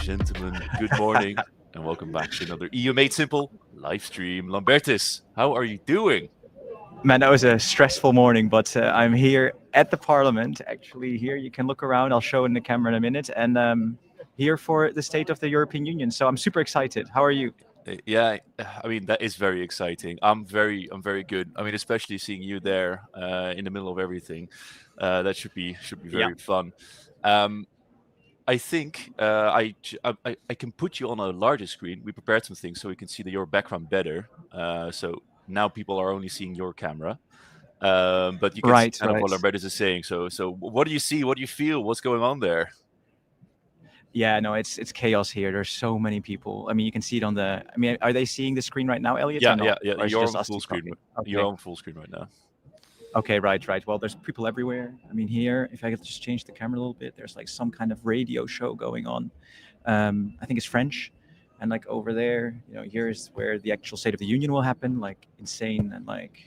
gentlemen, good morning, and welcome back to another EU Made Simple live stream. Lambertus, how are you doing? Man, that was a stressful morning, but I'm here at the Parliament. Actually, here you can look around. I'll show in the camera in a minute, and here for the State of the European Union. So I'm super excited. How are you? Yeah, I mean that is very exciting. I'm very good. I mean, especially seeing you there in the middle of everything. That should be very fun. I think I can put you on a larger screen. We prepared some things so we can see your background better. So now people are only seeing your camera, but you can see kind of what Lambertus is saying. So what do you see? What do you feel? What's going on there? Yeah, no, it's chaos here. There's so many people. I mean, you can see it on the. I mean, are they seeing the screen right now, Elliot? Yeah. You're on full screen. Okay. You're on full screen right now. Okay, right. Well, there's people everywhere. I mean, here, if I could just change the camera a little bit, there's like some kind of radio show going on. I think it's French. And like over there, here's where the actual State of the Union will happen, like insane. And like,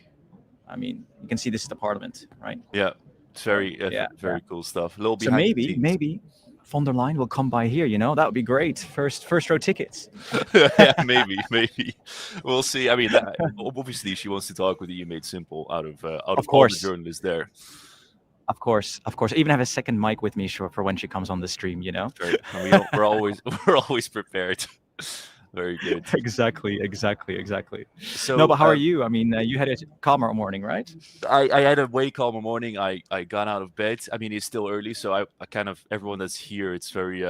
I mean, you can see this is the Parliament, right? Yeah, it's very cool stuff. A little so maybe von der Leyen will come by here, that would be great. First row tickets. Yeah, maybe. We'll see. I mean, obviously she wants to talk with the EU Made Simple out of all the journalists there. Of course. I even have a second mic with me for when she comes on the stream, Right. We're always prepared. Very good. Exactly. So, no, but how are you? I mean, you had a calmer morning, right? I had a way calmer morning. I got out of bed. I mean, it's still early, so I kind of everyone that's here. It's very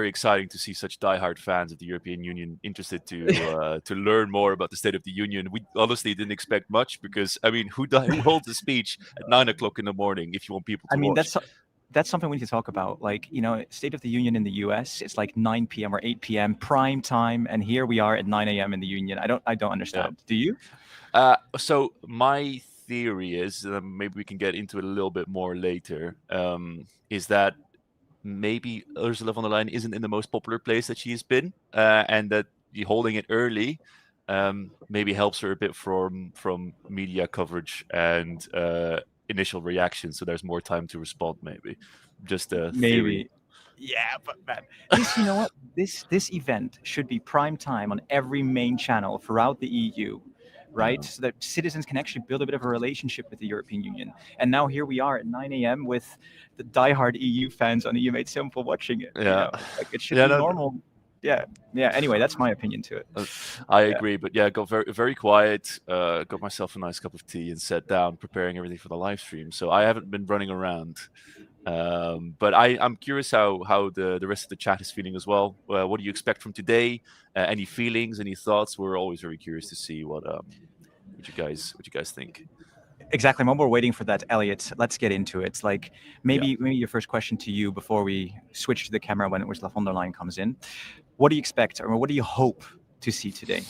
exciting to see such diehard fans of the European Union interested to learn more about the State of the Union. We honestly didn't expect much because I mean, who holds a speech at 9 o'clock in the morning if you want people to watch? That's something we need to talk about. Like, State of the Union in the US, it's like 9 p.m. or 8 p.m. prime time, and here we are at 9 a.m. in the Union. I don't understand. Yeah. Do you? So my theory is, maybe we can get into it a little bit more later, is that maybe Ursula von der Leyen isn't in the most popular place that she's been, and that holding it early maybe helps her a bit from media coverage and initial reaction, so there's more time to respond. Maybe just a theory. Yeah, but man, you know what, this event should be prime time on every main channel throughout the EU, right? So that citizens can actually build a bit of a relationship with the European Union. And now here we are at 9 a.m. with the diehard EU fans on EU Made Simple watching it. Like it should be normal. Yeah. Anyway, that's my opinion to it. I agree, but yeah, got very quiet. Got myself a nice cup of tea and sat down, preparing everything for the live stream. So I haven't been running around, but I'm curious how the rest of the chat is feeling as well. What do you expect from today? Any feelings? Any thoughts? We're always very curious to see what you guys think. Exactly. While we're waiting for that, Elliot, let's get into it. Like maybe your first question to you before we switch to the camera when Ursula von der Leyen comes in. What do you expect, or what do you hope to see today?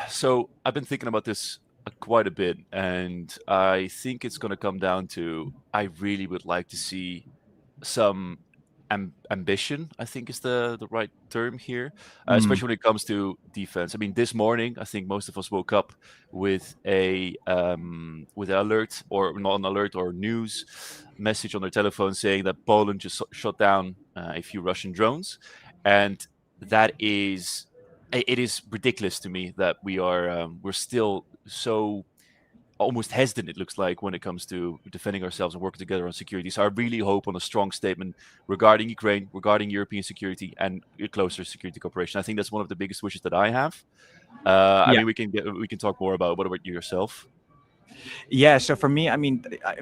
So I've been thinking about this quite a bit, and I think it's going to come down to I really would like to see some ambition, I think is the right term here, especially when it comes to defense. I mean, this morning, I think most of us woke up with an alert, or not an alert, or news message on their telephone saying that Poland just shot down a few Russian drones. And it is ridiculous to me that we're still so almost hesitant, it looks like, when it comes to defending ourselves and working together on security. So I really hope on a strong statement regarding Ukraine, regarding European security and closer security cooperation. I think that's one of the biggest wishes that I have. I mean, we can talk more about. What about yourself? Yeah, so for me, I mean, I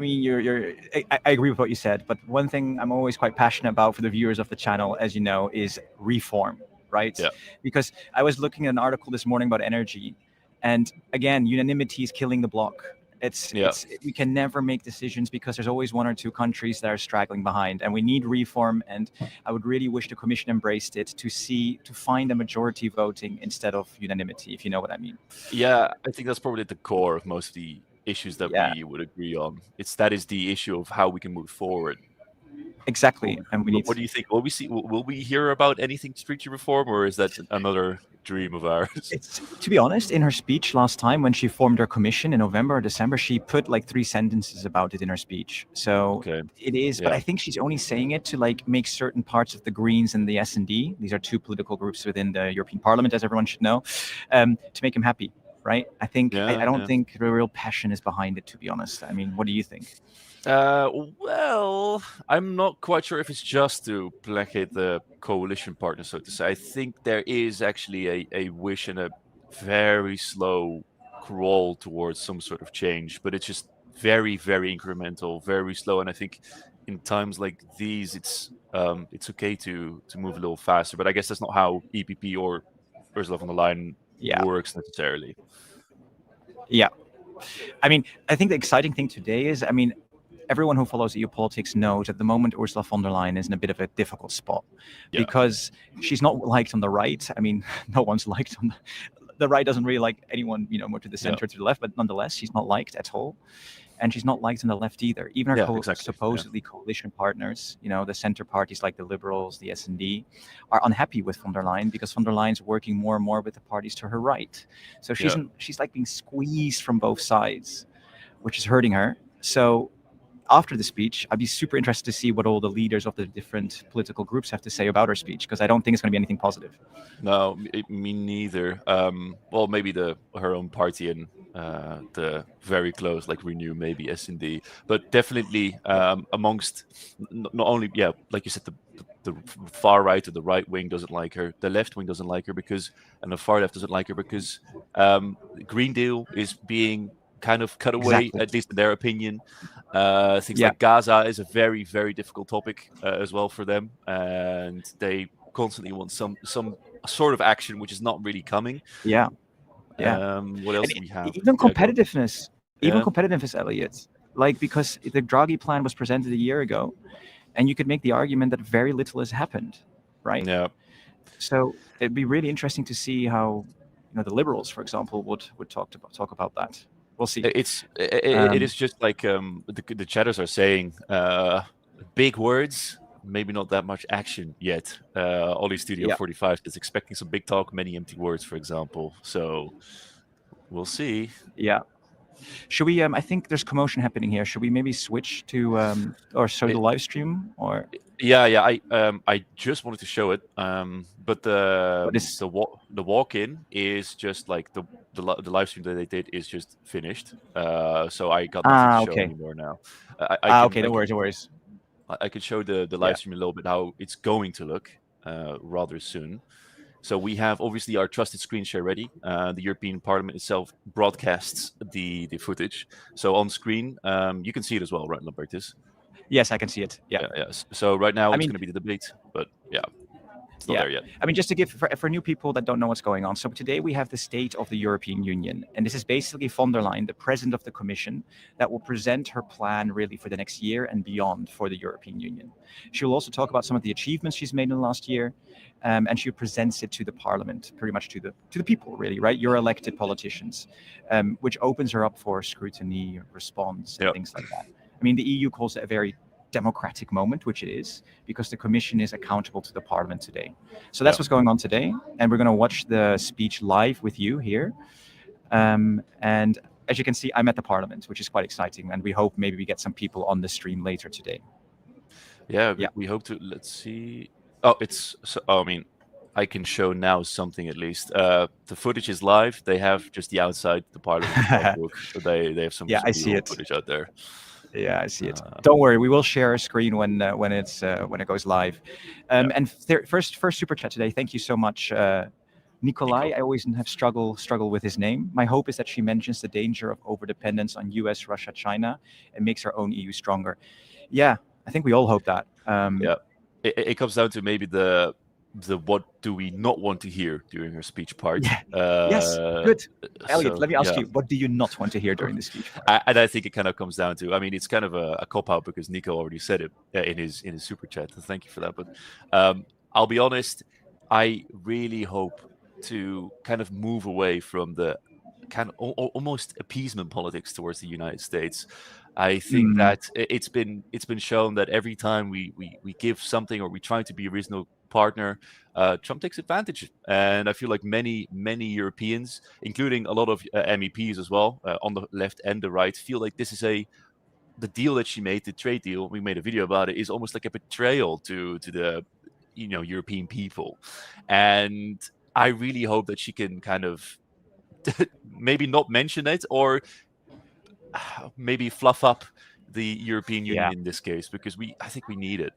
agree with what you said, but one thing I'm always quite passionate about for the viewers of the channel, as you know, is reform, right? Yeah. Because I was looking at an article this morning about energy, and again, unanimity is killing the bloc. We can never make decisions because there's always one or two countries that are straggling behind, and we need reform. And I would really wish the Commission embraced it to find a majority voting instead of unanimity, if you know what I mean. Yeah, I think that's probably at the core of most of the issues that we would agree on. That is the issue of how we can move forward. Exactly. And what do you think? Will we hear about anything treaty reform, or is that another dream of ours. It's, to be honest, in her speech last time when she formed her commission in November or December, she put like 3 sentences about it in her speech. So Okay. it is, but Yeah. I think she's only saying it to like make certain parts of the Greens and the S&D, these are two political groups within the European Parliament, as everyone should know, to make them happy, right? I think, I Yeah, don't yeah. think the real passion is behind it, to be honest. I mean, what do you think? Well, I'm not quite sure if it's just to placate the coalition partners, so to say. I think there is actually a wish and a very slow crawl towards some sort of change, but it's just very, very incremental, very slow. And I think in times like these, it's okay to move a little faster. But I guess that's not how EPP or Ursula von der Leyen Yeah. works necessarily. Yeah. I mean, I think the exciting thing today is, I mean, everyone who follows EU politics knows at the moment Ursula von der Leyen is in a bit of a difficult spot Yeah. because she's not liked on the right. I mean, no one's liked on the right doesn't really like anyone, more to the center, to the left, but nonetheless, she's not liked at all. And she's not liked on the left either. Even her Exactly. supposedly coalition partners, the center parties like the Liberals, the S&D, are unhappy with von der Leyen because von der Leyen's working more and more with the parties to her right. So she's like being squeezed from both sides, which is hurting her. So after the speech, I'd be super interested to see what all the leaders of the different political groups have to say about her speech, because I don't think it's going to be anything positive. No, me neither. Well, maybe her own party and the very close, like Renew, maybe S&D, but definitely amongst not only, like you said, the far right or the right wing doesn't like her, the left wing doesn't like her and the far left doesn't like her because the Green Deal is being kind of cut away, at least in their opinion. Things like Gaza is a very, very difficult topic as well for them, and they constantly want some sort of action, which is not really coming. What else do we have? Even competitiveness, Elliot. Like, because the Draghi plan was presented a year ago, and you could make the argument that very little has happened, right? Yeah. So it'd be really interesting to see how, the Liberals, for example, would talk about that. We'll see. It is just like the chatters are saying, big words, maybe not that much action yet. Ollie Studio 45 is expecting some big talk, many empty words, for example. So we'll see. Yeah. Should we? I think there's commotion happening here. Should we maybe switch to or show the live stream? Or I just wanted to show it, but the walk-in is just like the live stream that they did is just finished. So I got nothing to show anymore now. Okay, no worries. I could show the live stream a little bit how it's going to look rather soon. So we have obviously our trusted screen share ready. The European Parliament itself broadcasts the footage. So on screen, you can see it as well, right, Lambertus? Yes, I can see it. Yeah. So right now it's going to be the debate, but it's not there yet. I mean, just to give for new people that don't know what's going on. So today we have the State of the European Union, and this is basically von der Leyen, the President of the Commission, that will present her plan really for the next year and beyond for the European Union. She will also talk about some of the achievements she's made in the last year, and she presents it to the Parliament, pretty much to the people, really, right? Your elected politicians, which opens her up for scrutiny, response, and things like that. I mean, the EU calls it a very democratic moment, which it is, because the Commission is accountable to the Parliament today. So that's what's going on today, and we're going to watch the speech live with you here. And as you can see, I'm at the Parliament, which is quite exciting, and we hope maybe we get some people on the stream later today. We hope to. Let's see. Oh, I mean, I can show now something at least. The footage is live. They have just the outside the Parliament book. They have some I see it. footage out there. Yeah, I see it. Don't worry, we will share a screen when it goes live. And first super chat today. Thank you so much, Nikolai. I always have struggle with his name. My hope is that she mentions the danger of overdependence on US, Russia, China, and makes our own EU stronger. Yeah, I think we all hope that. It comes down to maybe the what do we not want to hear during her speech part. Yes, good. Elliot, let me ask you, what do you not want to hear during the speech part? And I think it kind of comes down to, I mean, it's kind of a cop-out because Nico already said it in his super chat. So thank you for that. But I'll be honest, I really hope to kind of move away from the kind of almost appeasement politics towards the United States. I think that it's been shown that every time we give something or we try to be a reasonable partner, Trump takes advantage. And I feel like many Europeans, including a lot of MEPs as well, on the left and the right, feel like this is the deal that she made, the trade deal. We made a video about it. Is almost like a betrayal to the European people, and I really hope that she can kind of maybe not mention it, or maybe fluff up the European Union in this case, because I think we need it.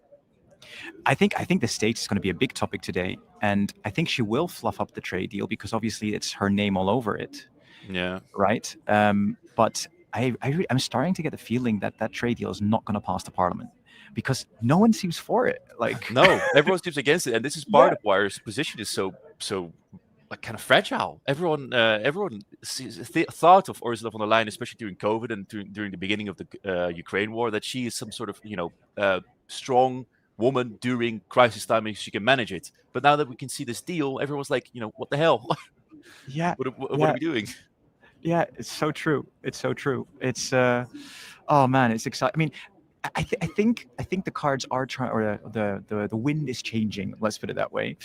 I think the States is going to be a big topic today, and I think she will fluff up the trade deal because obviously it's her name all over it. Yeah. Right. But I'm starting to get the feeling that that trade deal is not going to pass the Parliament because no one seems for it. Like no, everyone seems against it, and this is part of why her position is so like kind of fragile. Everyone thought of Ursula von der Leyen, especially during COVID and during the beginning of the Ukraine war, that she is some sort of strong woman during crisis time and she can manage it. But now that we can see this deal, everyone's like, what the hell? Yeah. What are we doing? Yeah, it's so true. It's so true. It's oh man, it's exciting. I mean, I think the cards are trying, or the wind is changing. Let's put it that way,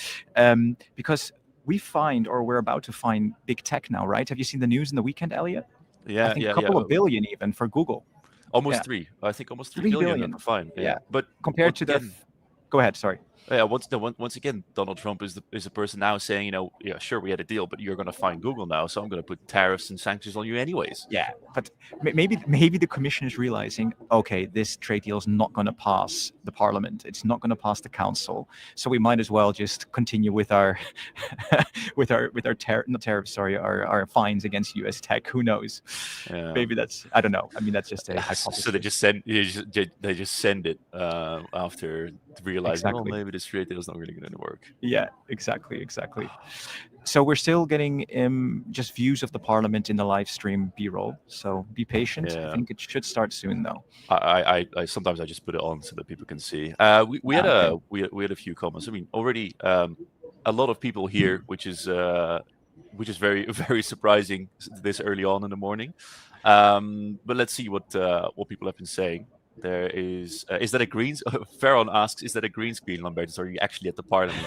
because we're about to find big tech now, right? Have you seen the news in the weekend, Elliot? Yeah, I think a couple of billion even for Google. Almost 3. I think almost 3 billion. Fine. Yeah. But compared to go ahead. Sorry. Yeah. Once again, Donald Trump is the person now saying, sure, we had a deal, but you're going to find Google now, so I'm going to put tariffs and sanctions on you anyways. Yeah, but maybe the Commission is realizing, okay, this trade deal is not going to pass the Parliament. It's not going to pass the Council, so we might as well just continue with our our fines against U.S. tech. Who knows? Yeah. Maybe I don't know. I mean, that's just a hypothesis. So they just send it after realizing, oh, maybe this trade deal is not really going to work. Yeah, exactly. So we're still getting just views of the Parliament in the live stream B-roll. So be patient. Yeah. I think it should start soon, though. I sometimes I just put it on so that people can see. We had a few comments. I mean, already a lot of people here, which is very very surprising this early on in the morning. But let's see what people have been saying. There is that a green? Farron asks, is that a green screen, Lambertus? Or are you actually at the Parliament?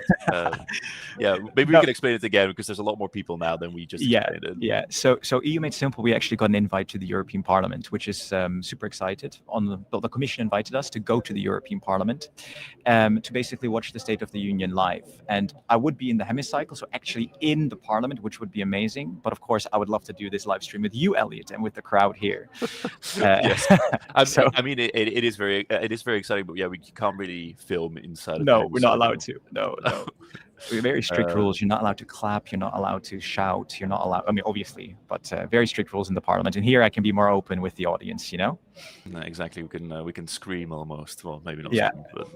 Yeah, maybe we can explain it again because there's a lot more people now than we just explained it. Yeah. So EU Made Simple, we actually got an invite to the European Parliament, which is super excited. The Commission invited us to go to the European Parliament to basically watch the State of the Union live. And I would be in the hemicycle, so actually in the Parliament, which would be amazing. But of course, I would love to do this live stream with you, Elliot, and with the crowd here. Yes, I mean it is very exciting, but yeah, we can't really film inside. No, we're not allowed to. No. We're very strict rules. You're not allowed to clap. You're not allowed to shout. You're not allowed. I mean, obviously, but very strict rules in the Parliament. And here, I can be more open with the audience. No, exactly. We can scream almost. Well, maybe not. Yeah. Scream, but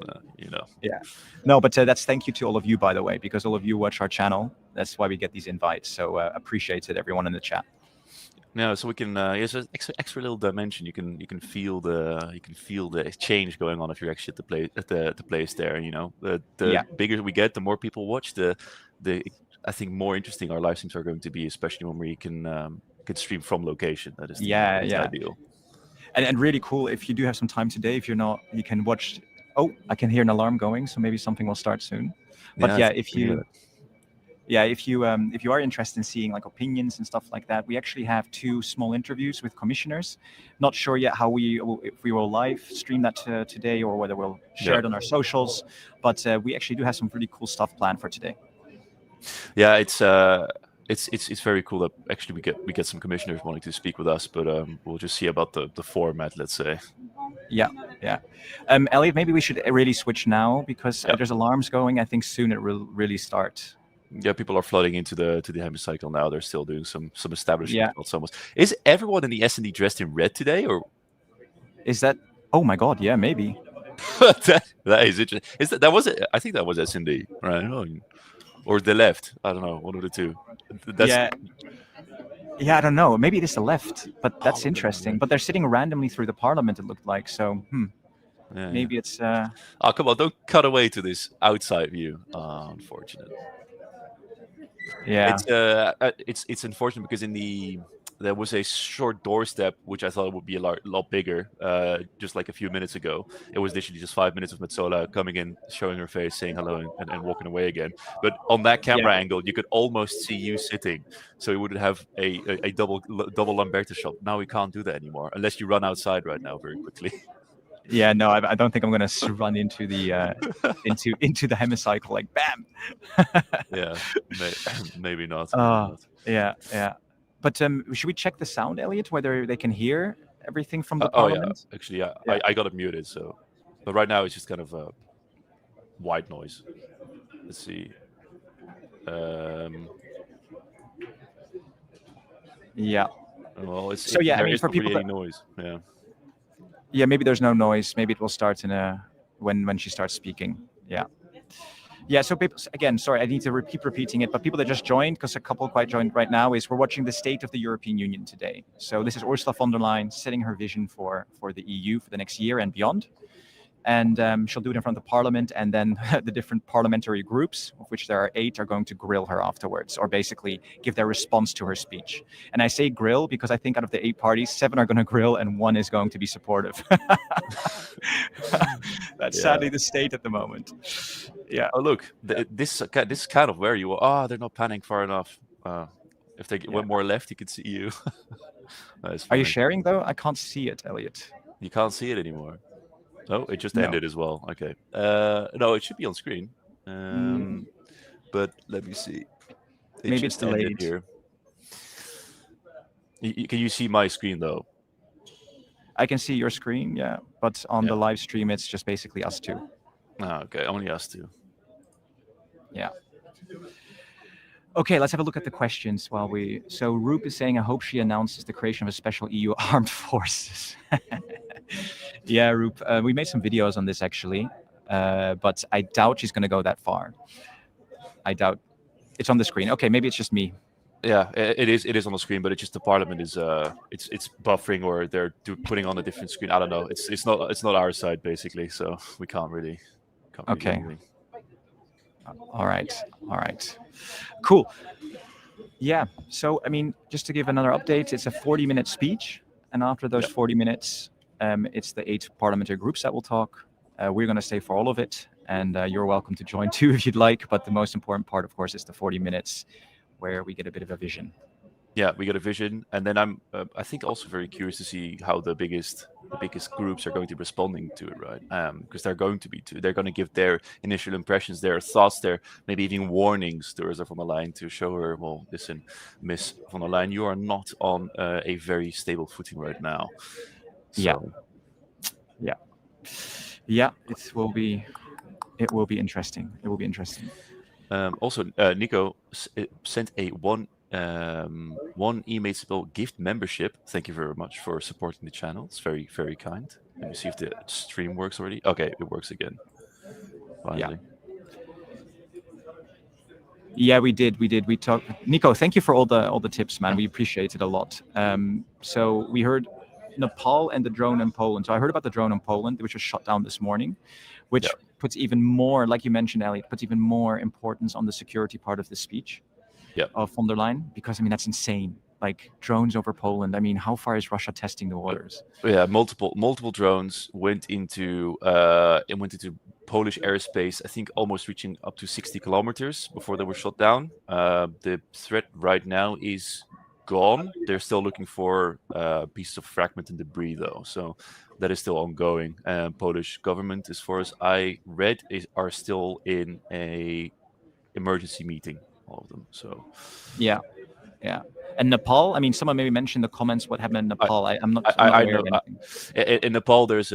Yeah. No, but thank you to all of you, by the way, because all of you watch our channel. That's why we get these invites. So appreciate it, everyone in the chat. No, so we can. It's an extra little dimension. You can feel the change going on if you're actually at the place there. The bigger we get, the more people watch. I think more interesting our live streams are going to be, especially when we can stream from location. That is ideal. And really cool if you do have some time today. If you're not, you can watch. Oh, I can hear an alarm going, so maybe something will start soon. But if you are interested in seeing like opinions and stuff like that, we actually have 2 small interviews with commissioners. Not sure yet if we will live stream that today or whether we'll share it on our socials. But we actually do have some really cool stuff planned for today. Yeah, it's very cool that actually we get some commissioners wanting to speak with us, but we'll just see about the format, let's say. Yeah. Elliot, maybe we should really switch now because there's alarms going. I think soon it will really start. Yeah, people are flooding into the hemicycle now. They're still doing some establishment. Is everyone in the S&D dressed in red today, or is that? Oh my God! Yeah, maybe. that is interesting. I think that was S&D, right? Or the left. I don't know. One of the two. Yeah, I don't know. Maybe it is the left, but that's interesting. But they're sitting randomly through the Parliament. It looked like so. Maybe it's. Oh, come on! Don't cut away to this outside view. Unfortunate. Yeah. It's unfortunate because there was a short doorstep which I thought would be a lot bigger. Just like a few minutes ago, it was literally just 5 minutes of Metsola coming in, showing her face, saying hello, and walking away again. But on that camera angle, you could almost see you sitting, so you would have a double Lambertus shot. Now we can't do that anymore unless you run outside right now very quickly. Yeah, no, I don't think I'm going to run into the into the hemicycle like bam. Yeah, maybe not. Yeah. But should we check the sound, Elliot, whether they can hear everything from the Oh yeah, parliament? actually, yeah, I got it muted. So, but right now it's just kind of a white noise. Let's see. Yeah. Well, So yeah, I there mean, is for not really people any that, noise. Yeah. yeah, maybe there's no noise. Maybe it will start in a when she starts speaking. Yeah. Yeah, so people, again, sorry, I need to keep repeating it, but people that just joined, because a couple quite joined right now, is we're watching the State of the European Union today. So this is Ursula von der Leyen setting her vision for the EU for the next year and beyond. And she'll do it in front of the parliament, and then the different parliamentary groups, of which there are 8, are going to grill her afterwards, or basically give their response to her speech. And I say grill because I think out of the 8 parties, 7 are going to grill and 1 is going to be supportive. That's sadly the state at the moment. Yeah. Oh look, this is kind of where you are. Oh, they're not panning far enough. If they went more left, you could see you. Are you sharing though? I can't see it, Elliot. You can't see it anymore. Oh, it just No. ended as well. Okay. No, it should be on screen. But let me see. It Maybe it's just ended delayed. here. Can you see my screen though? I can see your screen, yeah. But on the live stream, it's just basically us 2. Oh, okay, only us 2. Yeah. Okay, let's have a look at the questions while we. So Roop is saying, I hope she announces the creation of a special EU armed forces. Yeah, Roop, we made some videos on this actually, but I doubt she's going to go that far. I doubt. It's on the screen. Okay, maybe it's just me. Yeah, it is. It is on the screen, but it's just the parliament is it's buffering, or they're putting on a different screen. I don't know. It's not our side basically, so we can't really do anything. All right. Cool. Yeah. So, I mean, just to give another update, it's a 40-minute speech. And after those 40 minutes, it's the 8 parliamentary groups that will talk. We're going to stay for all of it. And you're welcome to join too if you'd like. But the most important part, of course, is the 40 minutes where we get a bit of a vision. Yeah, we get a vision. And then I'm, I think, also very curious to see how the biggest groups are going to be responding to it, right? Because they're going to give their initial impressions, their thoughts, their maybe even warnings to Ursula von der Leyen to show her, well, listen, Miss von der Leyen, you are not on a very stable footing right now. So. Yeah, it will be interesting. It will be interesting. Also, Nico sent a one e-mail gift membership. Thank you very much for supporting the channel. It's very, very kind. Let me see if the stream works already. Okay, it works again. Finally. Yeah, we did. We talked. Nico, thank you for all the tips, man. We appreciate it a lot. So we heard Nepal and the drone in Poland. So I heard about the drone in Poland, which was shot down this morning, which puts even more, like you mentioned, Elliot, puts even more importance on the security part of the speech of von der Leyen, because I mean that's insane. Like drones over Poland. I mean, how far is Russia testing the waters? Yeah, multiple drones went into Polish airspace. I think almost reaching up to 60 kilometers before they were shot down. The threat right now is gone. They're still looking for pieces of fragment and debris, though. So that is still ongoing. Polish government, as far as I read, are still in a emergency meeting, all of them. So yeah. And Nepal, I mean, someone maybe mentioned in the comments what happened in Nepal. I'm not aware of anything. In Nepal, there's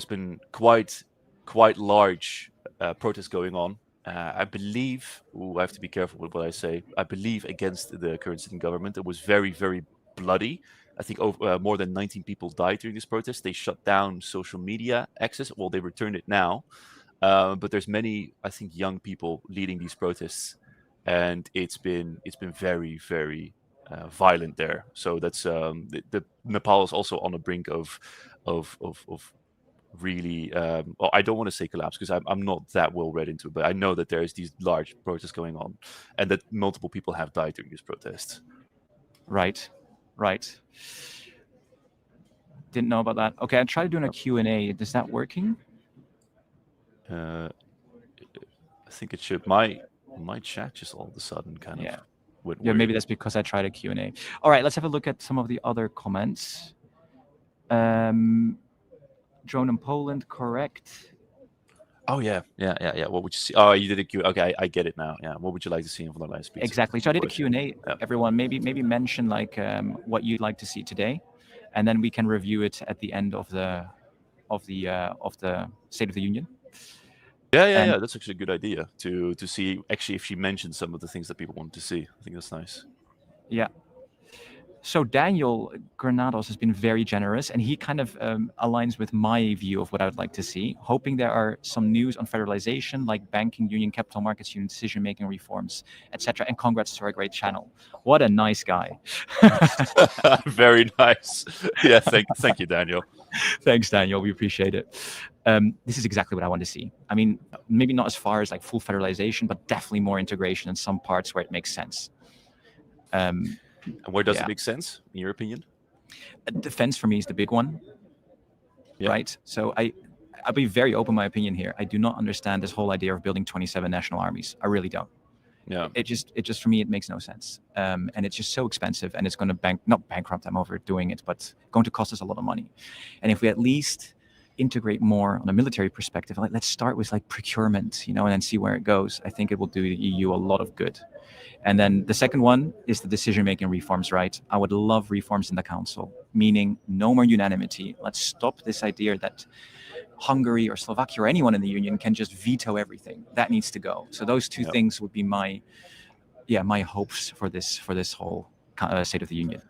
been quite large protests going on. I believe, I have to be careful with what I say. I believe against the current sitting government. It was very, very bloody. I think more than 19 people died during this protest. They shut down social media access. Well, they returned it now, but there's many, I think, young people leading these protests, and it's been very, very violent there. So that's the Nepal is also on the brink of really, well, I don't want to say collapse because I'm not that well read into it, but I know that there's these large protests going on, and that multiple people have died during these protests. Right. Didn't know about that. Okay, I tried doing a Q&A. Is that working? I think it should. My chat just all of a sudden kind of went weird. Maybe that's because I tried a Q&A. All right, let's have a look at some of the other comments. Drone in Poland, correct. Oh yeah. What would you see? Oh, you did a Q. Okay, I get it now. Yeah. What would you like to see in von der Leyen's speech? Exactly. So I did a Q&A. Everyone, maybe mention like what you'd like to see today, and then we can review it at the end of the State of the Union. Yeah. That's actually a good idea to see actually if she mentions some of the things that people want to see. I think that's nice. Yeah. So Daniel Granados has been very generous, and he kind of aligns with my view of what I would like to see, hoping there are some news on federalization, like banking union, capital markets union, decision-making reforms, etc. And congrats to our great channel. What a nice guy. Very nice. Yeah, thank you, Daniel. Thanks, Daniel. We appreciate it. This is exactly what I want to see. I mean, maybe not as far as like full federalization, but definitely more integration in some parts where it makes sense. And where does it make sense, in your opinion? Defense for me is the big one, right? So I'll be very open my opinion here. I do not understand this whole idea of building 27 national armies. I really don't. Yeah. It just for me, it makes no sense. And it's just so expensive, and it's going to not bankrupt, I'm overdoing it, but going to cost us a lot of money. And if we at least integrate more on a military perspective, like let's start with like procurement, and then see where it goes. I think it will do the EU a lot of good. And then the second one is the decision-making reforms, right? I would love reforms in the council, meaning no more unanimity. Let's stop this idea that Hungary or Slovakia or anyone in the union can just veto everything. That needs to go. So those two things would be my hopes for this whole State of the Union.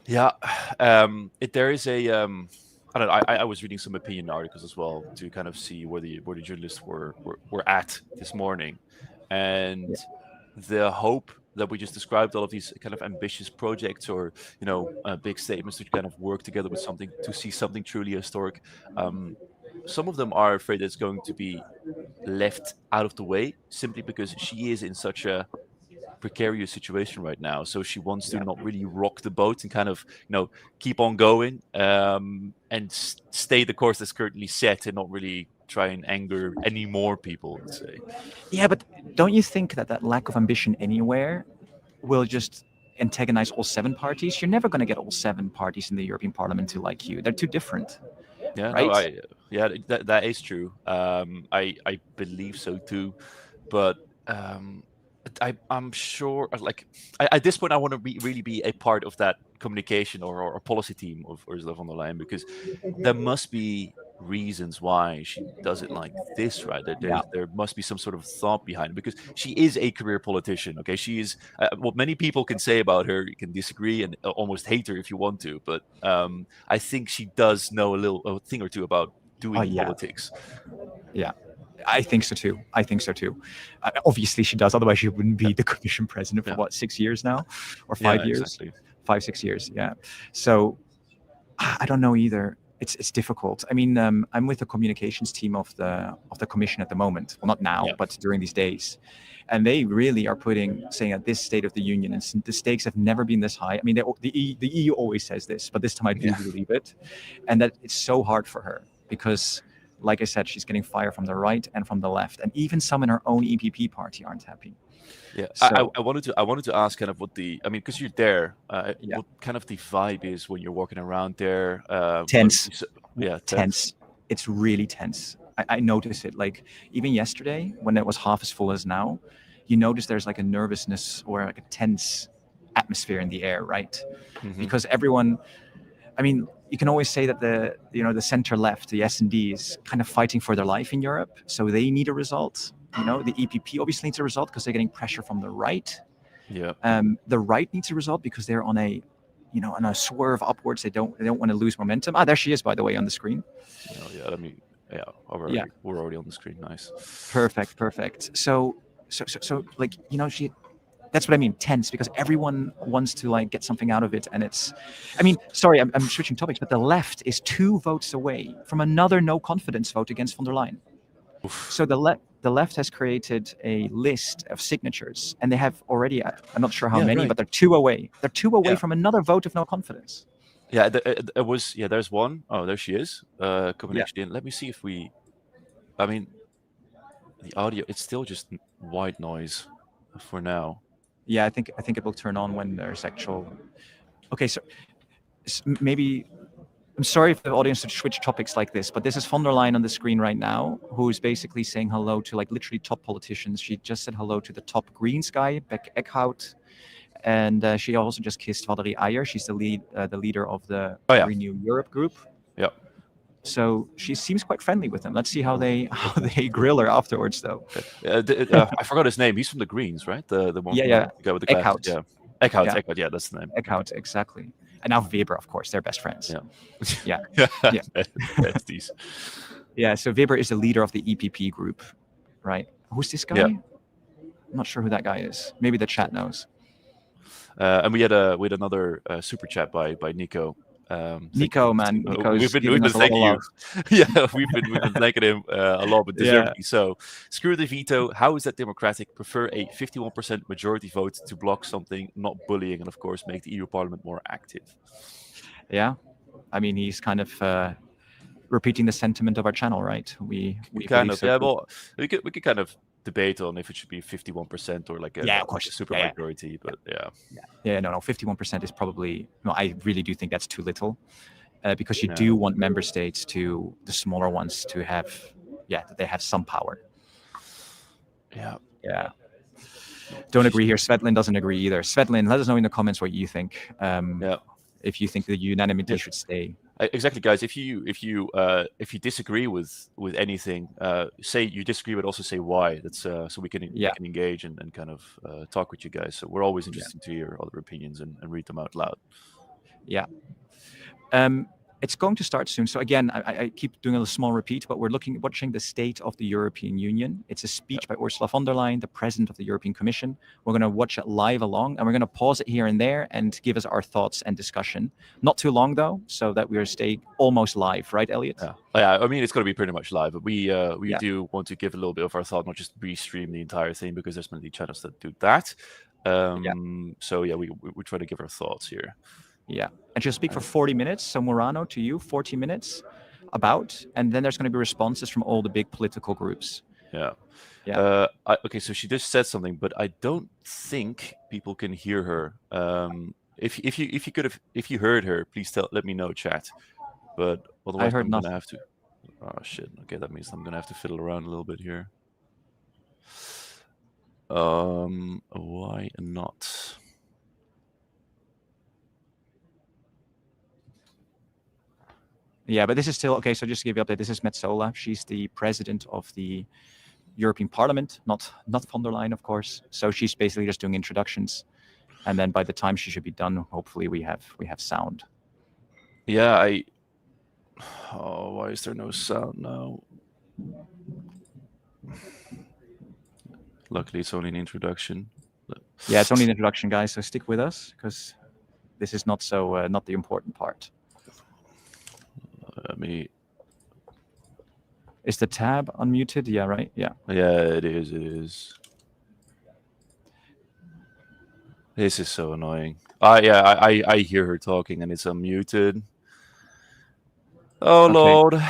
Yeah, there is a I don't know. I was reading some opinion articles as well to kind of see where the journalists were at this morning, and the hope that we just described, all of these kind of ambitious projects or big statements to kind of work together with something to see something truly historic. Some of them are afraid it's going to be left out of the way simply because she is in such a precarious situation right now. So she wants to not really rock the boat and kind of keep on going and stay the course that's currently set and not really try and anger any more people, let's say. Yeah, but don't you think that lack of ambition anywhere will just antagonize all 7 parties? You're never going to get all 7 parties in the European Parliament to like you. They're too different. Yeah, right? That is true. I believe so too, but I'm sure, like, at this point, I want to really be a part of that communication or a policy team of Ursula von der Leyen, because there must be reasons why she does it like this, right? There must be some sort of thought behind it, because she is a career politician. Okay, she is what many people can say about her. You can disagree and almost hate her if you want to, but I think she does know a thing or two about doing politics. Yeah. I think so too. Obviously, she does. Otherwise, she wouldn't be the Commission president for 6 years now, or 5 years, exactly. 5-6 years. Yeah. So I don't know either. It's difficult. I mean, I'm with the communications team of the Commission at the moment. Well, not now, but during these days, and they really are saying at this State of the Union, and the stakes have never been this high. I mean, the EU always says this, but this time I do believe it, and that it's so hard for her because, like I said, she's getting fire from the right and from the left, and even some in her own EPP party aren't happy. Yeah, so, I wanted to ask kind of what because you're there, what kind of the vibe is when you're walking around there? Tense. Tense. It's really tense. I notice it. Like even yesterday, when it was half as full as now, you notice there's like a nervousness or like a tense atmosphere in the air, right? Mm-hmm. Because everyone. I mean, you can always say that the center left, the S&D, is kind of fighting for their life in Europe, so they need a result. The EPP obviously needs a result because they're getting pressure from the right. Yeah. The right needs a result because they're on a swerve upwards. They don't want to lose momentum. There she is, by the way, on the screen. We're already on the screen. Nice. Perfect. So like That's what I mean, tense, because everyone wants to like get something out of it, and it's. I mean, sorry, I'm switching topics, but the left is 2 votes away from another no confidence vote against von der Leyen. Oof. So the left has created a list of signatures, and they have already. I'm not sure how Yeah, many, right. but they're 2 away. They're 2 away Yeah. from another vote of no confidence. Yeah, it was. Yeah, there's one. Oh, there she is. Coming Yeah. actually in. Let me see if we. I mean, the audio. It's still just white noise for now. Yeah, I think it will turn on when there's actual. Okay, so maybe I'm sorry if the audience would switch topics like this, but this is von der Leyen on the screen right now, who is basically saying hello to like literally top politicians. She just said hello to the top Greens guy, Beck Eckhout, and she also just kissed Valerie Ayer. She's the leader of the Oh, yeah. Renew Europe group. Yeah. So she seems quite friendly with him. Let's see how they grill her afterwards, though. I forgot his name. He's from the Greens, right? The one. Yeah. The guy with the glasses. Eckhout. Yeah. Eckhout. Yeah. Eckhout. Yeah, that's the name. Eckhout, exactly. And now Weber, of course, they're best friends. Yeah. Yeah. Yeah. Besties. Yeah. So Weber is the leader of the EPP group, right? Who's this guy? Yeah. I'm not sure who that guy is. Maybe the chat knows. And we had another super chat by Nico. Nico, man, we've been thanking you. Yeah, we've been thanking him a lot, but deservedly so. Screw the veto. How is that democratic? Prefer a 51% majority vote to block something, not bullying, and of course make the EU Parliament more active. Yeah, I mean he's kind of repeating the sentiment of our channel, right? We kind of so yeah. too. Well, we could kind of debate on if it should be 51% or like a of course, a super majority, but yeah, no, 51% is probably no. I really do think that's too little, because you do want member states to the smaller ones to have that they have some power. Yeah. Don't agree here. Svetlin doesn't agree either. Svetlin, let us know in the comments what you think. If you think the unanimity should stay. Exactly, guys. If you disagree with anything, say you disagree, but also say why. That's so we can engage and kind of talk with you guys. So we're always interested to hear other opinions and read them out loud. Yeah. It's going to start soon. So again, I keep doing a small repeat, but we're watching the State of the European Union. It's a speech by Ursula von der Leyen, the President of the European Commission. We're going to watch it live along, and we're going to pause it here and there and give us our thoughts and discussion. Not too long though, so that we stay almost live, right, Elliot? Yeah. I mean, it's going to be pretty much live, but we do want to give a little bit of our thought, not just restream the entire thing, because there's many channels that do that. So yeah, we try to give our thoughts here. Yeah, and she'll speak for 40 minutes. So Morano, to you, 40 minutes about, and then there's going to be responses from all the big political groups. Yeah. Okay, so she just said something, but I don't think people can hear her. If you heard her, please let me know, chat. But otherwise, I'm gonna have to. Oh shit! Okay, that means I'm gonna have to fiddle around a little bit here. Why not? Yeah, but this is still okay. So just to give you an update, this is Metsola. She's the president of the European Parliament, not von der Leyen, of course. So she's basically just doing introductions, and then by the time she should be done, hopefully we have sound. Yeah, why is there no sound now? Luckily, it's only an introduction. Yeah, it's only an introduction, guys. So stick with us because this is not the important part. Is the tab unmuted? Yeah, right. Yeah. Yeah, it is. It is. This is so annoying. I hear her talking and it's unmuted. Oh okay. Lord.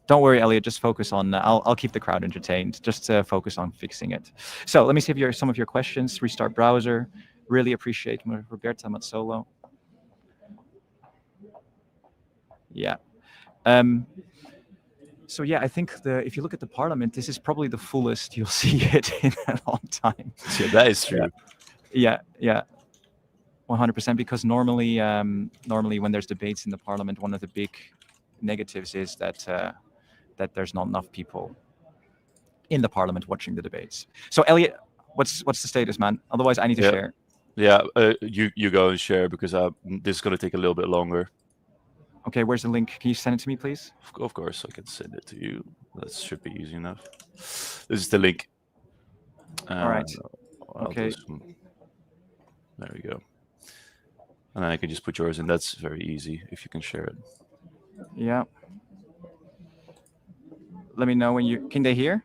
Don't worry, Elliot. Just focus on. I'll keep the crowd entertained. Just focus on fixing it. So let me see if some of your questions. Restart browser. Really appreciate Roberta Mazzolo. Yeah. So yeah, I think if you look at the Parliament, this is probably the fullest you'll see it in a long time. Yeah, that is true. Yeah, 100%. Because normally when there's debates in the Parliament, one of the big negatives is that there's not enough people in the Parliament watching the debates. So Elliot, what's the status, man? Otherwise, I need to share. Yeah, you go and share because this is going to take a little bit longer. Okay, where's the link? Can you send it to me, please? Of course, I can send it to you. That should be easy enough. This is the link. All right. Okay. There we go. And then I can just put yours in. That's very easy if you can share it. Yeah. Let me know when you can. They hear?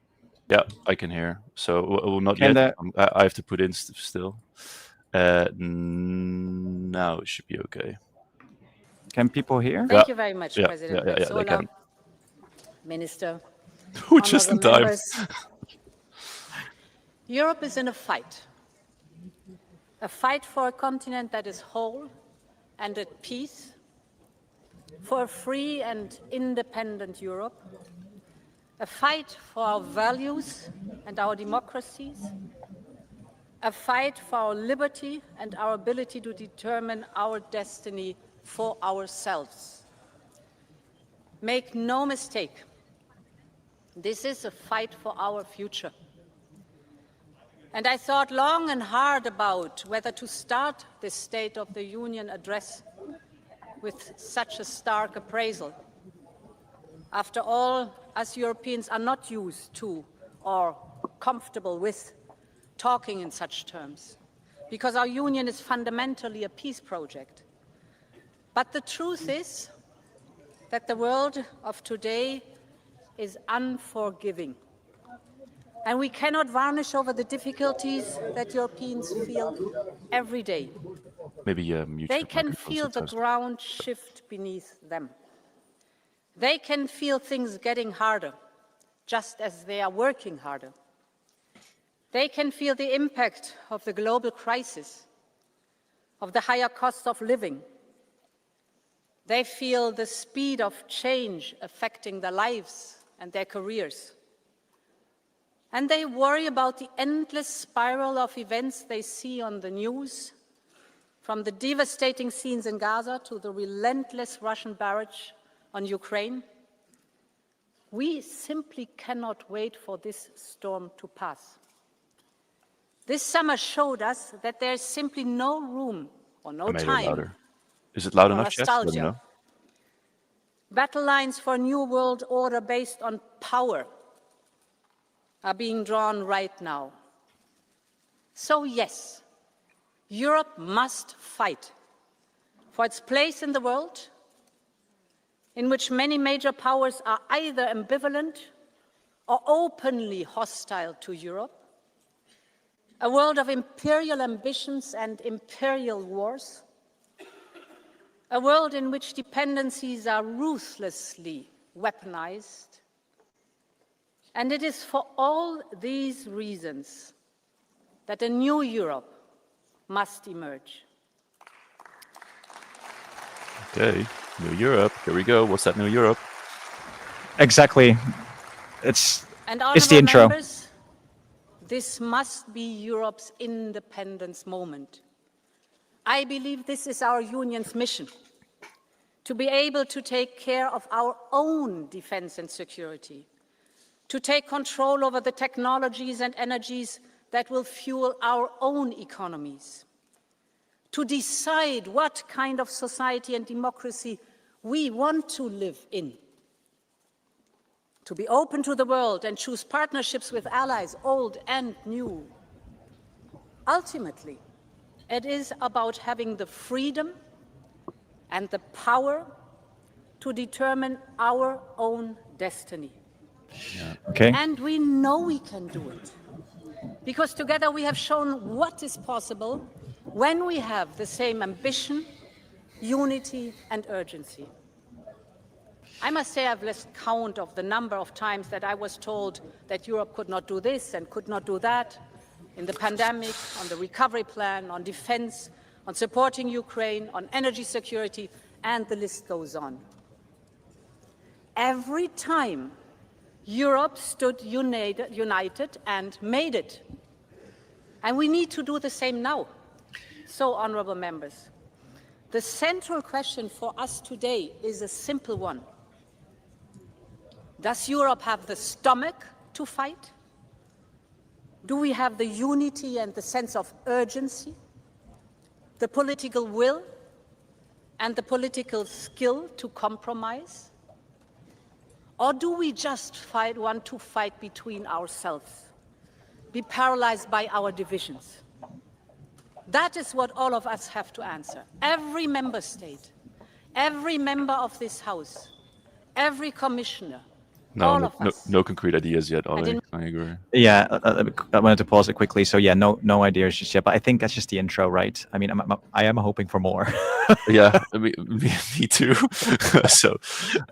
Yeah, I can hear. So well, not Can yet. I have to put in still. Now it should be okay. Can people hear? Thank you very much, Yeah, President they Ursula, can. Minister, Just in honorable time. members. Europe is in a fight for a continent that is whole and at peace, for a free and independent Europe, a fight for our values and our democracies, a fight for our liberty and our ability to determine our destiny for ourselves. Make no mistake, this is a fight for our future. And I thought long and hard about whether to start this State of the Union address with such a stark appraisal. After all, us Europeans are not used to or comfortable with talking in such terms, because our union is fundamentally a peace project. But the truth is that the world of today is unforgiving. And we cannot varnish over the difficulties that Europeans feel every day. Maybe they can feel the ground shift beneath them. They can feel things getting harder, just as they are working harder. They can feel the impact of the global crisis, of the higher cost of living. They feel the speed of change affecting their lives and their careers. And they worry about the endless spiral of events they see on the news, from the devastating scenes in Gaza to the relentless Russian barrage on Ukraine. We simply cannot wait for this storm to pass. This summer showed us that there is simply no room or no time. Is it loud for enough, Jess? Let me know. Battle lines for a new world order based on power are being drawn right now. So yes, Europe must fight for its place in the world, in which many major powers are either ambivalent or openly hostile to Europe, a world of imperial ambitions and imperial wars, a world in which dependencies are ruthlessly weaponized. And it is for all these reasons that a new Europe must emerge. Okay, New Europe. Here we go. What's that New Europe? Exactly. It's the intro. Members, this must be Europe's independence moment. I believe this is our union's mission, to be able to take care of our own defense and security, to take control over the technologies and energies that will fuel our own economies, to decide what kind of society and democracy we want to live in, to be open to the world and choose partnerships with allies, old and new. Ultimately, it is about having the freedom and the power to determine our own destiny. Yeah. Okay. And we know we can do it, because together we have shown what is possible when we have the same ambition, unity, and urgency. I must say I've lost count of the number of times that I was told that Europe could not do this and could not do that, in the pandemic, on the recovery plan, on defense, on supporting Ukraine, on energy security, and the list goes on. Every time, Europe stood united and made it. And we need to do the same now. So, honorable members, the central question for us today is a simple one. Does Europe have the stomach to fight? Do we have the unity and the sense of urgency, the political will, and the political skill to compromise? Or do we just want to fight between ourselves, be paralyzed by our divisions? That is what all of us have to answer. Every member state, every member of this House, every commissioner, all of us. No concrete ideas yet, Ollie. I agree. Yeah, I wanted to pause it quickly. So yeah, no ideas just yet. But I think that's just the intro, right? I mean, I am hoping for more. Yeah, me too. So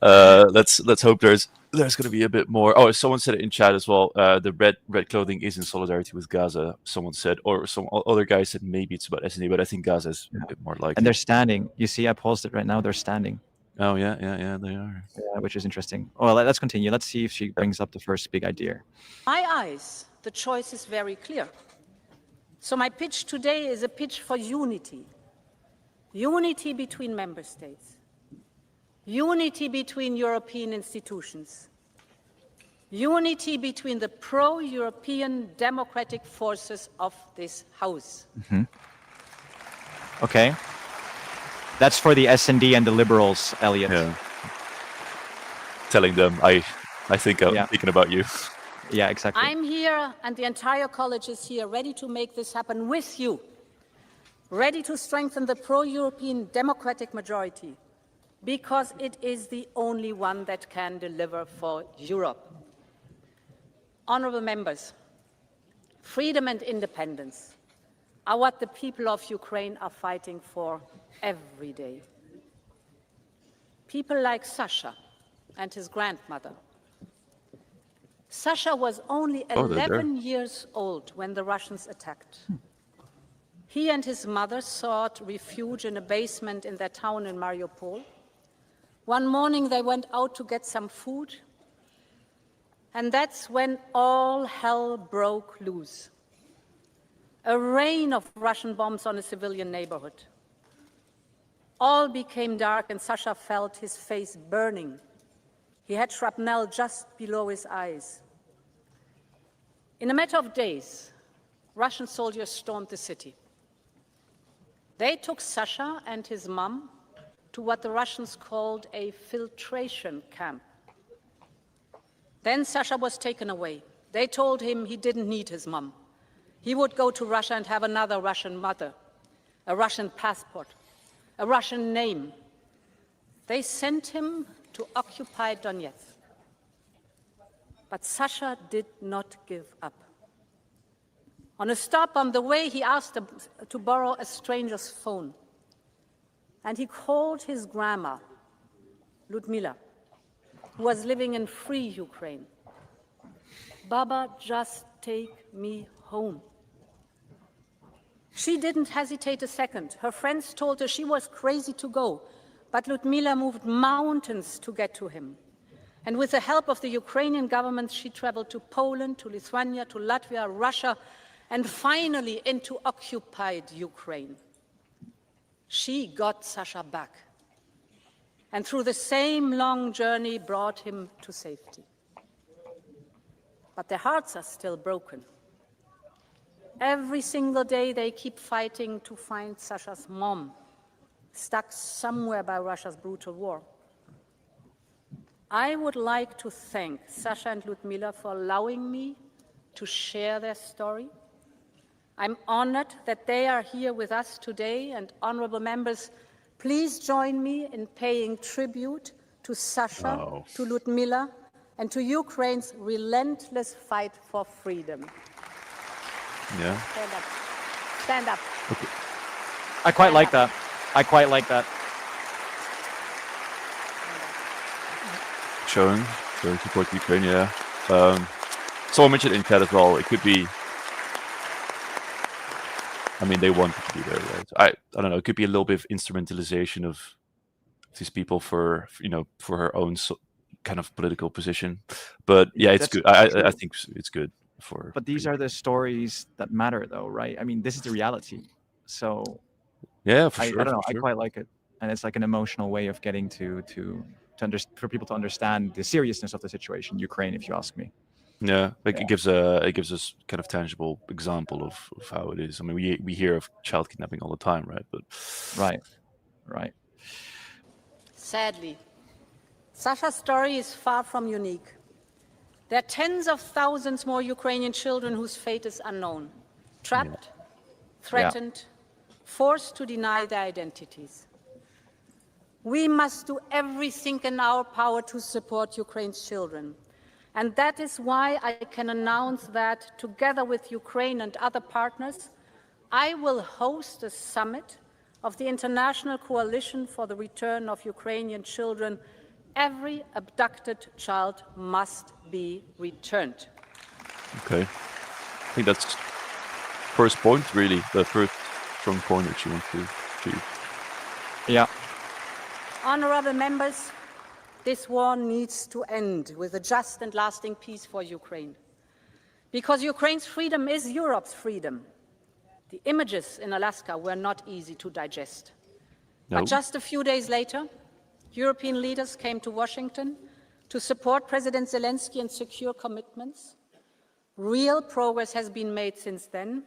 let's hope there's going to be a bit more. Oh, someone said it in chat as well. The red clothing is in solidarity with Gaza. Someone said, or some other guy said maybe it's about S&D, but I think Gaza is a bit more likely. And they're standing. You see, I paused it right now. They're standing. Oh yeah, they are. Yeah, which is interesting. Well, let's continue. Let's see if she brings up the first big idea. My eyes, the choice is very clear. So my pitch today is a pitch for unity. Unity between member states. Unity between European institutions. Unity between the pro-European democratic forces of this House. Okay. That's for the S&D and the Liberals, Elliot. Yeah. Telling them, I think I'm thinking about you. Yeah, exactly. I'm here, and the entire college is here, ready to make this happen with you. Ready to strengthen the pro-European democratic majority, because it is the only one that can deliver for Europe. Honourable members, freedom and independence are what the people of Ukraine are fighting for every day. People like Sasha and his grandmother. Sasha was only 11 years old when the Russians attacked. He and his mother sought refuge in a basement in their town in Mariupol. One morning they went out to get some food, and that's when all hell broke loose. A rain of Russian bombs on a civilian neighborhood. All became dark, and Sasha felt his face burning. He had shrapnel just below his eyes. In a matter of days, Russian soldiers stormed the city. They took Sasha and his mom to what the Russians called a filtration camp. Then Sasha was taken away. They told him he didn't need his mom. He would go to Russia and have another Russian mother, a Russian passport, a Russian name. They sent him to occupied Donetsk. But Sasha did not give up. On a stop on the way, he asked to borrow a stranger's phone. And he called his grandma, Ludmila, who was living in free Ukraine. Baba, just take me home. She didn't hesitate a second. Her friends told her she was crazy to go, but Ludmila moved mountains to get to him. And with the help of the Ukrainian government, she traveled to Poland, to Lithuania, to Latvia, Russia, and finally into occupied Ukraine. She got Sasha back, and through the same long journey brought him to safety. But their hearts are still broken. Every single day they keep fighting to find Sasha's mom, stuck somewhere by Russia's brutal war. I would like to thank Sasha and Ludmila for allowing me to share their story. I'm honored that they are here with us today, and honorable members, please join me in paying tribute to Sasha, to Ludmila, and to Ukraine's relentless fight for freedom. Yeah. Stand up. Stand up. Okay. I quite like that. I quite like that. Showing support to Ukraine, yeah. Someone mentioned in chat as well, it could be, I mean, they wanted to be there, right? I don't know, it could be a little bit of instrumentalization of these people for her own kind of political position. But yeah, it's good. I think it's good for. But these are the stories that matter, though, right? I mean, this is the reality. So yeah, for sure. I don't know. Sure. I quite like it, and it's like an emotional way of getting for people to understand the seriousness of the situation, Ukraine, if you ask me. Yeah, like it gives us kind of tangible example of how it is. I mean, we hear of child kidnapping all the time, right? But right. Sadly, Sasha's story is far from unique. There are tens of thousands more Ukrainian children whose fate is unknown, trapped, threatened, forced to deny their identities. We must do everything in our power to support Ukraine's children. And that is why I can announce that, together with Ukraine and other partners, I will host a summit of the International Coalition for the Return of Ukrainian Children. Every abducted child must be returned. Okay. I think that's first point, really, the first strong point that you want to achieve. Yeah. Honourable members, this war needs to end with a just and lasting peace for Ukraine. Because Ukraine's freedom is Europe's freedom. The images in Alaska were not easy to digest. No. But just a few days later, European leaders came to Washington to support President Zelensky and secure commitments. Real progress has been made since then.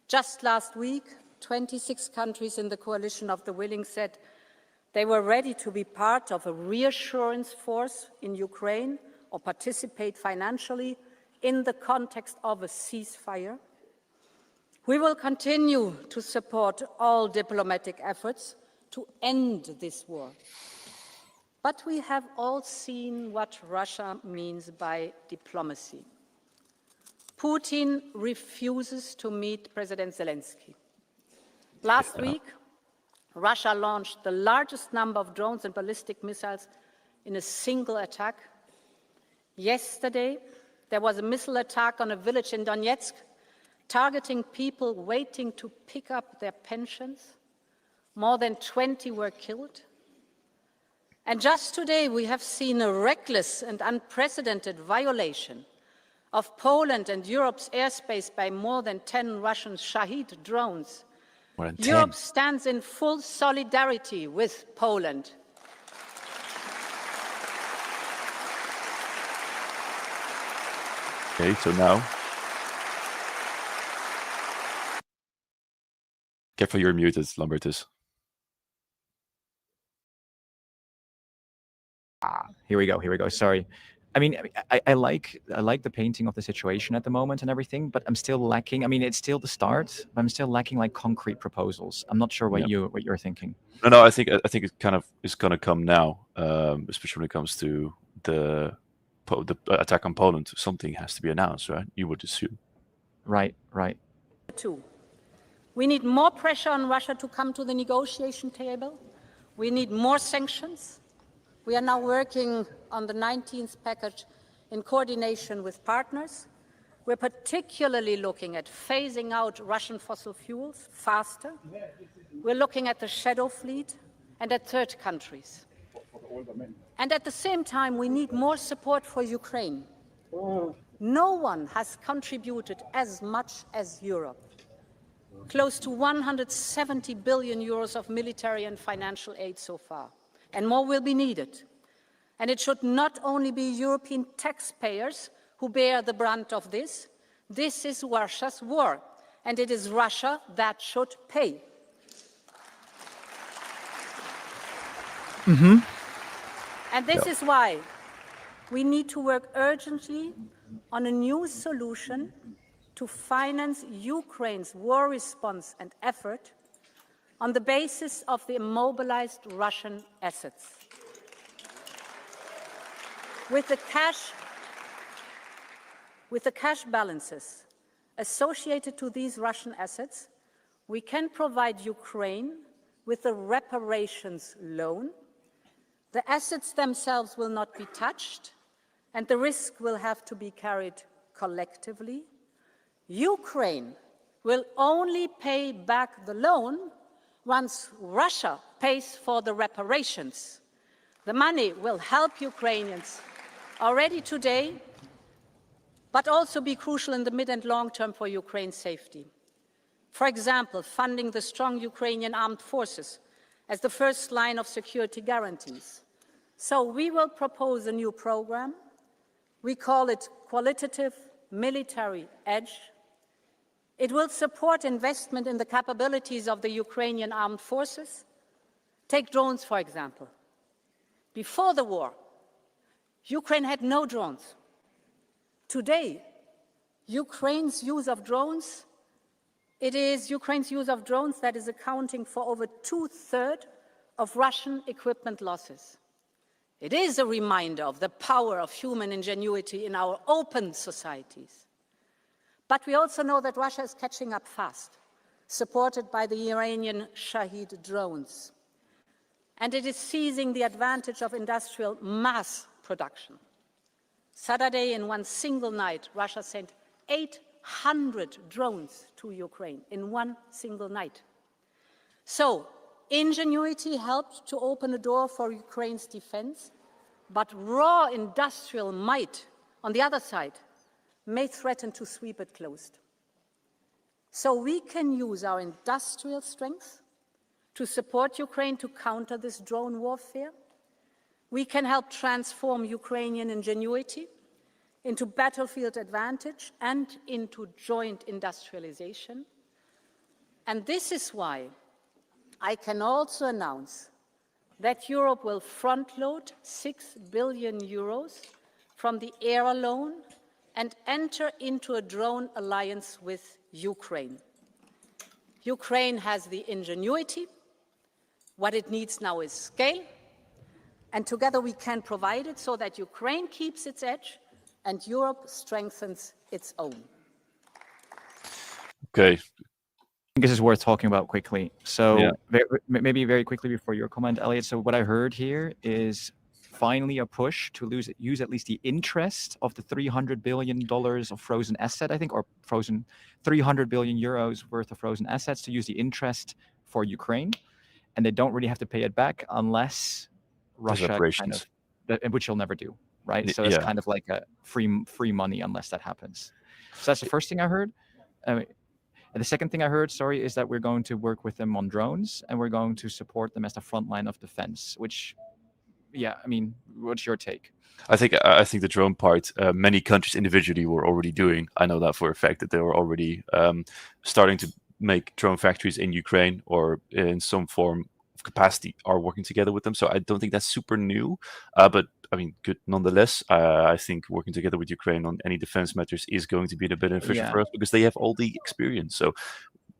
Just last week, 26 countries in the coalition of the willing said they were ready to be part of a reassurance force in Ukraine or participate financially in the context of a ceasefire. We will continue to support all diplomatic efforts to end this war. But we have all seen what Russia means by diplomacy. Putin refuses to meet President Zelensky. Last week, Russia launched the largest number of drones and ballistic missiles in a single attack. Yesterday, there was a missile attack on a village in Donetsk, targeting people waiting to pick up their pensions. More than 20 were killed. And just today, we have seen a reckless and unprecedented violation of Poland and Europe's airspace by more than 10 Russian Shahid drones. Europe stands in full solidarity with Poland. Okay, so now. Careful, you're muted, Lambertus. Here we go. Sorry. I mean, I like the painting of the situation at the moment and everything, but I'm still lacking. I mean, it's still the start, but I'm still lacking like concrete proposals. I'm not sure what you're thinking. No, I think it kind of is going to come now, especially when it comes to the attack on Poland. Something has to be announced, right? You would assume. Right. Two. We need more pressure on Russia to come to the negotiation table. We need more sanctions. We are now working on the 19th package in coordination with partners. We're particularly looking at phasing out Russian fossil fuels faster. We're looking at the shadow fleet and at third countries. And at the same time, we need more support for Ukraine. No one has contributed as much as Europe. Close to 170 billion euros of military and financial aid so far. And more will be needed. And it should not only be European taxpayers who bear the brunt of this. This is Russia's war, and it is Russia that should pay. And this is why we need to work urgently on a new solution to finance Ukraine's war response and effort on the basis of the immobilized Russian assets. With the cash balances associated to these Russian assets, we can provide Ukraine with a reparations loan. The assets themselves will not be touched, and the risk will have to be carried collectively. Ukraine will only pay back the loan once Russia pays for the reparations. The money will help Ukrainians already today, but also be crucial in the mid and long term for Ukraine's safety. For example, funding the strong Ukrainian armed forces as the first line of security guarantees. So we will propose a new program. We call it Qualitative Military Edge. It will support investment in the capabilities of the Ukrainian armed forces. Take drones, for example. Before the war, Ukraine had no drones. Today, Ukraine's use of drones It is Ukraine's use of drones that is accounting for over 2/3 of Russian equipment losses. It is a reminder of the power of human ingenuity in our open societies. But we also know that Russia is catching up fast, supported by the Iranian Shahid drones. And it is seizing the advantage of industrial mass production. Saturday, in one single night, Russia sent 800 drones to Ukraine in one single night. So, ingenuity helped to open a door for Ukraine's defense, but raw industrial might, on the other side, may threaten to sweep it closed. So we can use our industrial strength to support Ukraine to counter this drone warfare. We can help transform Ukrainian ingenuity into battlefield advantage and into joint industrialization. And this is why I can also announce that Europe will front-load 6 billion euros from the ERA loan and enter into a drone alliance with Ukraine. Ukraine has the ingenuity. What it needs now is scale. And together we can provide it so that Ukraine keeps its edge and Europe strengthens its own. Okay. I think this is worth talking about quickly. So maybe very quickly before your comment, Elliot. So what I heard here is finally a push to use at least the interest of the $300 billion of frozen asset, I think, or frozen 300 billion euros worth of frozen assets to use the interest for Ukraine. And they don't really have to pay it back unless Russia kind of, which you'll never do, right? So it's kind of like a free money unless that happens. So that's the first thing I heard. And the second thing I heard, is that we're going to work with them on drones and we're going to support them as the front line of defense, which, what's your take? I think the drone part, many countries individually were already doing. I know that for a fact that they were already starting to make drone factories in Ukraine or in some form of capacity are working together with them. So I don't think that's super new, but good nonetheless. I think working together with Ukraine on any defense matters is going to be a bit beneficial for us because they have all the experience. So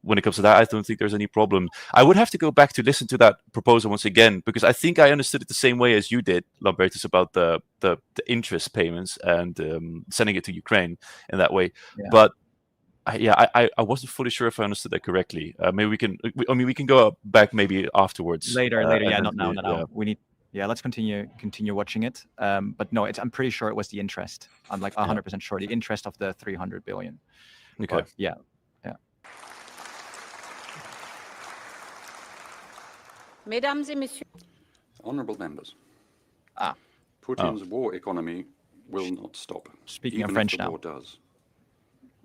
when it comes to that, I don't think there's any problem. I would have to go back to listen to that proposal once again, because I think I understood it the same way as you did, Lambertus, about the interest payments and sending it to Ukraine in that way. Yeah. But I wasn't fully sure if I understood that correctly. Maybe we can go back maybe afterwards. Later. Not now. Yeah. We need. Yeah, let's continue watching it. But no, I'm pretty sure it was the interest. I'm like 100% sure the interest of the 300 billion. Okay. But, yeah. Mesdames et messieurs. Honourable members. Putin's war economy will not stop. Speaking in French if the now. war does.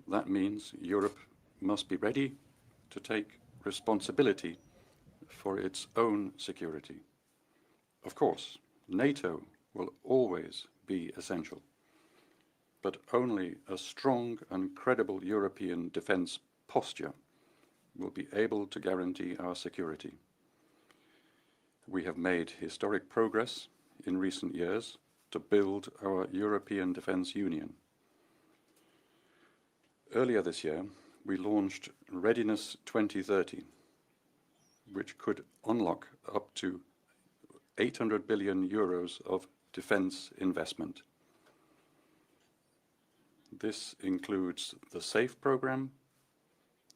That means Europe must be ready to take responsibility for its own security. Of course, NATO will always be essential, but only a strong and credible European defence posture will be able to guarantee our security. We have made historic progress in recent years to build our European Defence Union. Earlier this year, we launched Readiness 2030, which could unlock up to 800 billion euros of defence investment. This includes the SAFE programme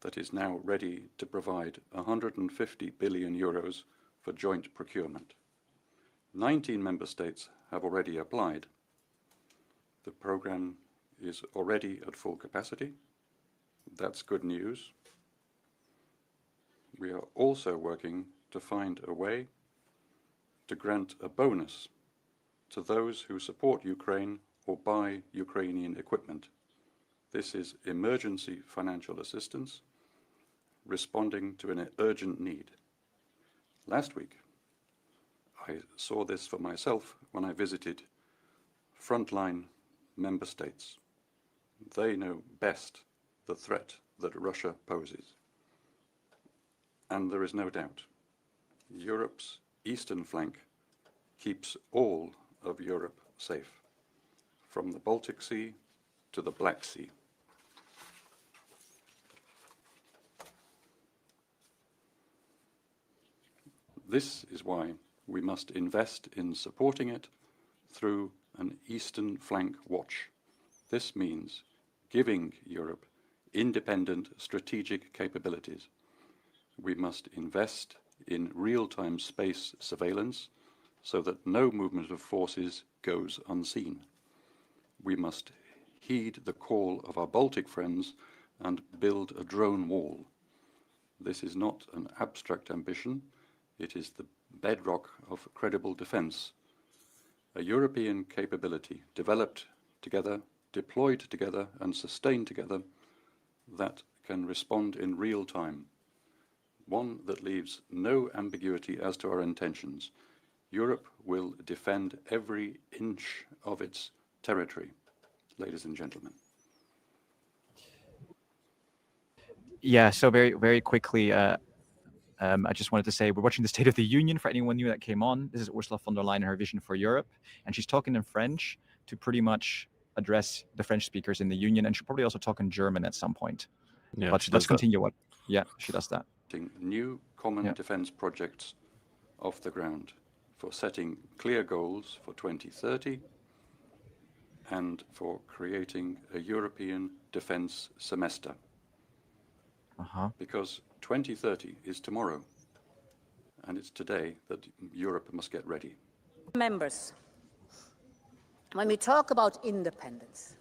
that is now ready to provide 150 billion euros for joint procurement. 19 member states have already applied. The programme is already at full capacity. That's good news. We are also working to find a way to grant a bonus to those who support Ukraine or buy Ukrainian equipment. This is emergency financial assistance responding to an urgent need. Last week, I saw this for myself when I visited frontline member states. They know best the threat that Russia poses. And there is no doubt, Europe's eastern flank keeps all of Europe safe, from the Baltic Sea to the Black Sea. This is why we must invest in supporting it through an Eastern Flank Watch. This means giving Europe independent strategic capabilities. We must invest in real-time space surveillance so that no movement of forces goes unseen. We must heed the call of our Baltic friends and build a drone wall. This is not an abstract ambition, it is the bedrock of credible defence. A European capability developed together, deployed together and sustained together that can respond in real time. One that leaves no ambiguity as to our intentions. Europe will defend every inch of its territory, ladies and gentlemen. Yeah, so very, very quickly, I just wanted to say we're watching the State of the Union for anyone new that came on. This is Ursula von der Leyen and her vision for Europe. And she's talking in French to pretty much address the French speakers in the Union. And she'll probably also talk in German at some point. Yeah, but let's continue. Yeah, she does that. New common defence projects off the ground for setting clear goals for 2030 and for creating a European defence semester. Because 2030 is tomorrow, and it's today that Europe must get ready. Members, when we talk about independence,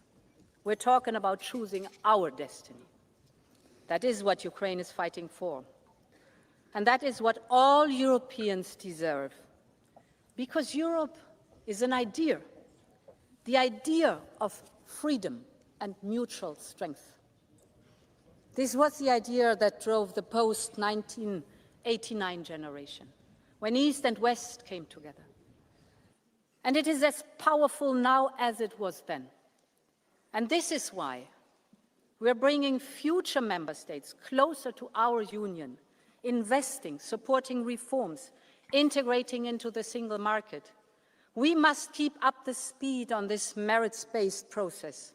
we're talking about choosing our destiny. That is what Ukraine is fighting for. And that is what all Europeans deserve. Because Europe is an idea, the idea of freedom and mutual strength. This was the idea that drove the post-1989 generation, when East and West came together. And it is as powerful now as it was then. And this is why we're bringing future member states closer to our union, investing, supporting reforms, integrating into the single market. We must keep up the speed on this merits-based process,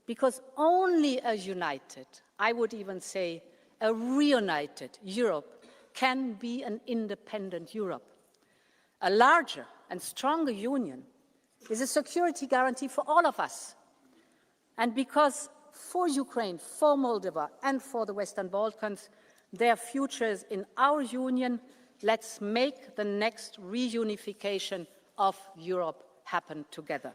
because only a united, I would even say a reunited Europe can be an independent Europe. A larger and stronger union is a security guarantee for all of us. And because for Ukraine, for Moldova, and for the Western Balkans, their futures in our union, let's make the next reunification of Europe happen together.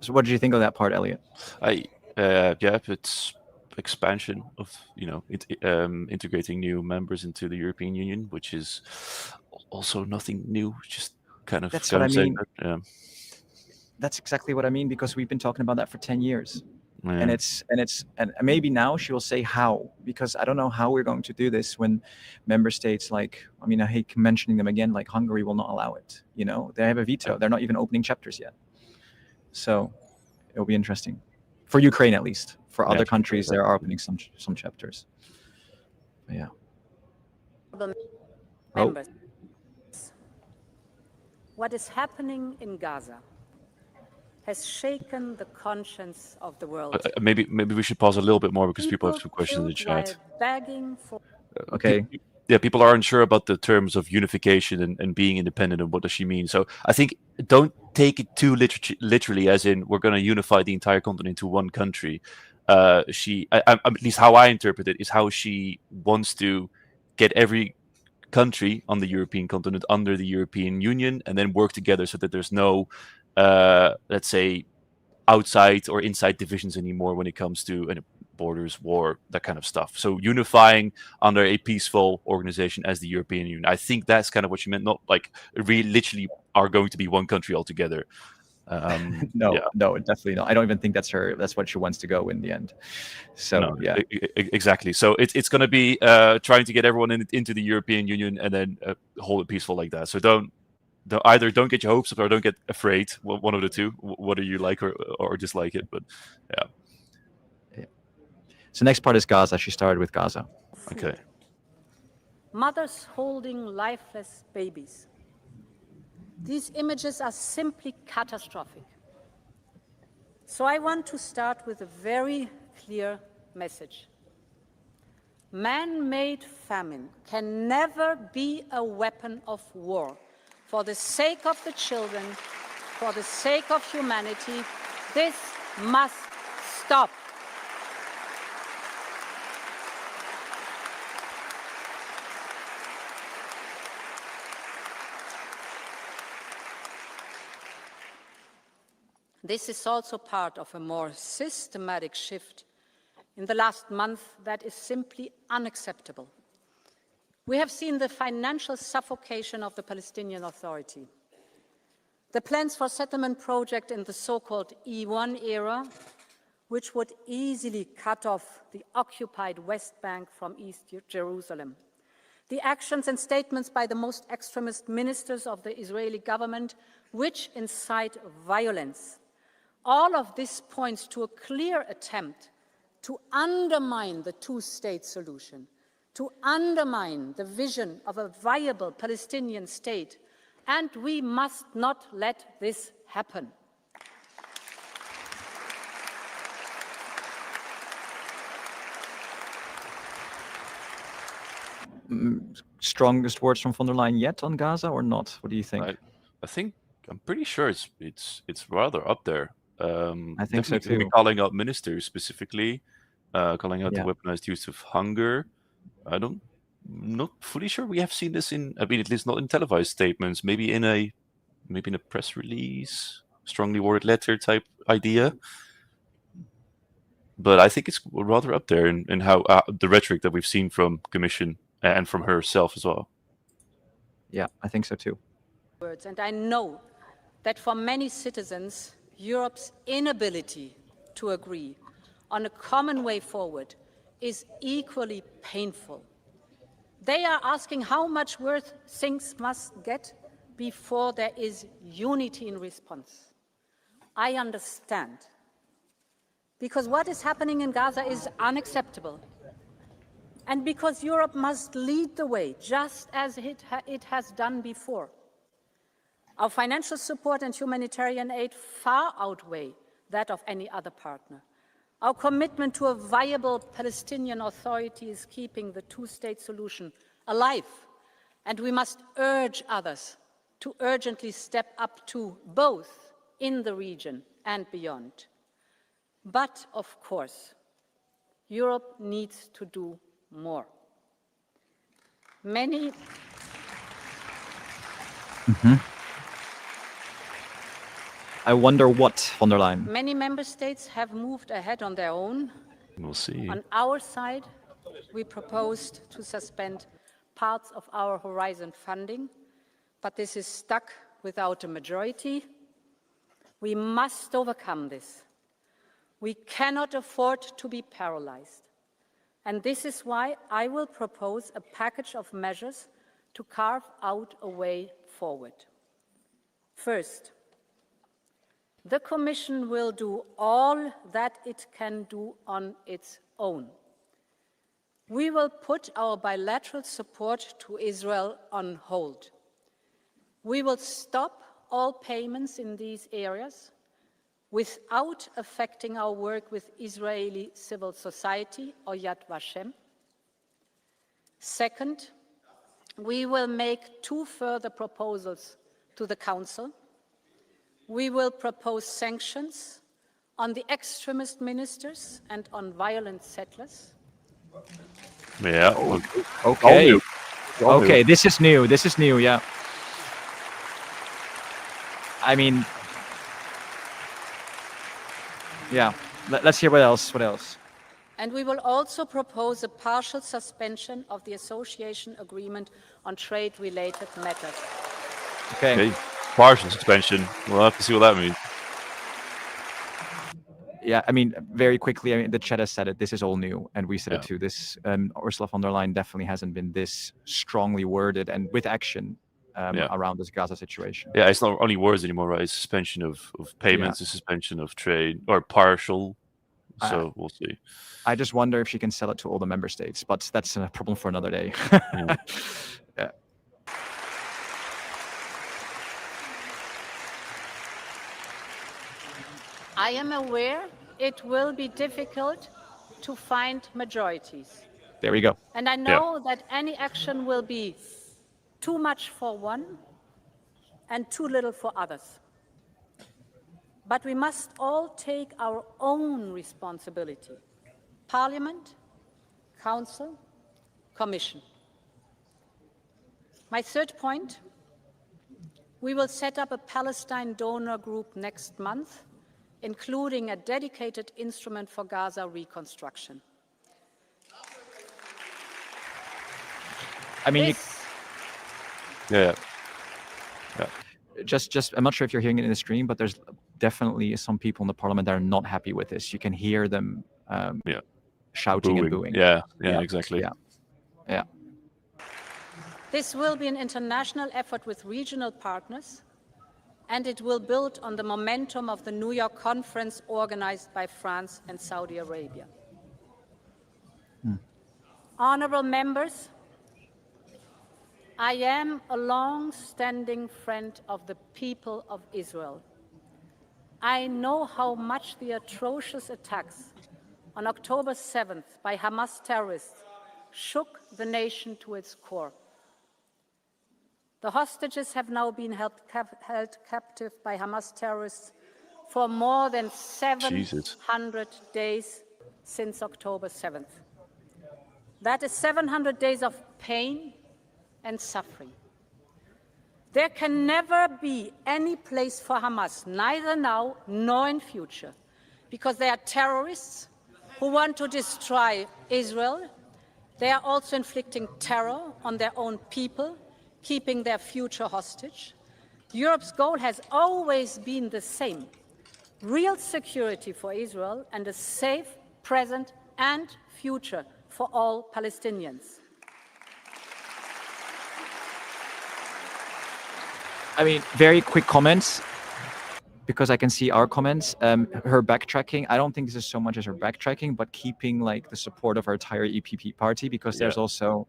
So what did you think of that part, Elliot? Yeah, it's expansion of, integrating new members into the European Union, which is also nothing new, just kind of. That's what I mean. Yeah. That's exactly what I mean, because we've been talking about that for 10 years. Yeah. And maybe now she will say how, because I don't know how we're going to do this when member states like, I hate mentioning them again, like Hungary will not allow it. They have a veto. They're not even opening chapters yet. So it'll be interesting for Ukraine, at least. For other countries, there are opening some chapters. But yeah. Members, what is happening in Gaza has shaken the conscience of the world. Maybe we should pause a little bit more, because people have some questions in the chat. Begging for okay. People are unsure about the terms of unification and being independent, and what does she mean. So I think don't take it too literally, as in we're going to unify the entire continent into one country. At least how I interpret it, is how she wants to get every country on the European continent under the European Union, and then work together so that there's no, let's say, outside or inside divisions anymore when it comes to borders, war, that kind of stuff. So unifying under a peaceful organization as the European Union. I think that's kind of what she meant, not like really literally are going to be one country altogether. No, definitely not. I don't even think that's what she wants to go in the end. So no, yeah, exactly. So it's going to be trying to get everyone into the European Union and then hold it peaceful like that. So don't get your hopes up or don't get afraid. One of the two, whether you like or dislike it. But yeah. So next part is Gaza. She started with Gaza. Okay. Mothers holding lifeless babies. These images are simply catastrophic. So I want to start with a very clear message. Man-made famine can never be a weapon of war. For the sake of the children, for the sake of humanity, this must stop. This is also part of a more systematic shift in the last month that is simply unacceptable. We have seen the financial suffocation of the Palestinian Authority. The plans for settlement project in the so-called E1 era, which would easily cut off the occupied West Bank from East Jerusalem. The actions and statements by the most extremist ministers of the Israeli government, which incite violence. All of this points to a clear attempt to undermine the two-state solution, to undermine the vision of a viable Palestinian state, and we must not let this happen. Strongest words from von der Leyen yet on Gaza or not? What do you think? I think I'm pretty sure it's rather up there. I think so Definitely too. calling out ministers specifically, calling out Yeah. the weaponized use of hunger. Not fully sure we have seen this in, I mean, at least not in televised statements. Maybe in a press release, strongly worded letter type idea. But I think it's rather up there in how the rhetoric that we've seen from Commission and from herself as well. Yeah, I think so too. And I know that for many citizens, Europe's inability to agree on a common way forward is equally painful. They are asking how much worse things must get before there is unity in response. I understand. Because what is happening in Gaza is unacceptable. And because Europe must lead the way, just as it has done before. Our financial support and humanitarian aid far outweigh that of any other partner. Our commitment to a viable Palestinian Authority is keeping the two-state solution alive, and we must urge others to urgently step up to both in the region and beyond. But, of course, Europe needs to do more. I wonder what, von der Leyen. Many member states have moved ahead on their own. We'll see. On our side, we proposed to suspend parts of our Horizon funding, but this is stuck without a majority. We must overcome this. We cannot afford to be paralyzed. And this is why I will propose a package of measures to carve out a way forward. First, the Commission will do all that it can do on its own. We will put our bilateral support to Israel on hold. We will stop all payments in these areas without affecting our work with Israeli civil society or Yad Vashem. Second, we will make 2 further proposals to the Council. We will propose sanctions on the extremist ministers and on violent settlers. Yeah. Okay. Okay, this is new. This is new, yeah. I mean, yeah. Let's hear what else. What else? And we will also propose a partial suspension of the association agreement on trade-related matters. Okay. Partial suspension. We'll have to see what that means. Yeah, I mean, very quickly, I mean, the chat has said it. This is all new, and we said it too. This Ursula von der Leyen definitely hasn't been this strongly worded and with action around this Gaza situation. Yeah, it's not only words anymore, right? It's suspension of payments, a suspension of trade, or partial. So we'll see. I just wonder if she can sell it to all the member states, but that's a problem for another day. Yeah. I am aware it will be difficult to find majorities. There we go. And I know that any action will be too much for one and too little for others. But we must all take our own responsibility. Parliament, Council, Commission. My third point, we will set up a Palestine donor group next month, including a dedicated instrument for Gaza reconstruction. I mean, just I'm not sure if you're hearing it in the stream, but there's definitely some people in the parliament that are not happy with this. You can hear them shouting and booing. Yeah, exactly. Yeah. This will be an international effort with regional partners, and it will build on the momentum of the New York conference organized by France and Saudi Arabia. Honorable members, I am a long-standing friend of the people of Israel. I know how much the atrocious attacks on October 7th by Hamas terrorists shook the nation to its core. The hostages have now been held captive by Hamas terrorists for more than 700 days since October 7th. That is 700 days of pain and suffering. There can never be any place for Hamas, neither now nor in future, because they are terrorists who want to destroy Israel. They are also inflicting terror on their own people, keeping their future hostage. Europe's goal has always been the same: real security for Israel and a safe present and future for all Palestinians. I mean, very quick comments, because I can see our comments. Her backtracking, I don't think this is so much as her backtracking, but keeping like the support of our entire EPP party, because there's also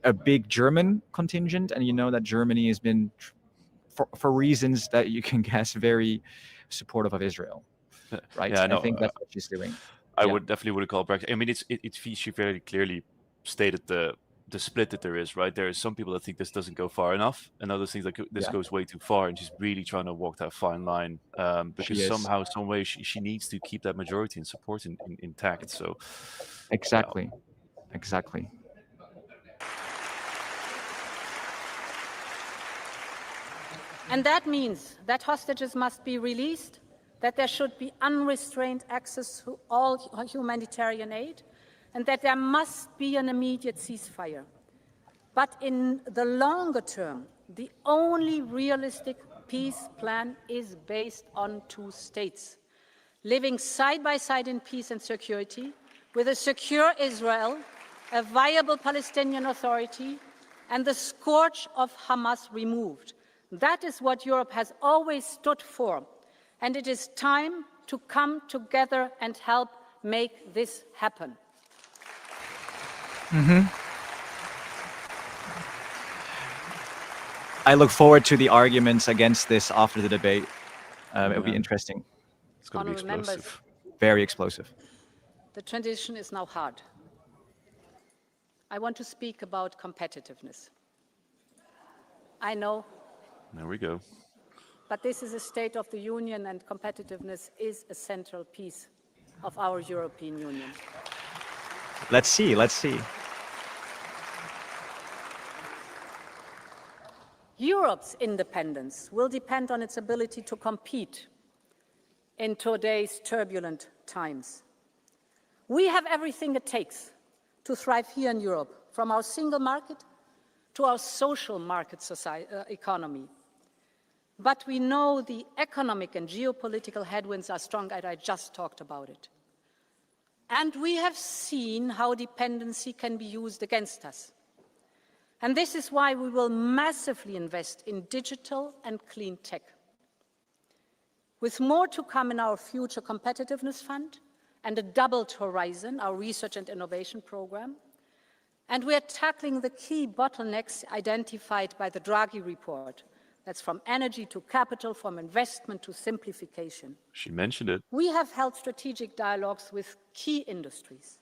a big German contingent, and you know that Germany has been, for reasons that you can guess, very supportive of Israel, right? Yeah, no, I think that's what she's doing. I would definitely call it backtracking. I mean, she very clearly stated the split that there is, right? There are some people that think this doesn't go far enough, and others think that this goes way too far, and she's really trying to walk that fine line, because somehow, some way, she needs to keep that majority and support intact. So exactly. And that means that hostages must be released, that there should be unrestrained access to all humanitarian aid, and that there must be an immediate ceasefire. But in the longer term, the only realistic peace plan is based on two states, living side by side in peace and security, with a secure Israel, a viable Palestinian Authority, and the scourge of Hamas removed. That is what Europe has always stood for, and it is time to come together and help make this happen. I look forward to the arguments against this after the debate. It'll be interesting. It's going to be explosive. Very explosive. The transition is now hard. I want to speak about competitiveness. I know. There we go. But this is a State of the Union, and competitiveness is a central piece of our European Union. Let's see. Europe's independence will depend on its ability to compete in today's turbulent times. We have everything it takes to thrive here in Europe, from our single market to our social market economy. But we know the economic and geopolitical headwinds are strong, and I just talked about it. And we have seen how dependency can be used against us. And this is why we will massively invest in digital and clean tech. With more to come in our future competitiveness fund and a doubled horizon, our research and innovation program. And we are tackling the key bottlenecks identified by the Draghi report. That's from energy to capital, from investment to simplification. She mentioned it. We have held strategic dialogues with key industries.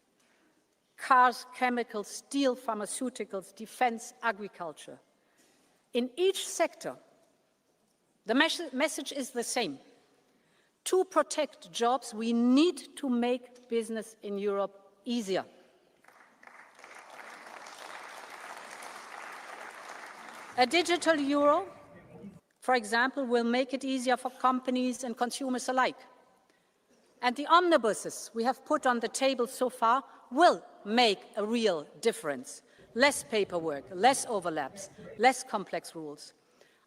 cars, chemicals, steel, pharmaceuticals, defense, agriculture. In each sector, the message is the same. To protect jobs, we need to make business in Europe easier. A digital euro, for example, will make it easier for companies and consumers alike. And the omnibuses we have put on the table so far will make a real difference. Less paperwork, less overlaps, less complex rules.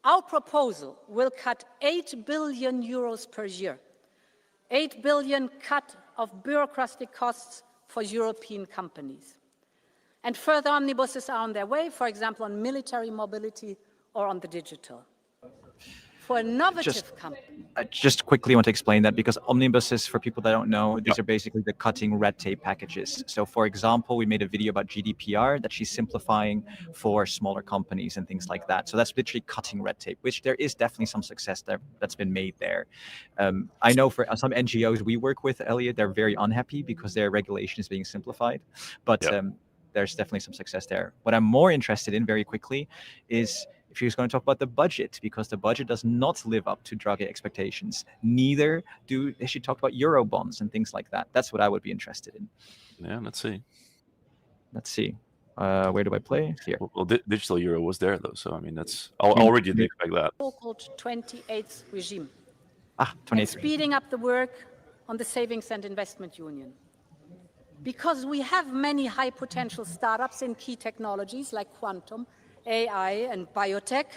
Our proposal will cut 8 billion euros per year, 8 billion cut of bureaucratic costs for European companies. And further omnibuses are on their way, for example, on military mobility or on the digital. For innovative companies. I just quickly want to explain that, because omnibuses, for people that don't know, these are basically the cutting red tape packages. So for example, we made a video about GDPR that she's simplifying for smaller companies and things like that. So that's literally cutting red tape, which there is definitely some success there that's been made there. I know for some NGOs we work with, Elliot, they're very unhappy because their regulation is being simplified. But there's definitely some success there. What I'm more interested in, very quickly, is if she's going to talk about the budget, because the budget does not live up to Draghi expectations. Neither do she talk about Euro bonds and things like that. That's what I would be interested in. Yeah, let's see. Let's see. Where do I play? Here. Well, digital euro was there, though. So, I mean, that's already didn't expect that. So-called 28th regime. 28th. Speeding up the work on the Savings and Investment Union. Because we have many high potential startups in key technologies like quantum, AI and biotech,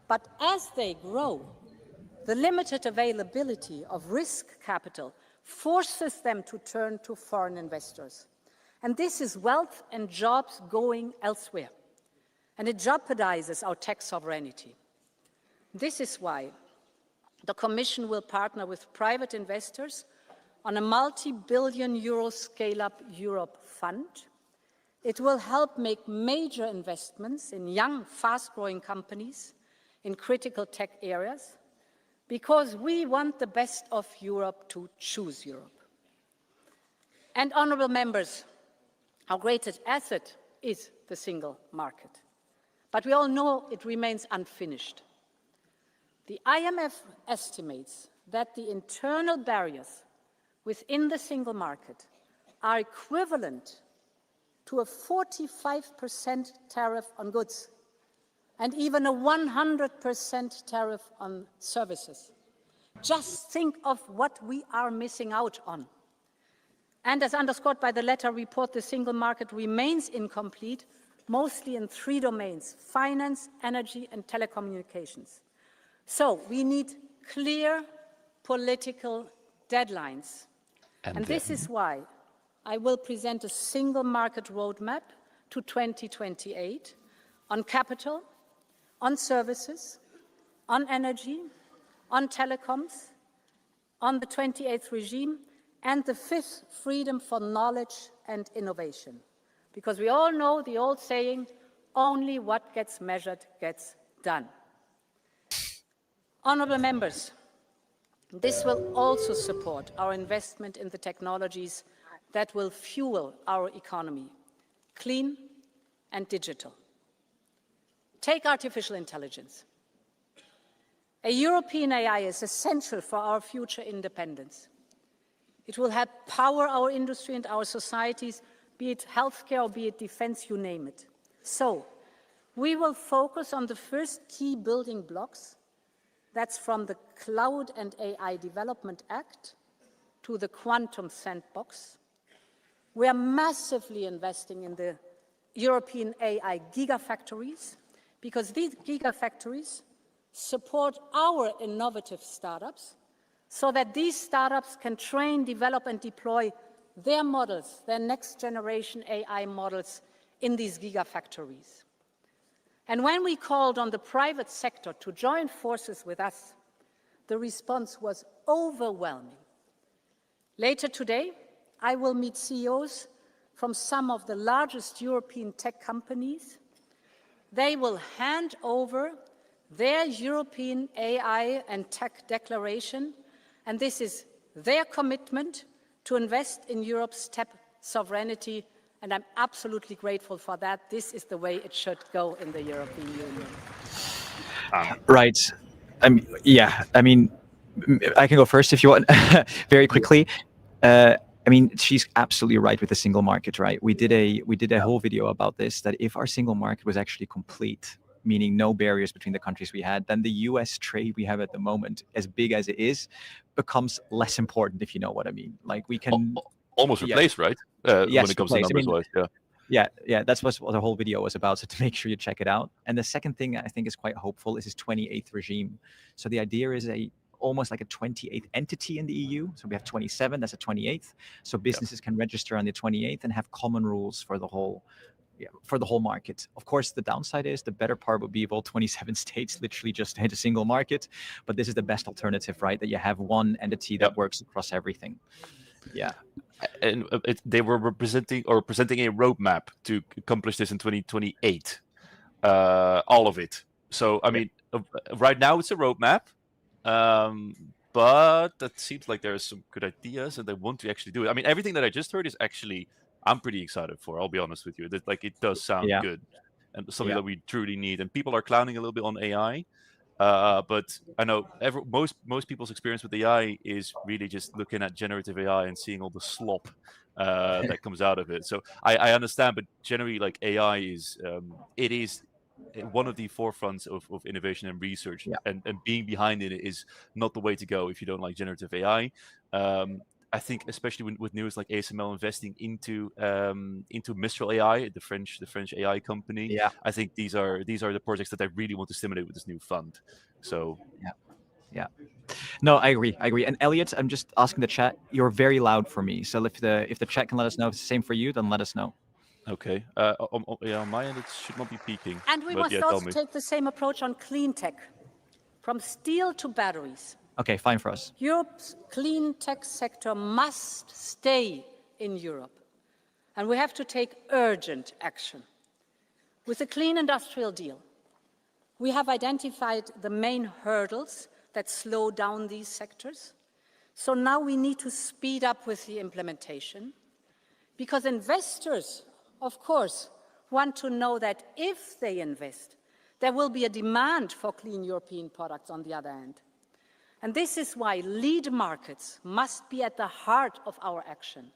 but as they grow, the limited availability of risk capital forces them to turn to foreign investors. And this is wealth and jobs going elsewhere. And it jeopardizes our tech sovereignty. This is why the Commission will partner with private investors on a multi-billion euro Scale-up Europe fund. It will help make major investments in young, fast-growing companies in critical tech areas, because we want the best of Europe to choose Europe. And honourable members, our greatest asset is the single market. But we all know it remains unfinished. The IMF estimates that the internal barriers within the single market are equivalent to a 45% tariff on goods and even a 100% tariff on services. Just think of what we are missing out on. And as underscored by the latter report, the single market remains incomplete, mostly in 3 domains: finance, energy, and telecommunications. So we need clear political deadlines. And this is why I will present a single market roadmap to 2028 on capital, on services, on energy, on telecoms, on the 28th regime, and the 5th, freedom for knowledge and innovation. Because we all know the old saying, only what gets measured gets done. Honourable members, this will also support our investment in the technologies that will fuel our economy, clean and digital. Take artificial intelligence. A European AI is essential for our future independence. It will help power our industry and our societies, be it healthcare or be it defense, you name it. So, we will focus on the first key building blocks. That's from the Cloud and AI Development Act to the Quantum Sandbox. We are massively investing in the European AI gigafactories, because these gigafactories support our innovative startups so that these startups can train, develop, and deploy their models, their next generation AI models in these gigafactories. And when we called on the private sector to join forces with us, the response was overwhelming. Later today, I will meet CEOs from some of the largest European tech companies. They will hand over their European AI and tech declaration, and this is their commitment to invest in Europe's tech sovereignty And I'm absolutely grateful for that. This is the way it should go in the European Union. Right. Yeah. I mean, I can go first if you want. Very quickly. I mean, she's absolutely right with the single market, right? We did a whole video about this, that if our single market was actually complete, meaning no barriers between the countries we had, then the US trade we have at the moment, as big as it is, becomes less important, if you know what I mean. Like we can almost replace, right? Yes, when it comes to replace. I mean, numbers-wise, yeah. Yeah, that's what the whole video was about. So to make sure you check it out. And the second thing I think is quite hopeful is this 28th regime. So the idea is almost like a 28th entity in the EU. So we have 27, that's a 28th. So businesses can register on the 28th and have common rules for the whole market. Of course, the downside is the better part would be if all 27 states literally just had a single market. But this is the best alternative, right? That you have one entity that works across everything. Yeah. And they were presenting a roadmap to accomplish this in 2028, all of it. So I mean, right now it's a roadmap, but that seems like there are some good ideas, and they want to actually do it. I mean, everything that I just heard is actually I'm pretty excited for. I'll be honest with you. That like it does sound good, and something that we truly need. And people are clowning a little bit on AI. But I know most people's experience with AI is really just looking at generative AI and seeing all the slop that comes out of it. So I understand, but generally, like AI is it is one of the forefronts of innovation and research, and being behind it is not the way to go if you don't like generative AI. I think especially with news like ASML investing into Mistral AI, the French AI company. Yeah. I think these are the projects that I really want to stimulate with this new fund. So yeah. No, I agree. And Elliot, I'm just asking the chat. You're very loud for me. So if the chat can let us know if it's the same for you, then let us know. Okay. On my end, it should not be peaking. And we must also take the same approach on clean tech, from steel to batteries. Okay, fine for us. Europe's clean tech sector must stay in Europe, and we have to take urgent action. With the Clean Industrial Deal, we have identified the main hurdles that slow down these sectors. So now we need to speed up with the implementation, because investors, of course, want to know that if they invest, there will be a demand for clean European products on the other hand. And this is why lead markets must be at the heart of our action,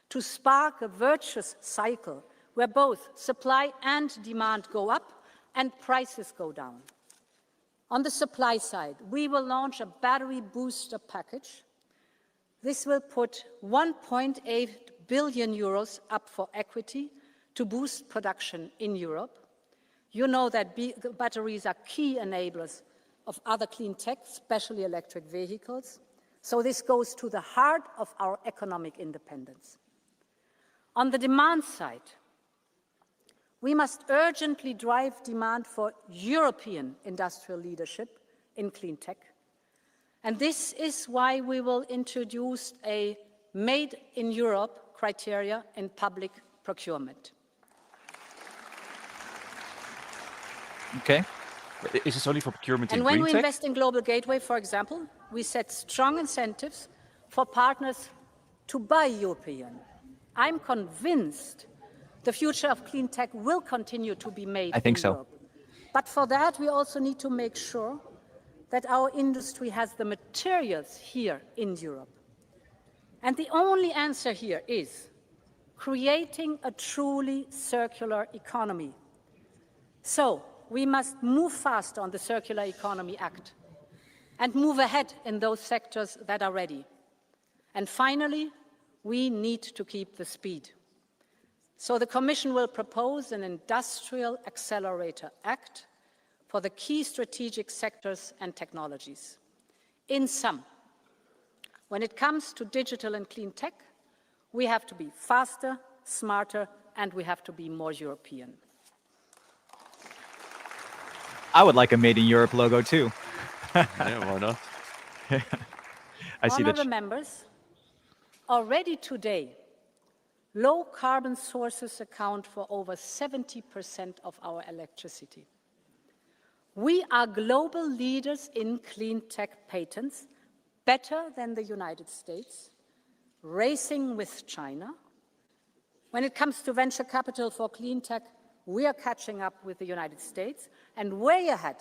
to spark a virtuous cycle where both supply and demand go up and prices go down. On the supply side, we will launch a battery booster package. This will put 1.8 billion euros up for equity to boost production in Europe. You know that batteries are key enablers of other clean tech, especially electric vehicles. So this goes to the heart of our economic independence. On the demand side, we must urgently drive demand for European industrial leadership in clean tech. And this is why we will introduce a Made in Europe criteria in public procurement. Okay. Is this only for procurement and in when green we tech? invest in Global Gateway, for example, we set strong incentives for partners to buy European. I'm convinced the future of clean tech will continue to be made in Europe. But for that, we also need to make sure that our industry has the materials here in Europe. And the only answer here is creating a truly circular economy. So we must move fast on the Circular Economy Act and move ahead in those sectors that are ready. And finally, we need to keep the speed. So the Commission will propose an Industrial Accelerator Act for the key strategic sectors and technologies. In sum, when it comes to digital and clean tech, we have to be faster, smarter, and we have to be more European. I would like a Made in Europe logo too. Yeah, why not? I see that. Honourable members, already today, low carbon sources account for over 70% of our electricity. We are global leaders in clean tech patents, better than the United States, racing with China, When it comes to venture capital for clean tech, we are catching up with the United States and way ahead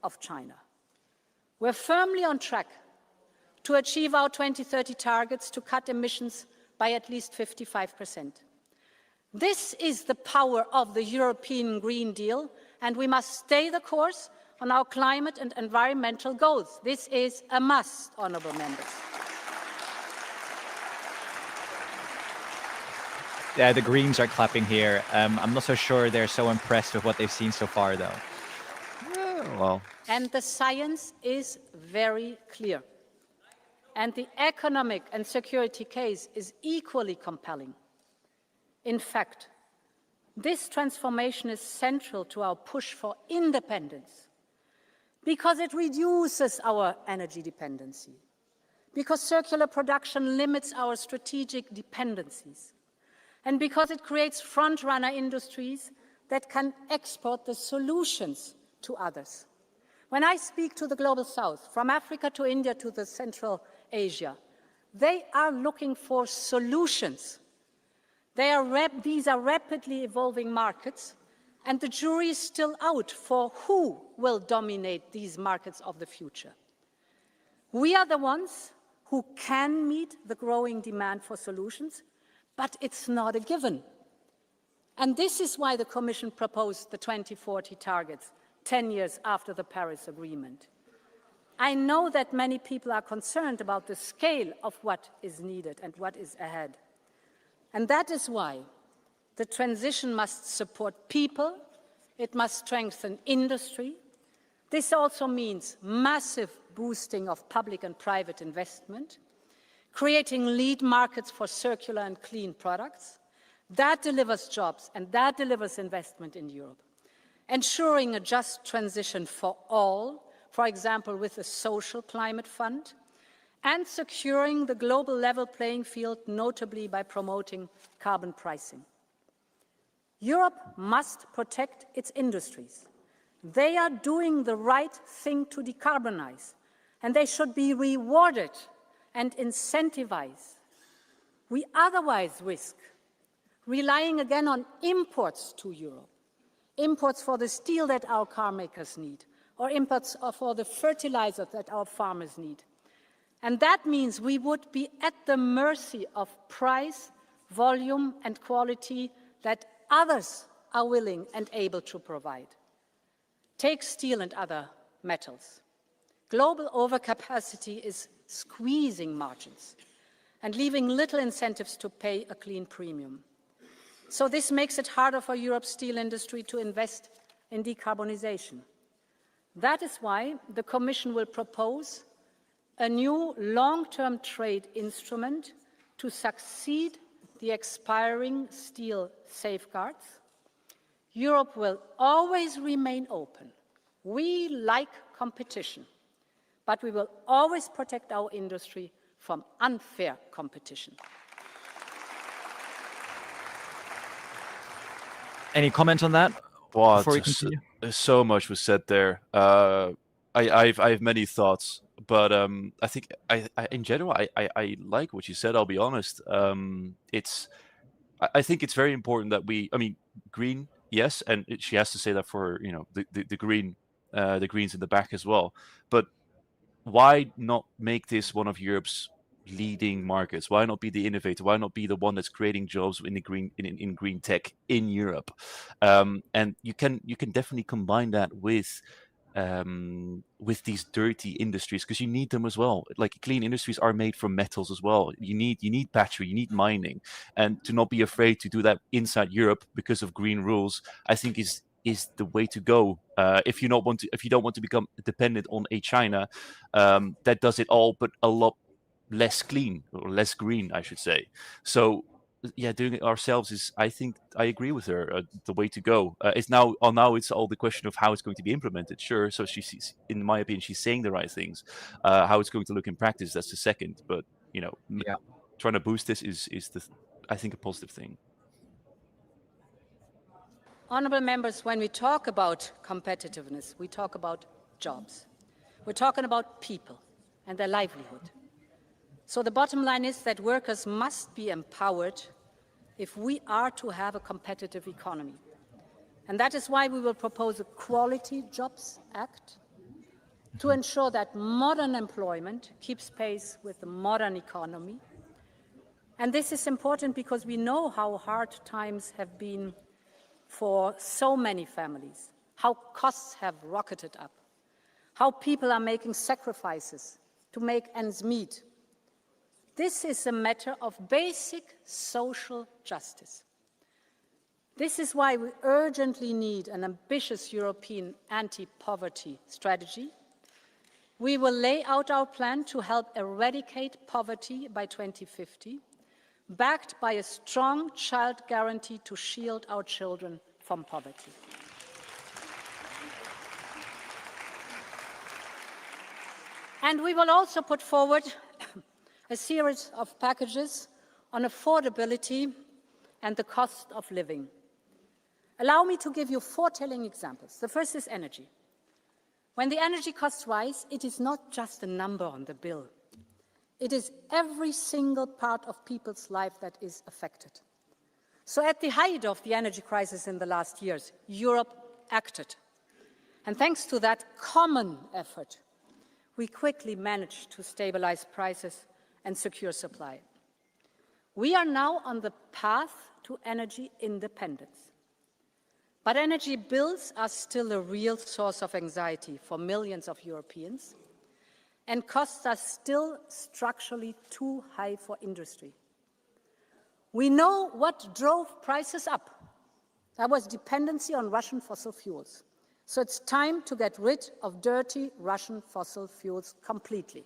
of China. We're firmly on track to achieve our 2030 targets to cut emissions by at least 55%. This is the power of the European Green Deal, and we must stay the course on our climate and environmental goals. This is a must, honourable members. The Greens are clapping here. I'm not so sure they're so impressed with what they've seen so far, though. Yeah, well. And the science is very clear. And the economic and security case is equally compelling. In fact, this transformation is central to our push for independence because it reduces our energy dependency, because circular production limits our strategic dependencies, and because it creates front-runner industries that can export the solutions to others. When I speak to the Global South, from Africa to India to the Central Asia, they are looking for solutions. These are rapidly evolving markets, and the jury is still out for who will dominate these markets of the future. We are the ones who can meet the growing demand for solutions, but it's not a given. And this is why the Commission proposed the 2040 targets, 10 years after the Paris Agreement. I know that many people are concerned about the scale of what is needed and what is ahead. And that is why the transition must support people, it must strengthen industry. This also means massive boosting of public and private investment, creating lead markets for circular and clean products. That delivers jobs and that delivers investment in Europe. Ensuring a just transition for all, for example, with a social climate fund, and securing the global level playing field, notably by promoting carbon pricing. Europe must protect its industries. They are doing the right thing to decarbonize, and they should be rewarded and incentivized. We otherwise risk relying again on imports to Europe, imports for the steel that our car makers need, or imports for the fertilizer that our farmers need. And that means we would be at the mercy of price, volume, and quality that others are willing and able to provide. Take steel and other metals. Global overcapacity is squeezing margins and leaving little incentives to pay a clean premium. So this makes it harder for Europe's steel industry to invest in decarbonization. That is why the Commission will propose a new long-term trade instrument to succeed the expiring steel safeguards. Europe will always remain open. We like competition, but we will always protect our industry from unfair competition. Any comment on that? Wow, Before we continue? so much was said there. I have many thoughts, but I think in general I like what you said. I'll be honest. I think it's very important that green, yes, and she has to say that for the green, the Greens in the back as well. But why not make this one of Europe's leading markets? Why not be the innovator? Why not be the one that's creating jobs in the green in green tech in Europe? And you can definitely combine that with these dirty industries, because you need them as well. Like, clean industries are made from metals as well. You need battery, you need mining, and to not be afraid to do that inside Europe because of green rules, I think is the way to go. If you don't want to become dependent on a China that does it all, but a lot less clean, or less green, I should say. So yeah, doing it ourselves is, I think, I agree with her, the way to go. It's now it's all the question of how it's going to be implemented. Sure, so she's, in my opinion, she's saying the right things. How it's going to look in practice, that's the second. But trying to boost this is I think, a positive thing. Honourable members, when we talk about competitiveness, we talk about jobs. We're talking about people and their livelihood. So the bottom line is that workers must be empowered if we are to have a competitive economy. And that is why we will propose a Quality Jobs Act to ensure that modern employment keeps pace with the modern economy. And this is important because we know how hard times have been for so many families, how costs have rocketed up, how people are making sacrifices to make ends meet. This is a matter of basic social justice. This is why we urgently need an ambitious European anti-poverty strategy. We will lay out our plan to help eradicate poverty by 2050, backed by a strong child guarantee to shield our children from poverty. And we will also put forward a series of packages on affordability and the cost of living. Allow me to give you 4 telling examples. The first is energy. When the energy costs rise, it is not just a number on the bill. It is every single part of people's life that is affected. So at the height of the energy crisis in the last years, Europe acted. And thanks to that common effort, we quickly managed to stabilize prices and secure supply. We are now on the path to energy independence. But energy bills are still a real source of anxiety for millions of Europeans, and costs are still structurally too high for industry. We know what drove prices up. That was dependency on Russian fossil fuels. So it's time to get rid of dirty Russian fossil fuels completely.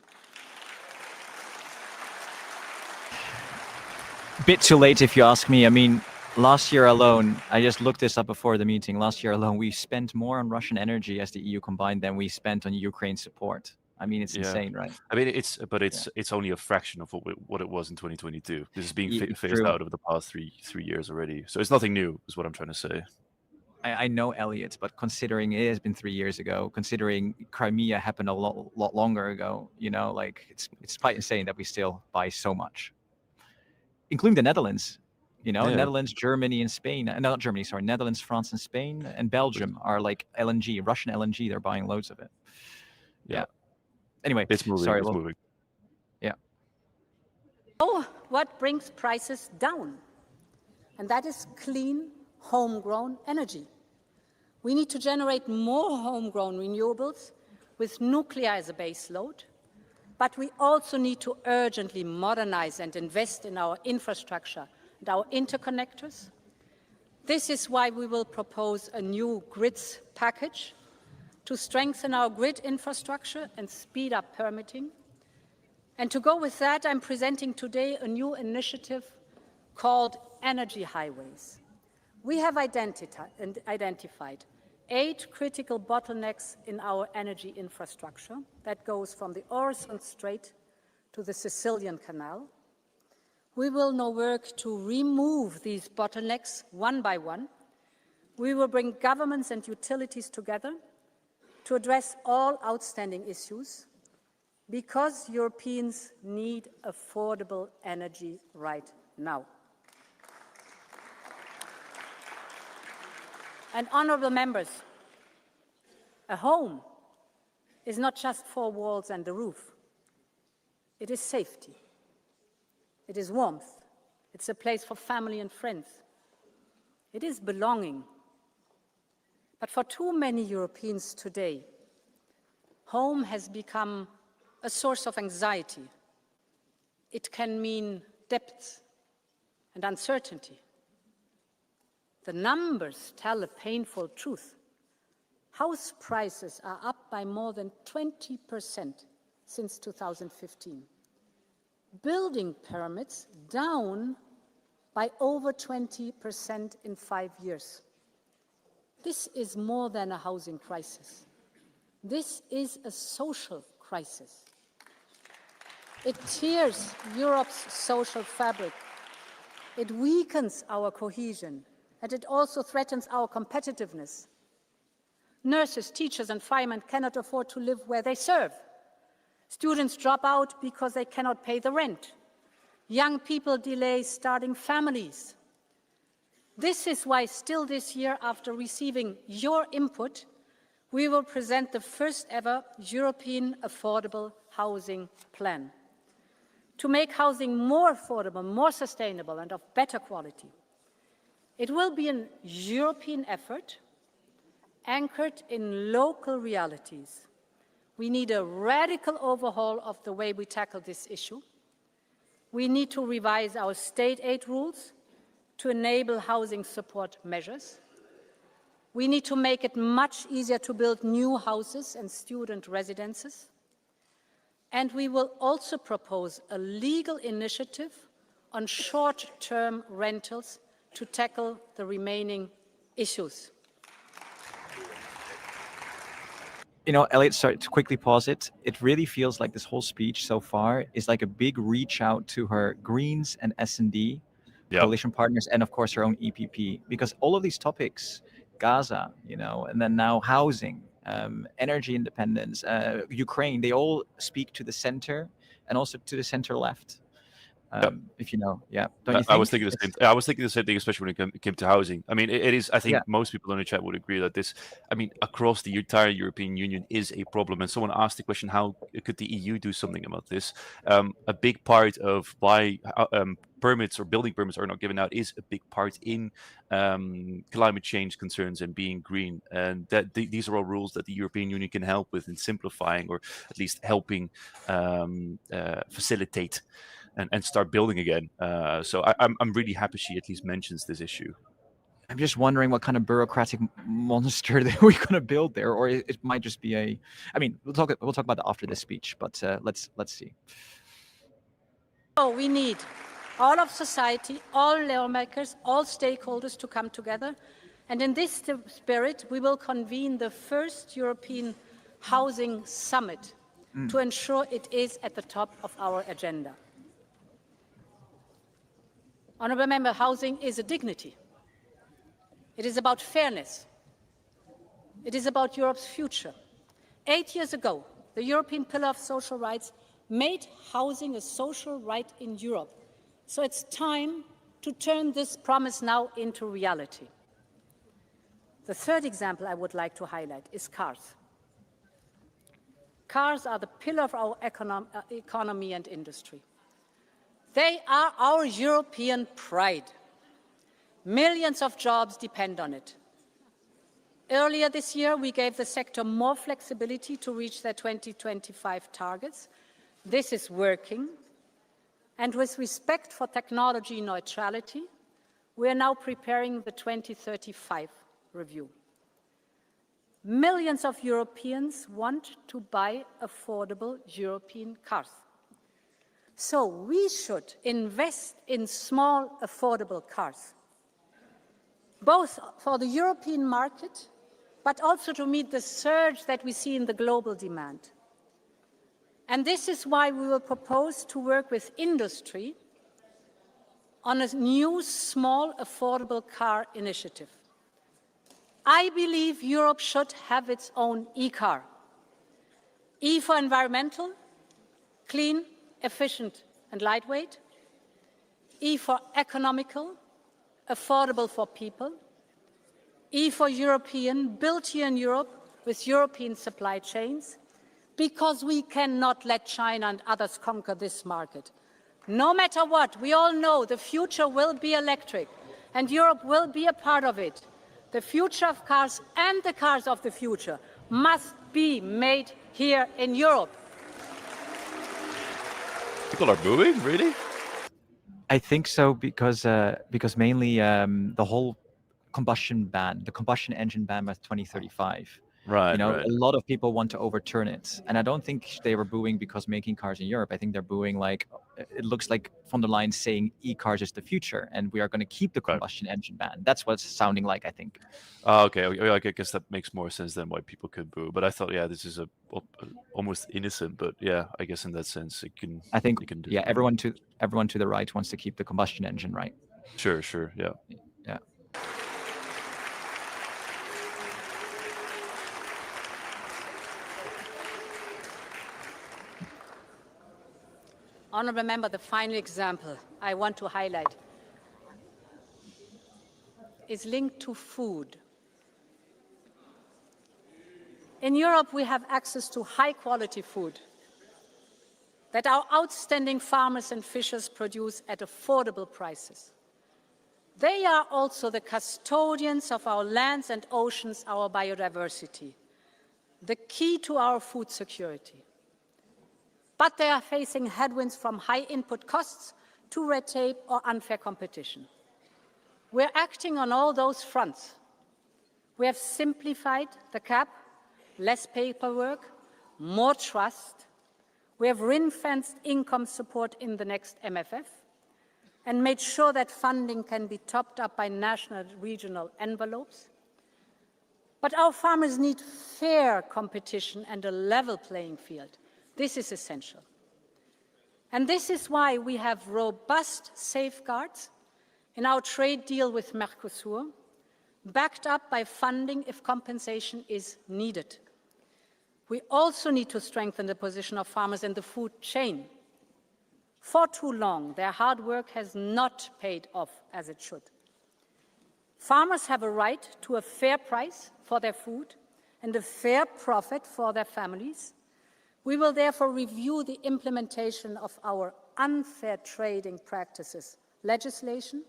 Bit too late if you ask me. I mean, last year alone, I just looked this up before the meeting. Last year alone, we spent more on Russian energy as the EU combined than we spent on Ukraine support. I mean, it's insane, right? I mean, it's only a fraction of what it was in 2022. This is being phased out over the past three years already. So it's nothing new, is what I'm trying to say. I know Elliot, but considering it has been 3 years ago, considering Crimea happened a lot longer ago, you know, like it's quite insane that we still buy so much, including the Netherlands. You know, Netherlands, Germany, and Spain. Not Germany, sorry. Netherlands, France, and Spain, and Belgium are like LNG, Russian LNG. They're buying loads of it. Yeah. Anyway, it's moving. Sorry, it's moving. Yeah. Oh, what brings prices down? And that is clean, homegrown energy. We need to generate more homegrown renewables with nuclear as a base load, but we also need to urgently modernize and invest in our infrastructure and our interconnectors. This is why we will propose a new grids package to strengthen our grid infrastructure and speed up permitting. And to go with that, I'm presenting today a new initiative called Energy Highways. We have identified 8 critical bottlenecks in our energy infrastructure that goes from the Øresund Strait to the Sicilian Canal. We will now work to remove these bottlenecks one by one. We will bring governments and utilities together to address all outstanding issues because Europeans need affordable energy right now. And honourable members, a home is not just 4 walls and a roof. It is safety. It is warmth. It's a place for family and friends. It is belonging. But for too many Europeans today, home has become a source of anxiety. It can mean debts and uncertainty. The numbers tell a painful truth. House prices are up by more than 20% since 2015. Building permits down by over 20% in 5 years. This is more than a housing crisis. This is a social crisis. It tears Europe's social fabric. It weakens our cohesion, and it also threatens our competitiveness. Nurses, teachers, and firemen cannot afford to live where they serve. Students drop out because they cannot pay the rent. Young people delay starting families. This is why still this year, after receiving your input, we will present the first ever European affordable housing plan to make housing more affordable, more sustainable, and of better quality. It will be a European effort anchored in local realities. We need a radical overhaul of the way we tackle this issue. We need to revise our state aid rules to enable housing support measures. We need to make it much easier to build new houses and student residences. And we will also propose a legal initiative on short-term rentals to tackle the remaining issues. You know, Elliot, sorry to quickly pause it. It really feels like this whole speech so far is like a big reach out to her Greens and S&D coalition partners, and of course her own EPP, because all of these topics, Gaza, you know, and then now housing, energy independence, Ukraine, they all speak to the center and also to the center left. If you know, don't you think? I was thinking the same. I was thinking the same thing, especially when it came to housing. I mean, it is. I think most people in the chat would agree that this. I mean, across the entire European Union is a problem. And someone asked the question: how could the EU do something about this? A big part of why permits or building permits are not given out is a big part in climate change concerns and being green. And that these are all rules that the European Union can help with in simplifying, or at least helping facilitate. And start building again. So I'm really happy she at least mentions this issue. I'm just wondering what kind of bureaucratic monster that we're going to build there, or it might just be a. I mean, we'll talk about that after this speech, but let's see. So we need all of society, all lawmakers, all stakeholders to come together, and in this spirit, we will convene the first European Housing Summit to ensure it is at the top of our agenda. Honourable Member, housing is a dignity. It is about fairness. It is about Europe's future. 8 years ago, the European Pillar of Social Rights made housing a social right in Europe. So it's time to turn this promise now into reality. The third example I would like to highlight is cars. Cars are the pillar of our economy and industry. They are our European pride. Millions of jobs depend on it. Earlier this year, we gave the sector more flexibility to reach their 2025 targets. This is working. And with respect for technology neutrality, we are now preparing the 2035 review. Millions of Europeans want to buy affordable European cars. So we should invest in small, affordable cars, both for the European market, but also to meet the surge that we see in the global demand. And this is why we will propose to work with industry on a new, small, affordable car initiative. I believe Europe should have its own e-car. E for environmental, clean, efficient and lightweight. E for economical, affordable for people. E for European, built here in Europe with European supply chains, because we cannot let China and others conquer this market. No matter what, we all know the future will be electric, and Europe will be a part of it. The future of cars and the cars of the future must be made here in Europe. People are booing, really? I think so because mainly the whole combustion engine ban by 2035. Right. You know, right. a lot of people want to overturn it, and I don't think they were booing because making cars in Europe. I think they're booing like it looks like von der Leyen saying e-cars is the future, and we are going to keep the combustion engine ban. That's what it's sounding like, I think. Okay, I guess that makes more sense than why people could boo. But I thought, this is almost innocent. But I guess in that sense, it can. I think it can do everyone to the right wants to keep the combustion engine, right? Sure, yeah. Yeah. Honourable Member, the final example I want to highlight. is linked to food. In Europe, we have access to high-quality food that our outstanding farmers and fishers produce at affordable prices. They are also the custodians of our lands and oceans, our biodiversity, the key to our food security. But they are facing headwinds from high input costs to red tape or unfair competition. We're acting on all those fronts. We have simplified the CAP, less paperwork, more trust. We have ring-fenced income support in the next MFF and made sure that funding can be topped up by national and regional envelopes. But our farmers need fair competition and a level playing field. This is essential. And this is why we have robust safeguards in our trade deal with Mercosur, backed up by funding if compensation is needed. We also need to strengthen the position of farmers in the food chain. For too long, their hard work has not paid off as it should. Farmers have a right to a fair price for their food and a fair profit for their families. We will therefore review the implementation of our unfair trading practices legislation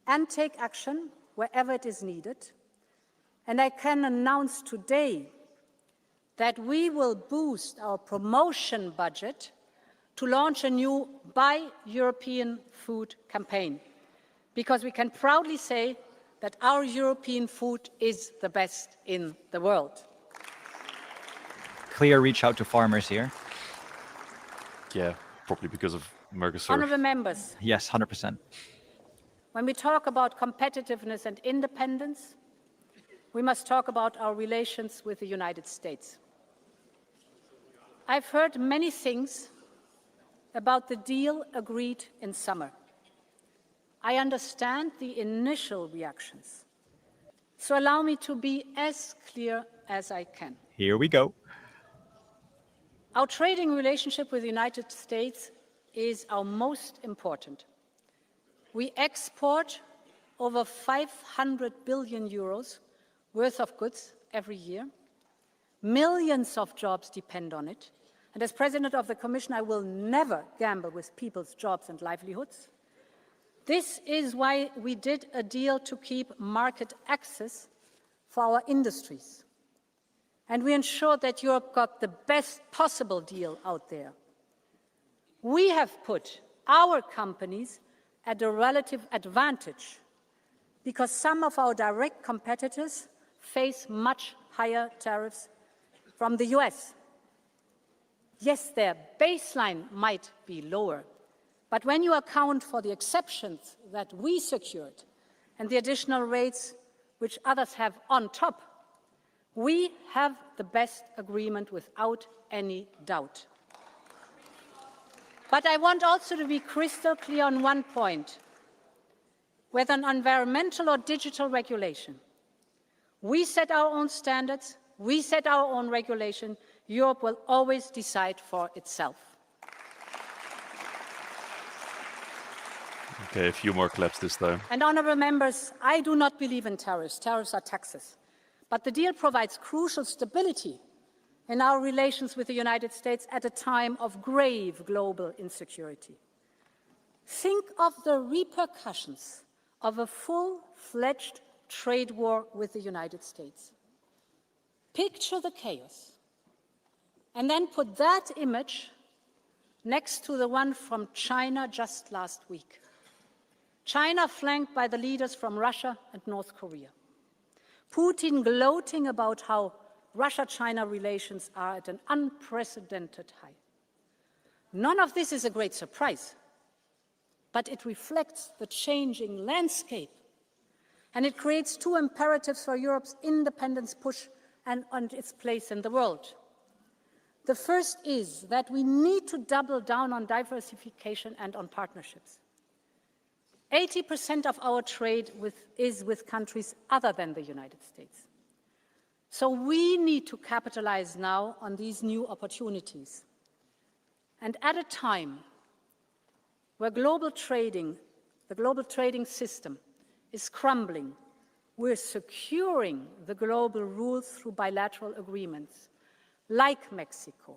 and take action wherever it is needed. And I can announce today that we will boost our promotion budget to launch a new Buy European Food campaign, because we can proudly say that our European food is the best in the world. Clear reach out to farmers here. Yeah, probably because of Mercosur. Honourable members. Yes, 100%. When we talk about competitiveness and independence, we must talk about our relations with the United States. I've heard many things about the deal agreed in summer. I understand the initial reactions. So allow me to be as clear as I can. Here we go. Our trading relationship with the United States is our most important. We export over 500 billion euros worth of goods every year. Millions of jobs depend on it. And as President of the Commission, I will never gamble with people's jobs and livelihoods. This is why we did a deal to keep market access for our industries. And we ensured that Europe got the best possible deal out there. We have put our companies at a relative advantage because some of our direct competitors face much higher tariffs from the US. Yes, their baseline might be lower, but when you account for the exceptions that we secured and the additional rates which others have on top, we have the best agreement without any doubt. But I want also to be crystal clear on one point. Whether on environmental or digital regulation, we set our own standards, we set our own regulation. Europe will always decide for itself. Okay, a few more claps this time. And honourable members, I do not believe in tariffs. Tariffs are taxes. But the deal provides crucial stability in our relations with the United States at a time of grave global insecurity. Think of the repercussions of a full-fledged trade war with the United States. Picture the chaos, and then put that image next to the one from China just last week. China flanked by the leaders from Russia and North Korea. Putin gloating about how Russia-China relations are at an unprecedented high. None of this is a great surprise, but it reflects the changing landscape. And it creates two imperatives for Europe's independence push and its place in the world. The first is that we need to double down on diversification and on partnerships. 80% of our trade is with countries other than the United States. So we need to capitalize now on these new opportunities. And at a time where the global trading system is crumbling we're securing the global rules through bilateral agreements, like Mexico,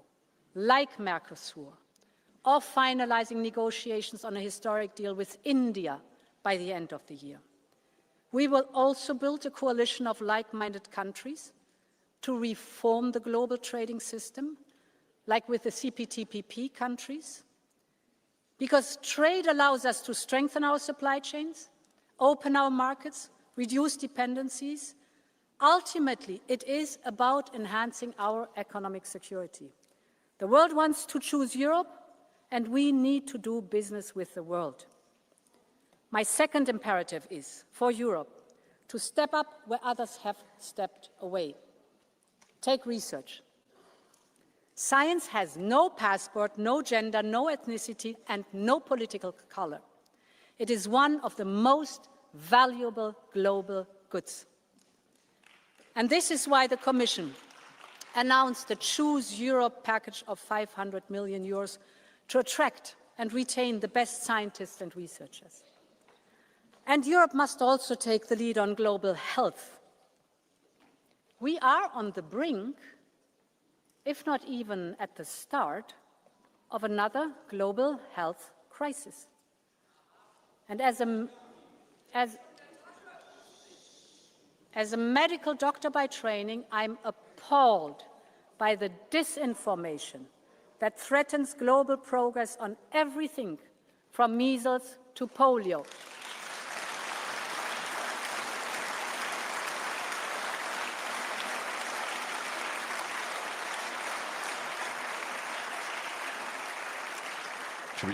like Mercosur, or finalizing negotiations on a historic deal with India by the end of the year. We will also build a coalition of like-minded countries to reform the global trading system, like with the CPTPP countries, because trade allows us to strengthen our supply chains, open our markets, reduce dependencies. Ultimately, it is about enhancing our economic security. The world wants to choose Europe, and we need to do business with the world. My second imperative is for Europe to step up where others have stepped away. Take research. Science has no passport, no gender, no ethnicity, and no political color. It is one of the most valuable global goods. And this is why the Commission announced the Choose Europe package of 500 million euros to attract and retain the best scientists and researchers. And Europe must also take the lead on global health. We are on the brink, if not even at the start, of another global health crisis. And as a medical doctor by training, I'm appalled by the disinformation that threatens global progress on everything from measles to polio.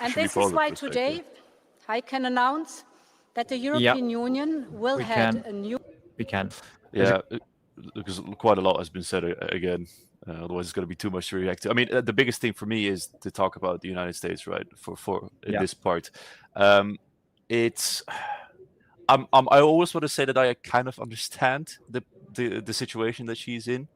And this is why today I can announce that the European Union will head a new... We can. Yeah, because quite a lot has been said again. Otherwise, it's going to be too much to react to. I mean, the biggest thing for me is to talk about the United States, right? For this part, it's. I always want to say that I kind of understand the situation that she's in.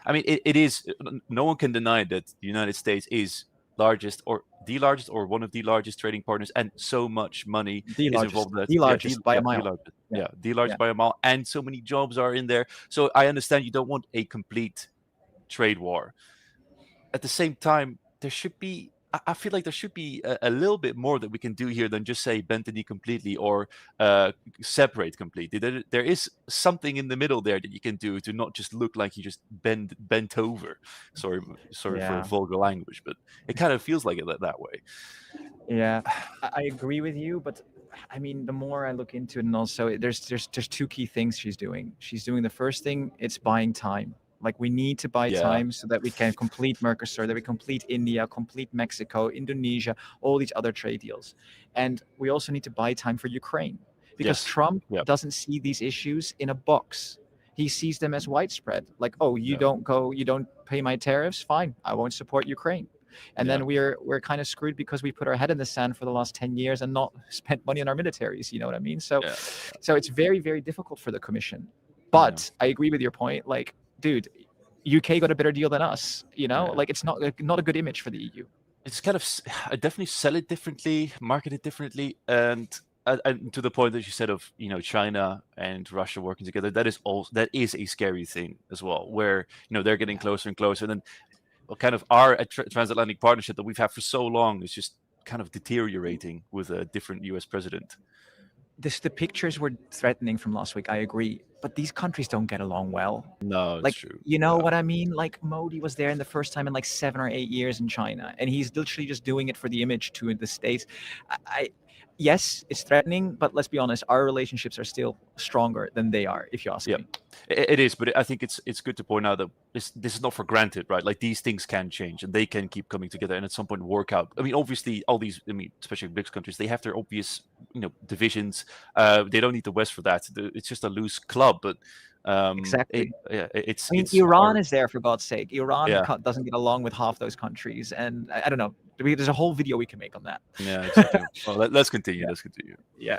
I mean, it is. No one can deny that the United States is largest or the largest or one of the largest trading partners, and so much money is involved. The largest by a mile. The largest by a mile, and so many jobs are in there. So I understand you don't want a complete trade war. At the same time, there should be. I feel like there should be a little bit more that we can do here than just say bend the knee completely or separate completely. There is something in the middle there that you can do to not just look like you just bent over. Sorry for vulgar language, but it kind of feels like it that way. Yeah, I agree with you, but I mean, the more I look into it, and also there's two key things she's doing. She's doing the first thing, it's buying time. Like, we need to buy time so that we can complete Mercosur, that we complete India, complete Mexico, Indonesia, all these other trade deals. And we also need to buy time for Ukraine, because Trump doesn't see these issues in a box. He sees them as widespread. Like, oh, you don't pay my tariffs? Fine, I won't support Ukraine. And then we're kind of screwed because we put our head in the sand for the last 10 years and not spent money on our militaries. You know what I mean? So it's very, very difficult for the Commission. But I agree with your point. Like, dude, UK got a better deal than us, you know? Like, it's not a good image for the EU. It's kind of, I definitely sell it differently, market it differently, and to the point that you said of, you know, China and Russia working together, that is a scary thing as well, where, you know, they're getting closer and closer, and then kind of our transatlantic partnership that we've had for so long is just kind of deteriorating with a different US president. The pictures were threatening from last week, I agree. But these countries don't get along well. No, it's like, true. You know what I mean? Like, Modi was there in the first time in like 7 or 8 years in China, and he's literally just doing it for the image to the States. Yes, it's threatening, but let's be honest, our relationships are still stronger than they are, if you ask me. It is, but I think it's good to point out that this is not for granted, right? Like, these things can change and they can keep coming together and at some point work out. I mean, obviously, all these, especially big countries, they have their obvious, divisions. They don't need the West for that. It's just a loose club, but exactly. Iran is there, for God's sake. Iran doesn't get along with half those countries, and I don't know. There's a whole video we can make on that. Yeah, exactly. Well, let's continue. Let's continue. Yeah.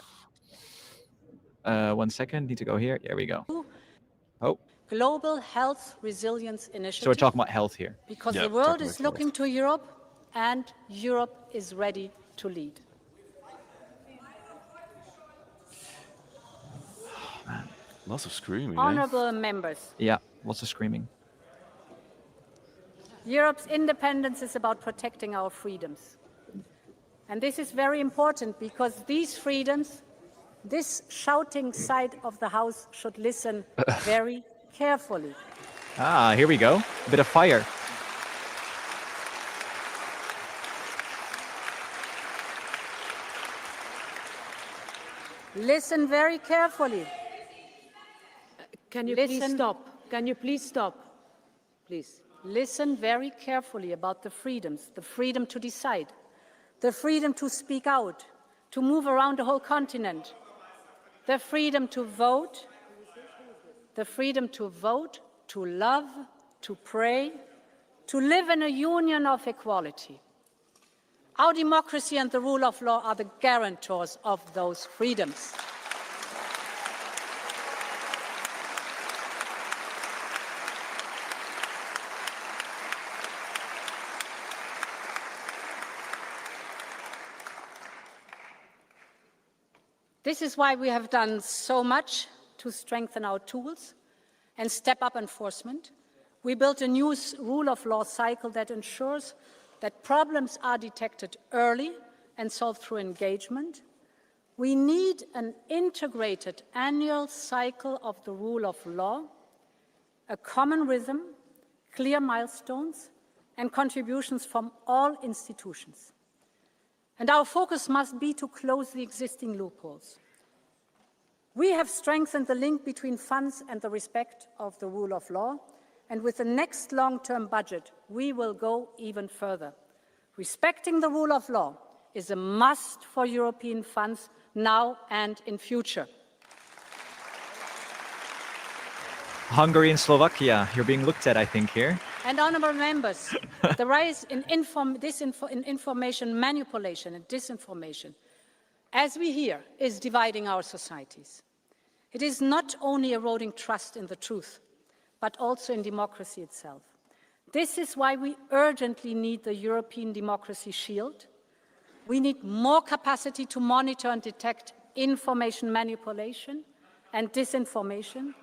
1 second. Need to go here. There we go. Oh. Global Health Resilience Initiative. So we're talking about health here. Because the world is looking to Europe, and Europe is ready to lead. Lots of screaming, Honourable members, Yeah, lots of screaming. Europe's independence is about protecting our freedoms. And this is very important because these freedoms, this shouting side of the House should listen very carefully. Ah, here we go. A bit of fire. Listen very carefully. Can you please stop? Can you please stop? Please. Listen very carefully about the freedoms, the freedom to decide, the freedom to speak out, to move around the whole continent, the freedom to vote, to love, to pray, to live in a union of equality. Our democracy and the rule of law are the guarantors of those freedoms. This is why we have done so much to strengthen our tools and step up enforcement. We built a new rule of law cycle that ensures that problems are detected early and solved through engagement. We need an integrated annual cycle of the rule of law, a common rhythm, clear milestones, and contributions from all institutions. And our focus must be to close the existing loopholes. We have strengthened the link between funds and the respect of the rule of law, and with the next long-term budget, we will go even further. Respecting the rule of law is a must for European funds now and in future. Hungary and Slovakia, you're being looked at, I think, here. And honourable members, the rise in information manipulation and disinformation, as we hear, is dividing our societies. It is not only eroding trust in the truth, but also in democracy itself. This is why we urgently need the European Democracy Shield. We need more capacity to monitor and detect information manipulation and disinformation.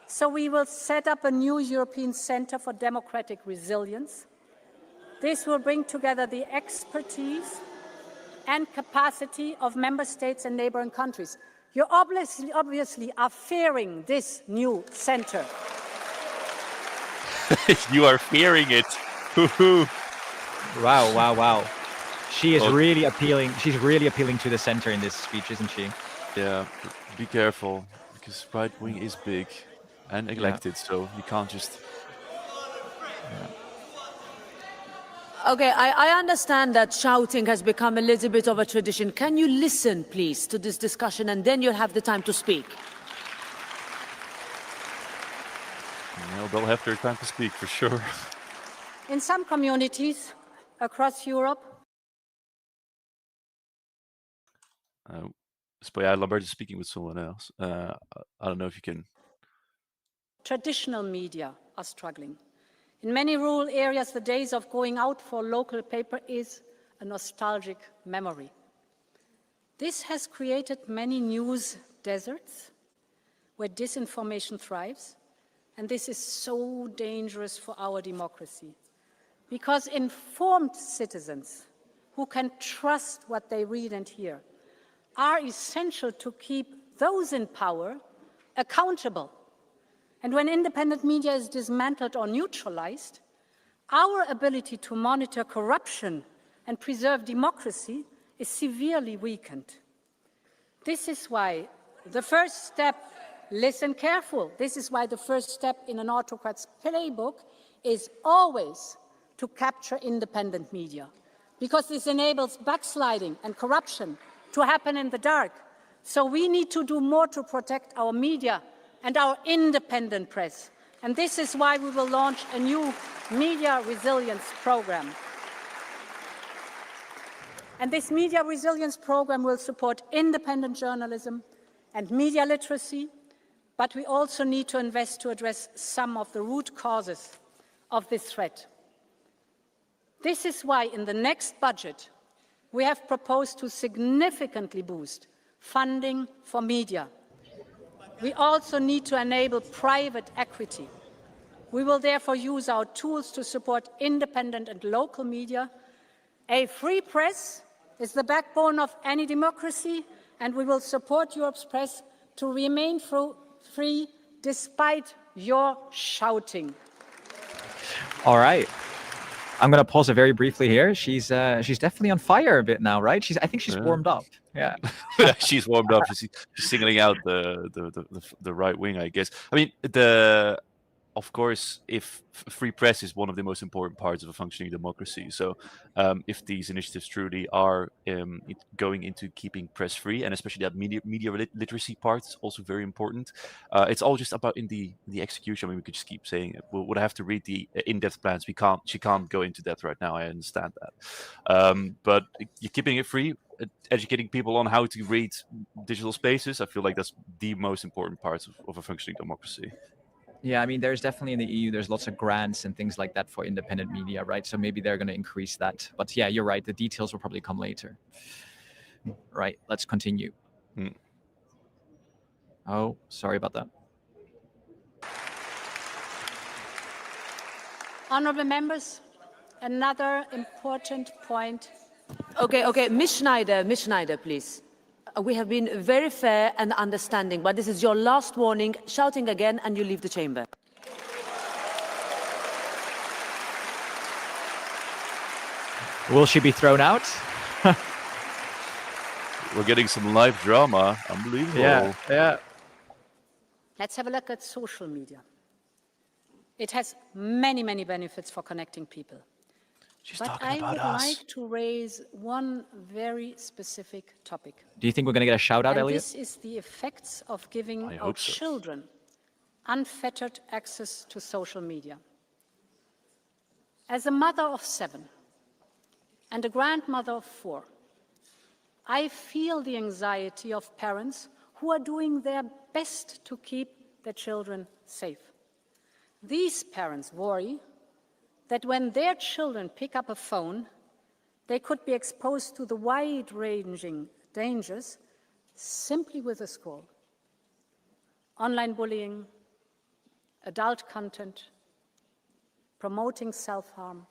So we will set up a new European Centre for Democratic Resilience. This will bring together the expertise and capacity of member states and neighbouring countries. You obviously are fearing this new centre. You are fearing it. Wow, wow, wow. She is really appealing. She's really appealing to the center in this speech, isn't she? Yeah, be careful, because right wing is big and elected, so you can't just... Okay, I understand that shouting has become a little bit of a tradition. Can you listen, please, to this discussion, and then you'll have the time to speak? Well, they'll have their time to speak, for sure. In some communities across Europe, Lambertus is speaking with someone else. I don't know if you can... traditional media are struggling. In many rural areas, the days of going out for local paper is a nostalgic memory. This has created many news deserts where disinformation thrives, and this is so dangerous for our democracy. Because informed citizens who can trust what they read and hear are essential to keep those in power accountable. And when independent media is dismantled or neutralized, our ability to monitor corruption and preserve democracy is severely weakened. This is why the first step, listen careful, this is why the first step in an autocrat's playbook is always to capture independent media, because this enables backsliding and corruption to happen in the dark. So we need to do more to protect our media and our independent press. And this is why we will launch a new media resilience program. And this media resilience program will support independent journalism and media literacy, but we also need to invest to address some of the root causes of this threat. This is why in the next budget, we have proposed to significantly boost funding for media. We also need to enable private equity. We will therefore use our tools to support independent and local media. A free press is the backbone of any democracy, and we will support Europe's press to remain free despite your shouting. All right. I'm going to pause it very briefly here. She's definitely on fire a bit now, right? I think she's warmed up. Yeah. She's warmed up. She's singling out the right wing, I guess. I mean, of course, if free press is one of the most important parts of a functioning democracy. So if these initiatives truly are going into keeping press free, and especially that media literacy part is also very important. It's all just about in the execution. I mean, we could just keep saying it. We'll have to read the in-depth plans. She can't go into depth right now. I understand that. But you're keeping it free, educating people on how to read digital spaces. I feel like that's the most important part of a functioning democracy. Yeah, I mean, there's definitely in the EU, there's lots of grants and things like that for independent media, right? So maybe they're going to increase that. But yeah, you're right. The details will probably come later. Right, let's continue. Oh, sorry about that. Honourable members, another important point. Okay, Ms. Schneider, please. We have been very fair and understanding, but this is your last warning. Shouting again and you leave the chamber. Will she be thrown out? We're getting some live drama. Unbelievable. Yeah. Let's have a look at social media. It has many, many benefits for connecting people. But I would like to raise one very specific topic. Do you think we're going to get a shout out, Elliot? This is the effects of giving our children unfettered access to social media. As a mother of 7 and a grandmother of 4, I feel the anxiety of parents who are doing their best to keep their children safe. These parents worry that when their children pick up a phone, they could be exposed to the wide-ranging dangers simply with a scroll. Online bullying, adult content, promoting self-harm,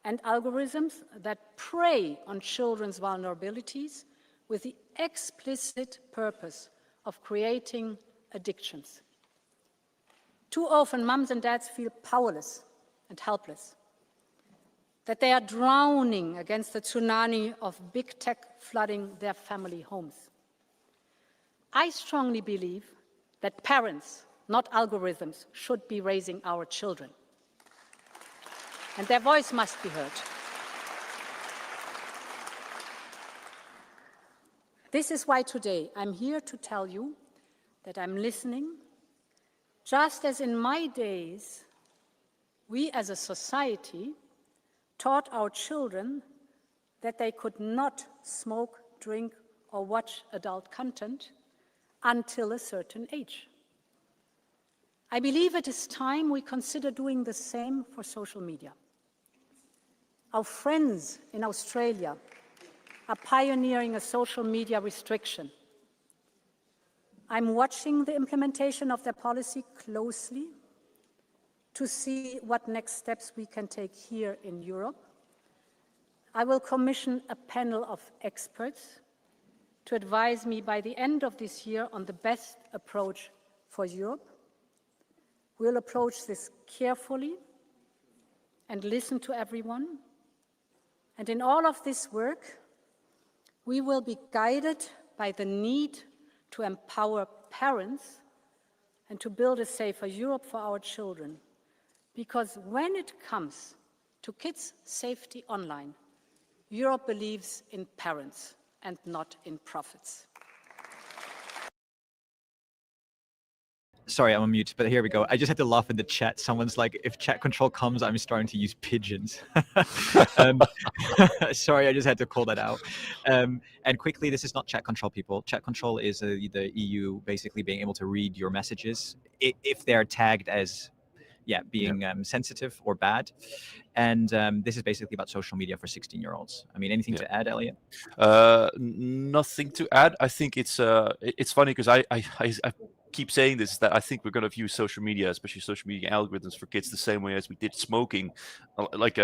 and algorithms that prey on children's vulnerabilities with the explicit purpose of creating addictions. Too often, mums and dads feel powerless and helpless, that they are drowning against the tsunami of big tech flooding their family homes. I strongly believe that parents, not algorithms, should be raising our children, and their voice must be heard. This is why today I'm here to tell you that I'm listening, just as in my days, we as a society taught our children that they could not smoke, drink, or watch adult content until a certain age. I believe it is time we consider doing the same for social media. Our friends in Australia are pioneering a social media restriction. I'm watching the implementation of their policy closely to see what next steps we can take here in Europe. I will commission a panel of experts to advise me by the end of this year on the best approach for Europe. We'll approach this carefully and listen to everyone. And in all of this work, we will be guided by the need to empower parents and to build a safer Europe for our children. Because when it comes to kids' safety online, Europe believes in parents and not in profits. Sorry, I'm on mute, but here we go. I just had to laugh in the chat. Someone's like, if chat control comes, I'm starting to use pigeons. Sorry, I just had to call that out. And quickly, this is not chat control, people. Chat control is the EU basically being able to read your messages if they're tagged as being sensitive or bad. And this is basically about social media for 16-year-olds. I mean, anything to add, Elliot? Nothing to add. I think it's funny because I keep saying this, that I think we're going to view social media, especially social media algorithms for kids, the same way as we did smoking, like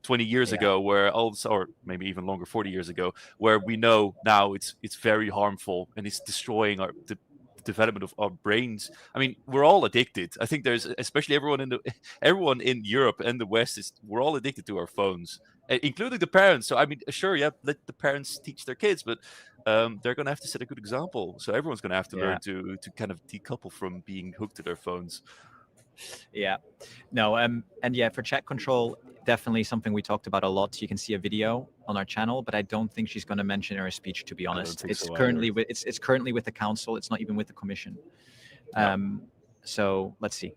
20 years ago, where or maybe even longer, 40 years ago, where we know now it's very harmful and it's destroying the development of our brains. I mean, we're all addicted. I think there's, especially everyone in Europe and the West, we're all addicted to our phones, including the parents. So I mean, sure, let the parents teach their kids, but they're going to have to set a good example. So everyone's going to have to learn to kind of decouple from being hooked to their phones. Yeah, no, and for chat control, definitely something we talked about a lot. You can see a video on our channel, but I don't think she's going to mention in her speech, to be honest. It's currently it's currently with the council. It's not even with the commission. So let's see.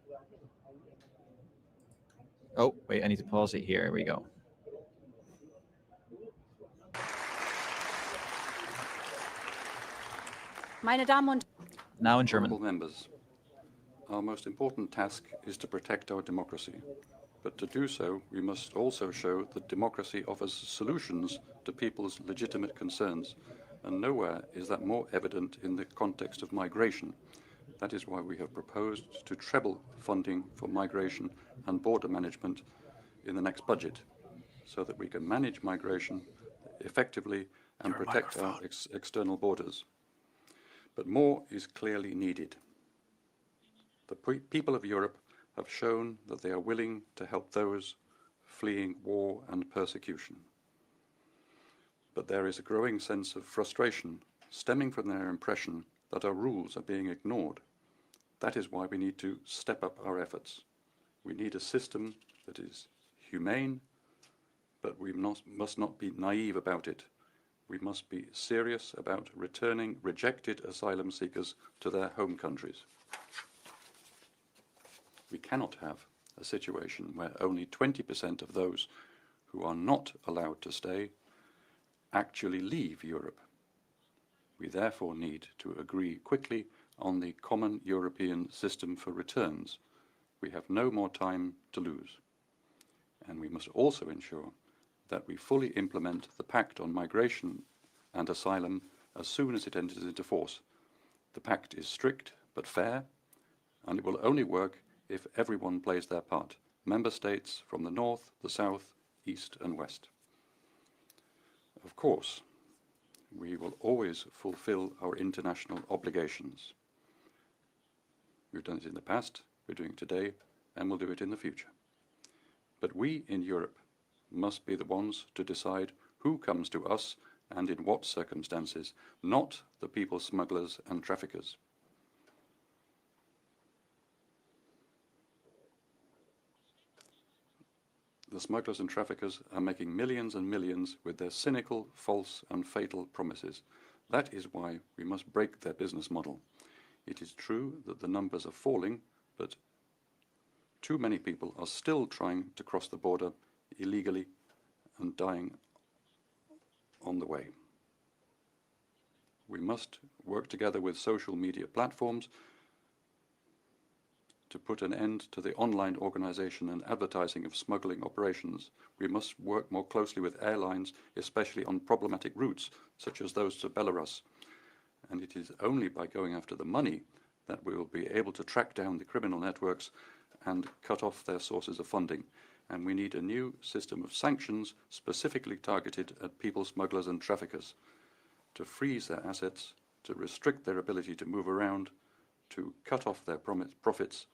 Oh wait, I need to pause it here. Here we go. Meine Damen und Now in German. Honourable members, our most important task is to protect our democracy. But to do so, we must also show that democracy offers solutions to people's legitimate concerns, and nowhere is that more evident in the context of migration. That is why we have proposed to treble funding for migration and border management in the next budget, so that we can manage migration effectively and protect our external borders. But more is clearly needed. The people of Europe have shown that they are willing to help those fleeing war and persecution. But there is a growing sense of frustration stemming from their impression that our rules are being ignored. That is why we need to step up our efforts. We need a system that is humane, but we must not be naive about it. We must be serious about returning rejected asylum seekers to their home countries. We cannot have a situation where only 20% of those who are not allowed to stay actually leave Europe. We therefore need to agree quickly on the common European system for returns. We have no more time to lose. And we must also ensure that we fully implement the Pact on Migration and Asylum as soon as it enters into force. The pact is strict but fair, and it will only work if everyone plays their part, member states from the north, the south, east and west. Of course, we will always fulfill our international obligations. We've done it in the past, we're doing it today, and we'll do it in the future. But we in Europe must be the ones to decide who comes to us and in what circumstances, not the people smugglers and traffickers. The smugglers and traffickers are making millions and millions with their cynical, false and fatal promises. That is why we must break their business model. It is true that the numbers are falling, but too many people are still trying to cross the border illegally and dying on the way. We must work together with social media platforms to put an end to the online organization and advertising of smuggling operations. We must work more closely with airlines, especially on problematic routes, such as those to Belarus. And it is only by going after the money that we will be able to track down the criminal networks and cut off their sources of funding. And we need a new system of sanctions specifically targeted at people smugglers and traffickers, to freeze their assets, to restrict their ability to move around, to cut off their profits.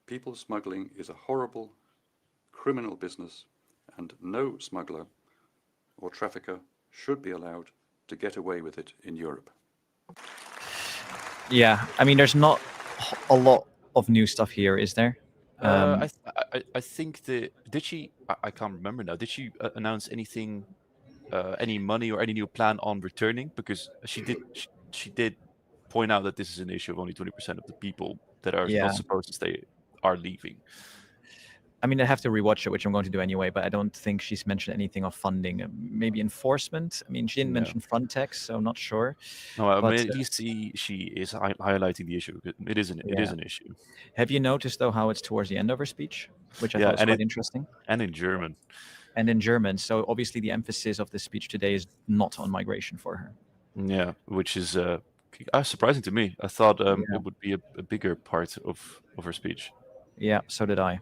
People smuggling is a horrible, criminal business, and no smuggler or trafficker should be allowed to get away with it in Europe. Yeah, I mean, there's not a lot of new stuff here, is there? I think did she? I can't remember now. Did she announce anything, any money or any new plan on returning? Because she did point out that this is an issue of only 20% of the people that are not supposed to stay are leaving. I mean, I have to rewatch it, which I'm going to do anyway, but I don't think she's mentioned anything of funding. Maybe enforcement. I mean, she didn't mention Frontex, so I'm not sure. No, I But, mean, at least she is highlighting the issue. It is an issue. Have you noticed, though, how it's towards the end of her speech, which I thought was quite interesting? And in German. And in German. So obviously the emphasis of the speech today is not on migration for her. Yeah, which is surprising to me. I thought it would be a bigger part of her speech. Yeah, so did I.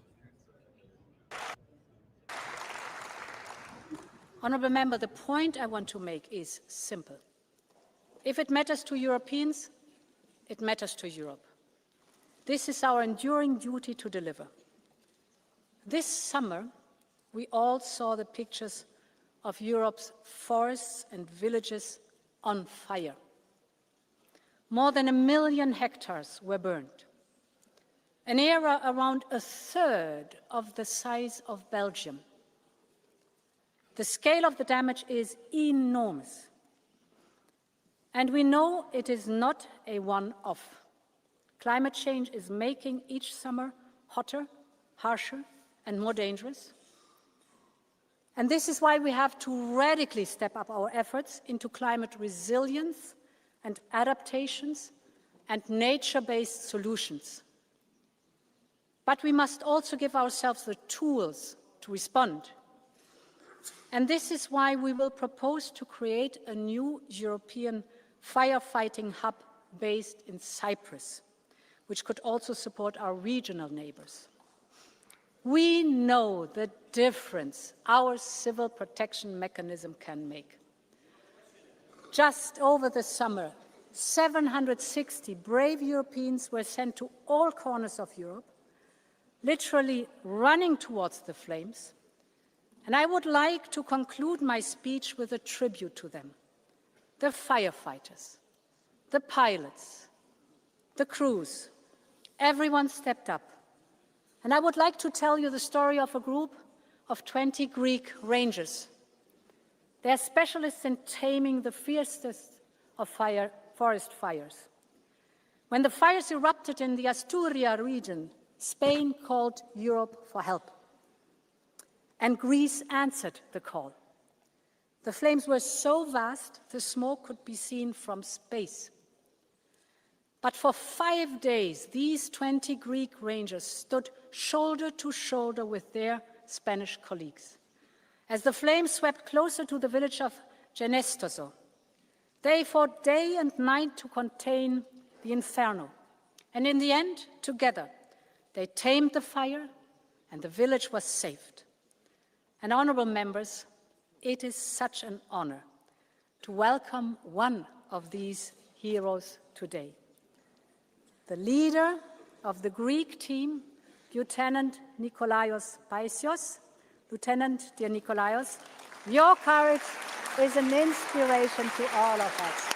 Honourable Member, the point I want to make is simple. If it matters to Europeans, it matters to Europe. This is our enduring duty to deliver. This summer, we all saw the pictures of Europe's forests and villages on fire. More than 1 million hectares were burned. An area around a third of the size of Belgium. The scale of the damage is enormous. And we know it is not a one-off. Climate change is making each summer hotter, harsher, and more dangerous. And this is why we have to radically step up our efforts into climate resilience and adaptations and nature-based solutions. But we must also give ourselves the tools to respond. And this is why we will propose to create a new European firefighting hub based in Cyprus, which could also support our regional neighbors. We know the difference our civil protection mechanism can make. Just over the summer, 760 brave Europeans were sent to all corners of Europe, literally running towards the flames. And I would like to conclude my speech with a tribute to them. The firefighters, the pilots, the crews, everyone stepped up. And I would like to tell you the story of a group of 20 Greek rangers. They are specialists in taming the fiercest of forest fires. When the fires erupted in the Asturias region, Spain called Europe for help. And Greece answered the call. The flames were so vast, the smoke could be seen from space. But for 5 days, these 20 Greek rangers stood shoulder to shoulder with their Spanish colleagues. As the flames swept closer to the village of Genestoso, they fought day and night to contain the inferno. And in the end, together, they tamed the fire and the village was saved. And honourable members, it is such an honour to welcome one of these heroes today. The leader of the Greek team, Lieutenant Nikolaios Paisios. Lieutenant, dear Nikolaios, your courage is an inspiration to all of us.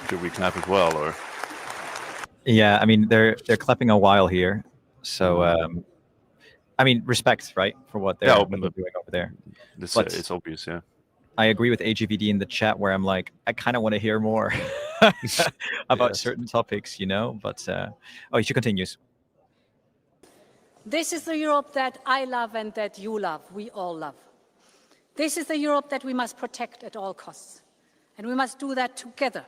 Should we clap as well, or? Yeah, I mean, they're clapping a while here. So, I mean, respect, right, for what they're doing over there. It's obvious, yeah. I agree with AGVD in the chat where I'm like, I kind of want to hear more about certain topics, you know, but, she continues. This is the Europe that I love and that you love, we all love. This is the Europe that we must protect at all costs. And we must do that together.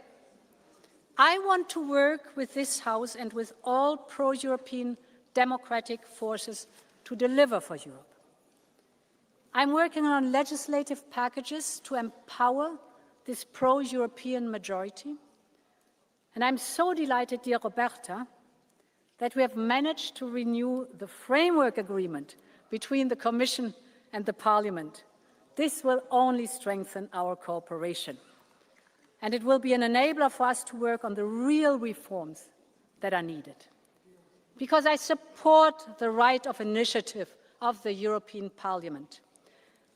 I want to work with this House and with all pro-European democratic forces to deliver for Europe. I'm working on legislative packages to empower this pro-European majority. And I'm so delighted, dear Roberta, that we have managed to renew the framework agreement between the Commission and the Parliament. This will only strengthen our cooperation. And it will be an enabler for us to work on the real reforms that are needed. Because I support the right of initiative of the European Parliament.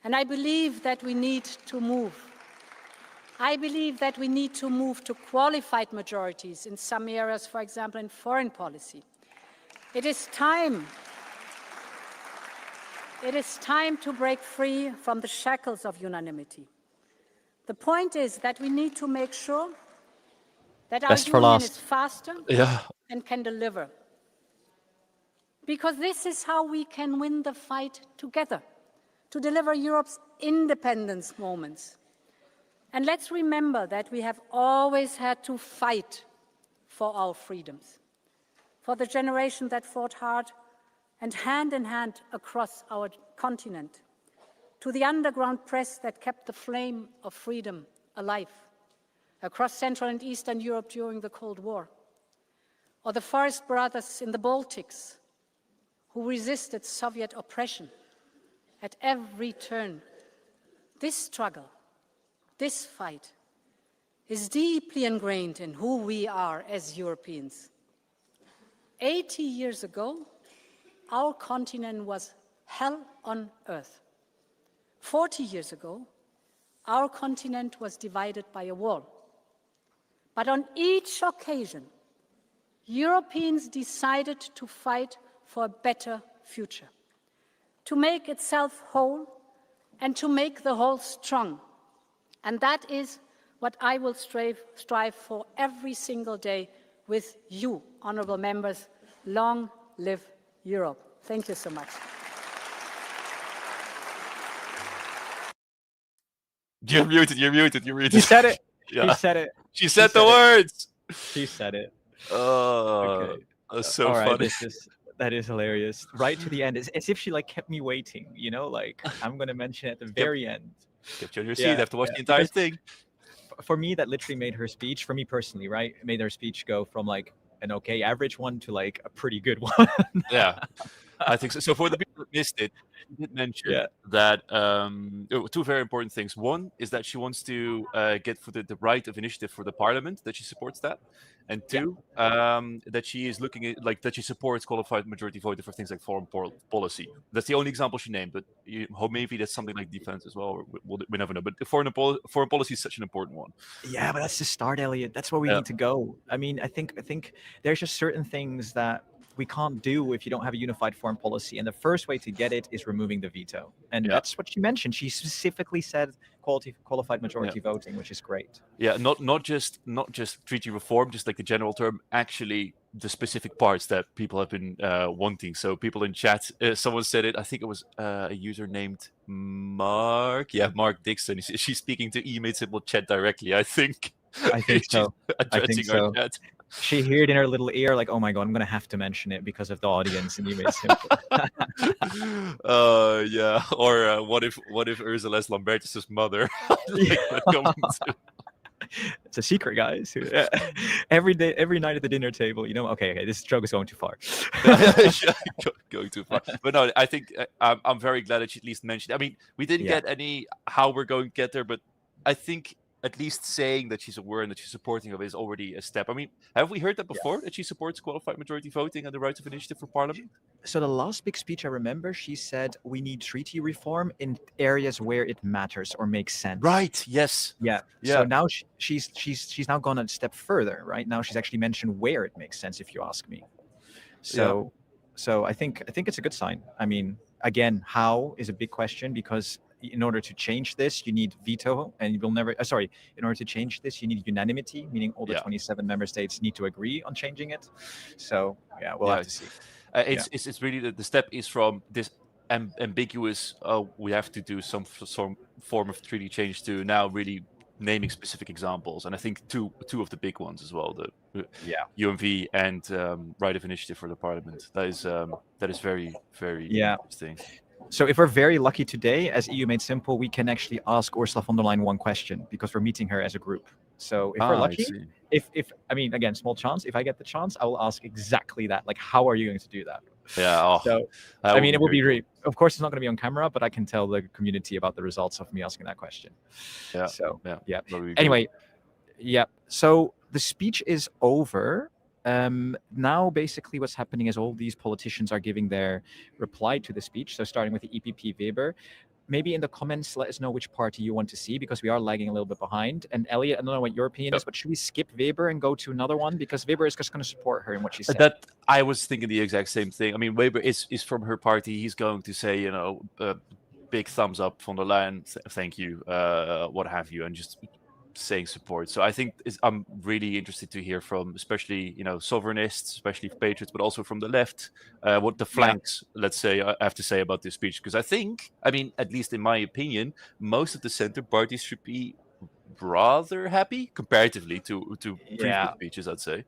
And I believe that we need to move. I believe that we need to move to qualified majorities in some areas, for example, in foreign policy. It is time to break free from the shackles of unanimity. The point is that we need to make sure that our union is faster and can deliver. Because this is how we can win the fight together, to deliver Europe's independence moments. And let's remember that we have always had to fight for our freedoms, for the generation that fought hard and hand in hand across our continent, to the underground press that kept the flame of freedom alive across Central and Eastern Europe during the Cold War, or the forest brothers in the Baltics who resisted Soviet oppression at every turn. This struggle, this fight, is deeply ingrained in who we are as Europeans. 80 years ago, our continent was hell on earth. 40 years ago, our continent was divided by a wall. But on each occasion, Europeans decided to fight for a better future, to make itself whole and to make the whole strong. And that is what I will strive for every single day with you, honorable members. Long live Europe. Thank you so much. You're muted. He said it. Yeah. He said it. She said the words. She said it. Oh, that's so all funny. Right, that is hilarious. Right to the end, it's as if she like kept me waiting. You know, like I'm gonna mention at the very end. Kept you on your seat. Have to watch the entire thing. For me, that literally made her speech. For me personally, right, it made her speech go from like an okay average one to like a pretty good one. Yeah, I think so. So for the people that missed it, she did mention that two very important things. One is that she wants to get for the right of initiative for the parliament, that she supports that. And two, that she is looking at, like, that she supports qualified majority voting for things like foreign policy. That's the only example she named, but maybe that's something like defense as well. We never know. But foreign policy is such an important one. Yeah, but that's the start, Elliot. That's where we need to go. I mean, I think there's just certain things that we can't do if you don't have a unified foreign policy. And the first way to get it is removing the veto. And that's what she mentioned. She specifically said qualified majority voting, which is great. Yeah, not just treaty reform, just like the general term, actually the specific parts that people have been wanting. So people in chat, someone said it, I think it was a user named Mark. Yeah, Mark Dixon. She's speaking to EUMS Simple chat directly, I think. I think so. Addressing our chat. She heard in her little ear, like, oh my God, I'm going to have to mention it because of the audience. And you made simple. Yeah. Or what if Ursula's Lambertus' mother? It's a secret, guys. Every night at the dinner table, you know, okay, this joke is going too far. Going too far. But no, I think I'm very glad that she at least mentioned it. I mean, we didn't get any how we're going to get there, but I think at least saying that she's aware and that she's supporting of it is already a step. I mean, have we heard that before, that she supports qualified majority voting and the right of initiative for parliament? So the last big speech I remember, she said, we need treaty reform in areas where it matters or makes sense. Right, yes. Yeah. So now she's now gone a step further, right? Now she's actually mentioned where it makes sense, if you ask me. So I think it's a good sign. I mean, again, how is a big question, because in order to change this, you need veto, and you'll never. In order to change this, you need unanimity, meaning all the 27 member states need to agree on changing it. So we'll have to see. It's really the step is from this ambiguous. We have to do some form of treaty change to now really naming specific examples, and I think two of the big ones as well: the UMV and right of initiative for the parliament. That is very, very interesting. So if we're very lucky today, as EU Made Simple, we can actually ask Ursula von der Leyen one question, because we're meeting her as a group. So if we're lucky, if I mean, again, small chance, if I get the chance, I will ask exactly that. Like, how are you going to do that? Yeah. So, I mean, it will be really, of course, it's not going to be on camera, but I can tell the community about the results of me asking that question. Yeah. So, Anyway, so the speech is over. Now, basically, what's happening is all these politicians are giving their reply to the speech. So starting with the EPP Weber, maybe in the comments, let us know which party you want to see, because we are lagging a little bit behind. And Elliot, I don't know what your opinion is, but should we skip Weber and go to another one? Because Weber is just going to support her in what she said. That I was thinking the exact same thing. I mean, Weber is from her party. He's going to say, big thumbs up von der Leyen, thank you, what have you, and just saying support. So I think I'm really interested to hear from, especially sovereignists, especially patriots, but also from the left, what the flanks, let's say, have to say about this speech. Because I mean, at least in my opinion, most of the center parties should be rather happy comparatively to previous speeches, I'd say.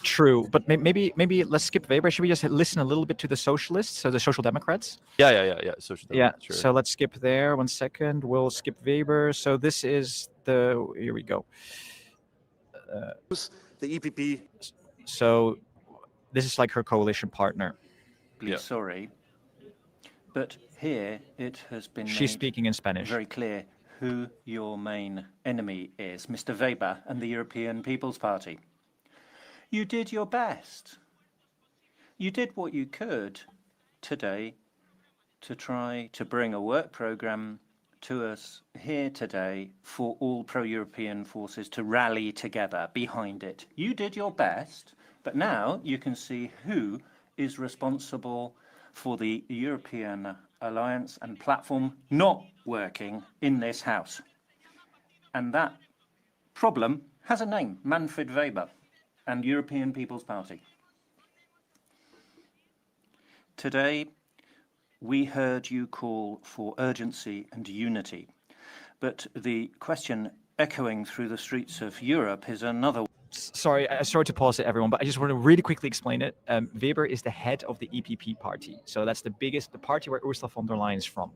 True, but maybe let's skip Weber. Should we just listen a little bit to the socialists, so the Social Democrats? Yeah. Social Democrats, sure. So let's skip there. 1 second. We'll skip Weber. So this is here we go. The EPP. So this is like her coalition partner. Sorry, but here it has been She's speaking in Spanish. Very clear who your main enemy is, Mr. Weber and the European People's Party. You did your best. You did what you could today to try to bring a work program to us here today for all pro-European forces to rally together behind it. You did your best, but now you can see who is responsible for the European alliance and platform not working in this House. And that problem has a name, Manfred Weber and European People's Party. Today, we heard you call for urgency and unity, but the question echoing through the streets of Europe is another. Sorry to pause it, everyone, but I just want to really quickly explain it. Weber is the head of the EPP party, so that's the party where Ursula von der Leyen is from,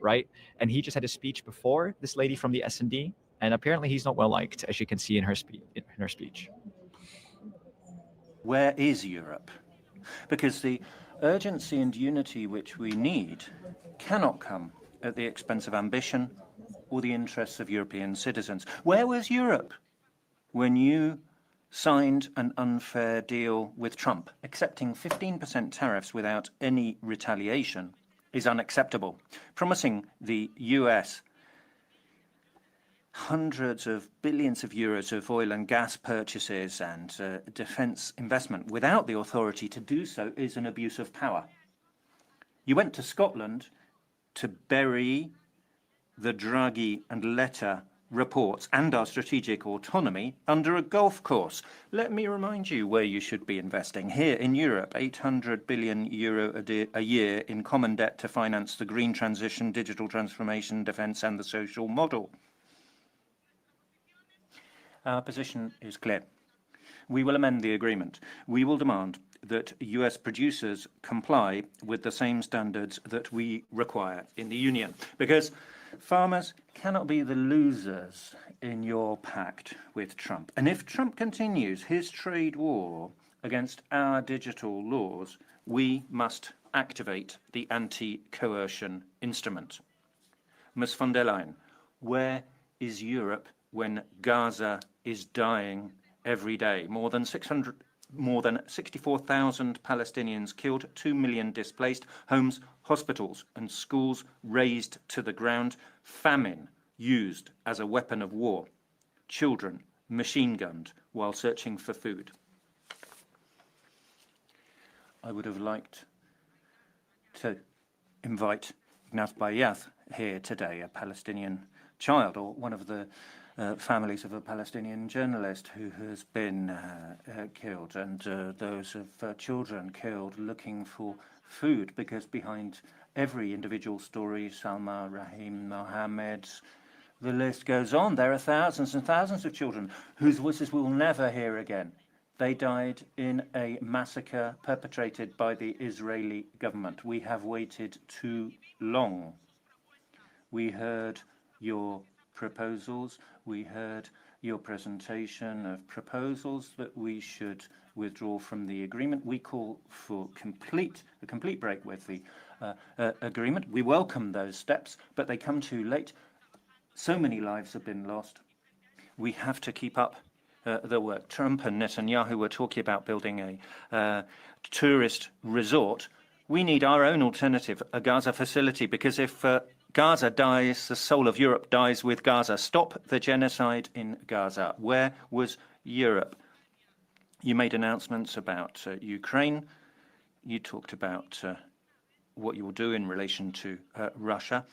right? And he just had a speech before this lady from the S&D, and apparently he's not well liked, as you can see in her speech. Where is Europe? Because the urgency and unity which we need cannot come at the expense of ambition or the interests of European citizens. Where was Europe when you signed an unfair deal with Trump? Accepting 15% tariffs without any retaliation is unacceptable. Promising the US hundreds of billions of euros of oil and gas purchases and defense investment without the authority to do so is an abuse of power. You went to Scotland to bury the Draghi and Letta reports and our strategic autonomy under a golf course. Let me remind you where you should be investing. Here in Europe, 800 billion euro a year in common debt to finance the green transition, digital transformation, defense and the social model. Our position is clear. We will amend the agreement. We will demand that US producers comply with the same standards that we require in the Union, because farmers cannot be the losers in your pact with Trump. And if Trump continues his trade war against our digital laws, we must activate the anti-coercion instrument. Ms. von der Leyen, where is Europe when Gaza is dying every day? More than 64,000 Palestinians killed, 2 million displaced, homes, hospitals and schools razed to the ground, famine used as a weapon of war, children machine-gunned while searching for food. I would have liked to invite Ignaz Bayath here today, a Palestinian child, or one of the families of a Palestinian journalist who has been killed, and those of children killed looking for food, because behind every individual story, Salma, Rahim, Mohammed, the list goes on. There are thousands and thousands of children whose voices we'll never hear again. They died in a massacre perpetrated by the Israeli government. We have waited too long. We heard your proposals. We heard your presentation of proposals that we should withdraw from the agreement. We call for a complete break with the agreement. We welcome those steps, but they come too late. So many lives have been lost. We have to keep up the work. Trump and Netanyahu were talking about building a tourist resort. We need our own alternative, a Gaza facility, because if Gaza dies, the soul of Europe dies with Gaza. Stop the genocide in Gaza. Where was Europe? You made announcements about Ukraine. You talked about what you will do in relation to Russia.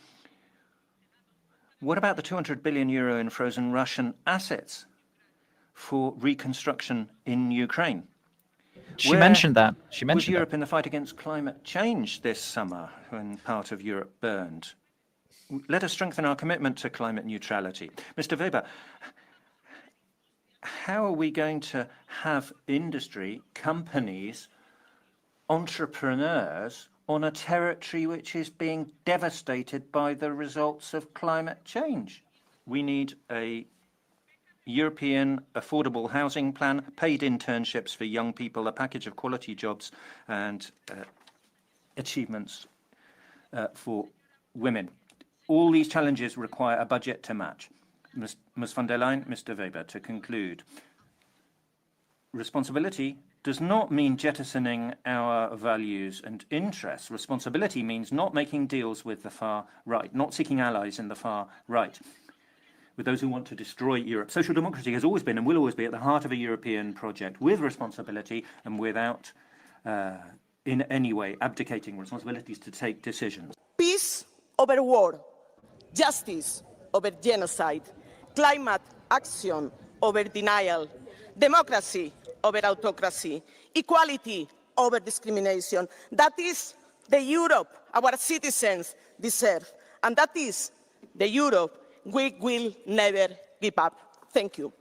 What about the 200 billion euro in frozen Russian assets for reconstruction in Ukraine? She mentioned that. She Was mentioned Europe in the fight against climate change this summer when part of Europe burned? Let us strengthen our commitment to climate neutrality. Mr. Weber, how are we going to have industry, companies, entrepreneurs on a territory which is being devastated by the results of climate change? We need a European affordable housing plan, paid internships for young people, a package of quality jobs and achievements for women. All these challenges require a budget to match. Ms. von der Leyen, Mr. Weber, to conclude, responsibility does not mean jettisoning our values and interests. Responsibility means not making deals with the far right, not seeking allies in the far right, with those who want to destroy Europe. Social democracy has always been and will always be at the heart of a European project, with responsibility and without in any way abdicating responsibilities to take decisions. Peace over war, justice over genocide, climate action over denial, democracy over autocracy, equality over discrimination. That is the Europe our citizens deserve, and that is the Europe we will never give up. Thank you.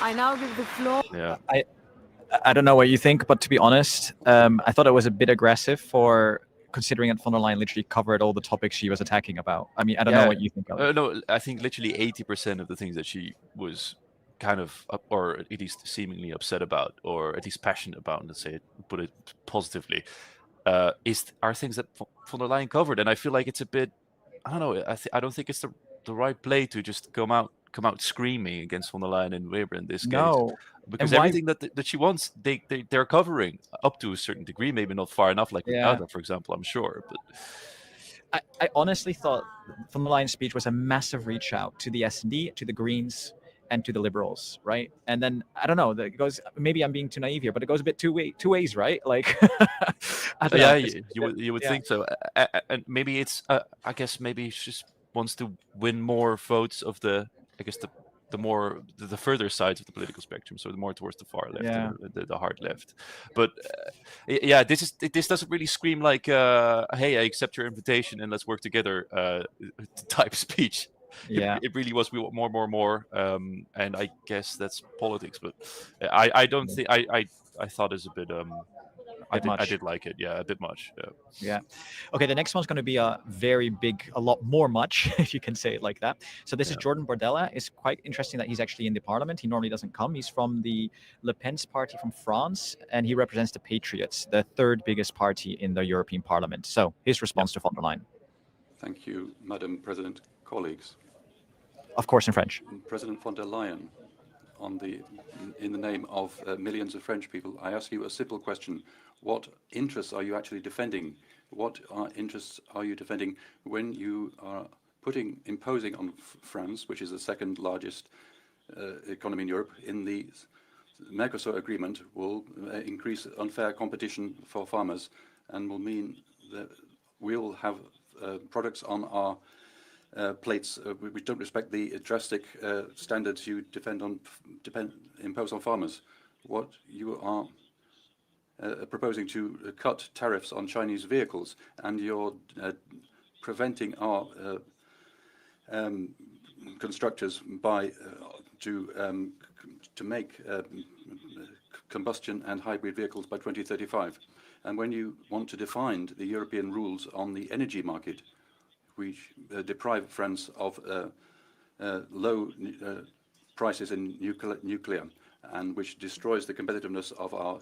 I now give the floor. Yeah. I don't know what you think, but to be honest, I thought it was a bit aggressive for considering that von der Leyen literally covered all the topics she was attacking about. I mean, I don't know what you think of it. No, I think literally 80% of the things that she was kind of, or at least seemingly upset about, or at least passionate about, let's say, put it positively, are things that von der Leyen covered. And I feel like it's a bit, I don't know, I don't think it's the right play to just come out screaming against von der Leyen and Weber in this case. Because everything that she wants, they're covering up to a certain degree, maybe not far enough, like with Gaza, for example, I'm sure. But I honestly thought von der Leyen's speech was a massive reach out to the SD, to the Greens, and to the Liberals, right? And then I don't know, it goes. Maybe I'm being too naive here, but it goes a bit two ways, right? Like, I don't know. You would think so, and maybe it's I guess maybe she just wants to win more votes of the further sides of the political spectrum, so more towards the far left, the hard left. But this doesn't really scream like hey, I accept your invitation and let's work together type speech. It really was we want more, and I guess that's politics. But I don't think I thought it's a bit I did like it, a bit much. Yeah. Okay, the next one's going to be a very big, a lot more much, if you can say it like that. So this is Jordan Bardella. It's quite interesting that he's actually in the parliament. He normally doesn't come. He's from the Le Pen's party from France, and he represents the Patriots, the third biggest party in the European Parliament. So his response to von der Leyen. Thank you, Madam President, colleagues. Of course, in French. President von der Leyen, in the name of millions of French people, I ask you a simple question. What interests are you actually defending? What interests are you defending when you are imposing on France, which is the second largest economy in Europe, in the Mercosur agreement will increase unfair competition for farmers and will mean that we'll have products on our plates which don't respect the drastic standards you impose on farmers. What you are proposing to cut tariffs on Chinese vehicles, and you're preventing our constructors to make combustion and hybrid vehicles by 2035. And when you want to define the European rules on the energy market, which deprive France of low prices in nuclear, and which destroys the competitiveness of our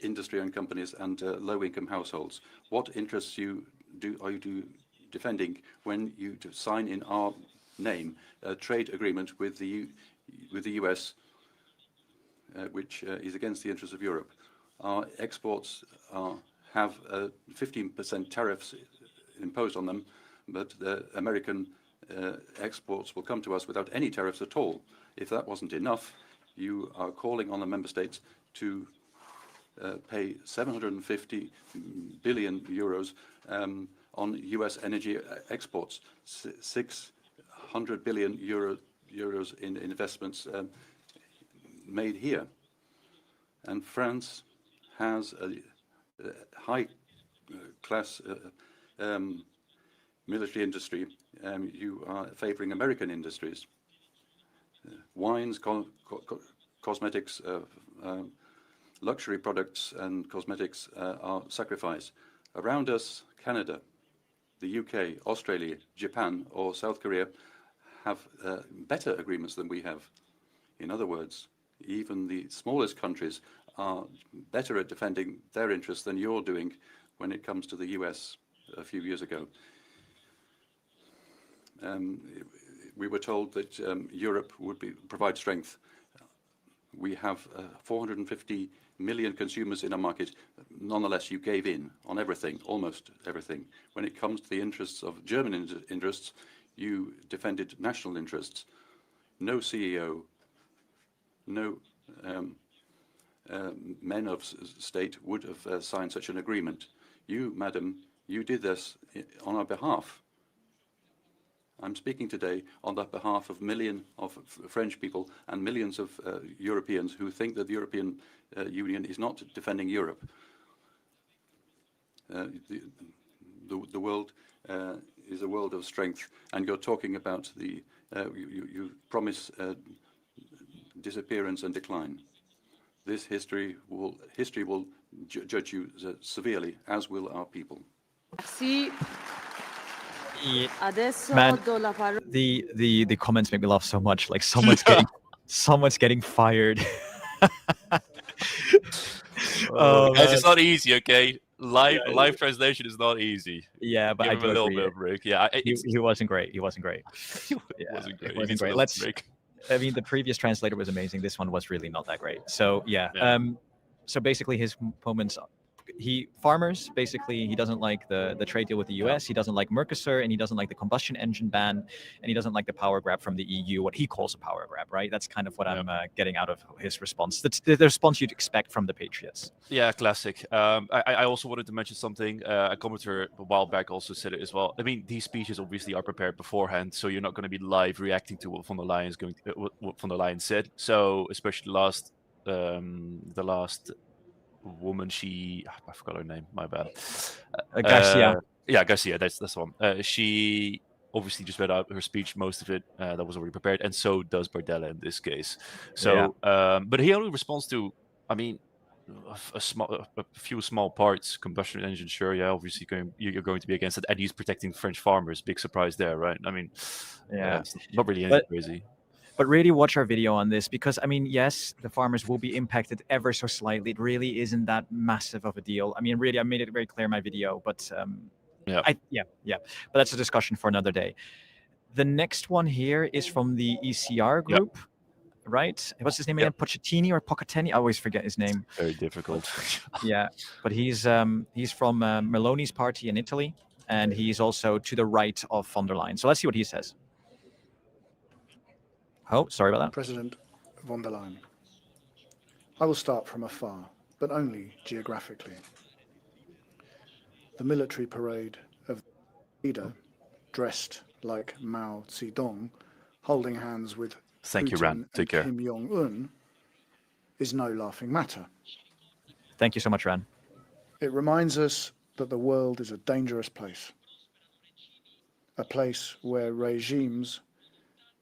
industry and companies and low-income households. What interests are you defending when you sign in our name a trade agreement with the US, which is against the interests of Europe? Our exports have 15% tariffs imposed on them, but the American exports will come to us without any tariffs at all. If that wasn't enough, you are calling on the member states to pay 750 billion euros on US energy exports, 600 billion euros in investments made here. And France has a high-class military industry. You are favoring American industries. Wines, cosmetics, luxury products and cosmetics are sacrificed. Around us, Canada, the UK, Australia, Japan or South Korea have better agreements than we have. In other words, even the smallest countries are better at defending their interests than you're doing when it comes to the US a few years ago. We were told that Europe would provide strength. We have 450 million consumers in our market. Nonetheless, you gave in on everything, almost everything. When it comes to the interests of German interests, you defended national interests. No CEO, no men of state would have signed such an agreement. You, madam, you did this on our behalf. I'm speaking today on the behalf of millions of French people and millions of Europeans who think that the European Union is not defending Europe. The world is a world of strength, and you're talking about the you promise disappearance and decline. This history will judge you severely, as will our people. Merci. Man, the comments make me laugh so much. Like someone's getting fired. Guys, it's not easy, okay? Live translation is not easy. Yeah, but Give I him do a little agree. bit of break. Yeah, He wasn't great. He wasn't great. wasn't great. It wasn't great. I mean, the previous translator was amazing. This one was really not that great. So yeah. So basically, his moments. Farmers, basically, he doesn't like the trade deal with the US, he doesn't like Mercosur, and he doesn't like the combustion engine ban, and he doesn't like the power grab from the EU, what he calls a power grab, right? That's kind of what I'm getting out of his response. That's the response you'd expect from the Patriots. Yeah, classic. I also wanted to mention something. A commenter a while back also said it as well. I mean, these speeches obviously are prepared beforehand, so you're not going to be live reacting to what von der Leyen said. So especially the last woman, I forgot her name, my bad. Garcia. Yeah, Garcia, that's the one. She obviously just read out her speech, most of it that was already prepared, and so does Bardella in this case. So but he only responds to, I mean, a few small parts. Combustion engine, sure, yeah, obviously you're going to be against it, and he's protecting French farmers. Big surprise there, right? I mean, it's not really anything crazy. But really watch our video on this, because I mean, yes, the farmers will be impacted ever so slightly. It really isn't that massive of a deal. I mean, really, I made it very clear in my video, but but that's a discussion for another day. The next one here is from the ECR group, right? What's his name again? Pochettini or Pochettini? I always forget his name. Very difficult. But he's from Meloni's party in Italy, and he's also to the right of von der Leyen. So let's see what he says. Oh, sorry about that. President von der Leyen, I will start from afar, but only geographically. The military parade of the leader, dressed like Mao Zedong, holding hands with Thank you, Putin Ran. Take care. and Kim Jong-un, is no laughing matter. Thank you so much, Ran. It reminds us that the world is a dangerous place, a place where regimes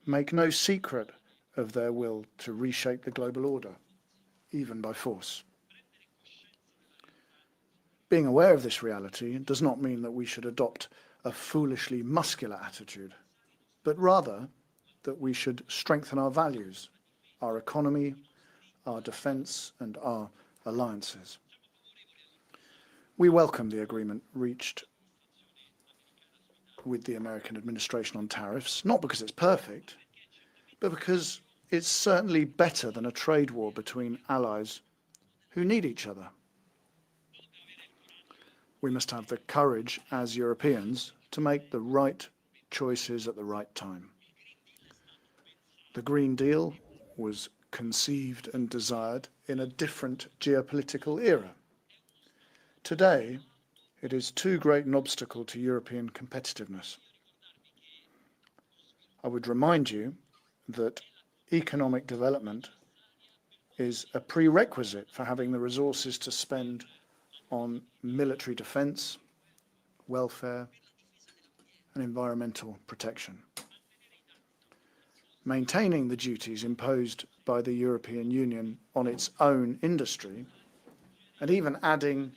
make no secret of their will to reshape the global order, even by force. Being aware of this reality does not mean that we should adopt a foolishly muscular attitude, but rather that we should strengthen our values, our economy, our defence, and our alliances. We welcome the agreement reached with the American administration on tariffs, not because it's perfect, but because it's certainly better than a trade war between allies who need each other. we must have the courage as Europeans to make the right choices at the right time. The Green Deal was conceived and desired in a different geopolitical era. Today, it is too great an obstacle to European competitiveness. I would remind you that economic development is a prerequisite for having the resources to spend on military defence, welfare, and environmental protection. Maintaining the duties imposed by the European Union on its own industry, and even adding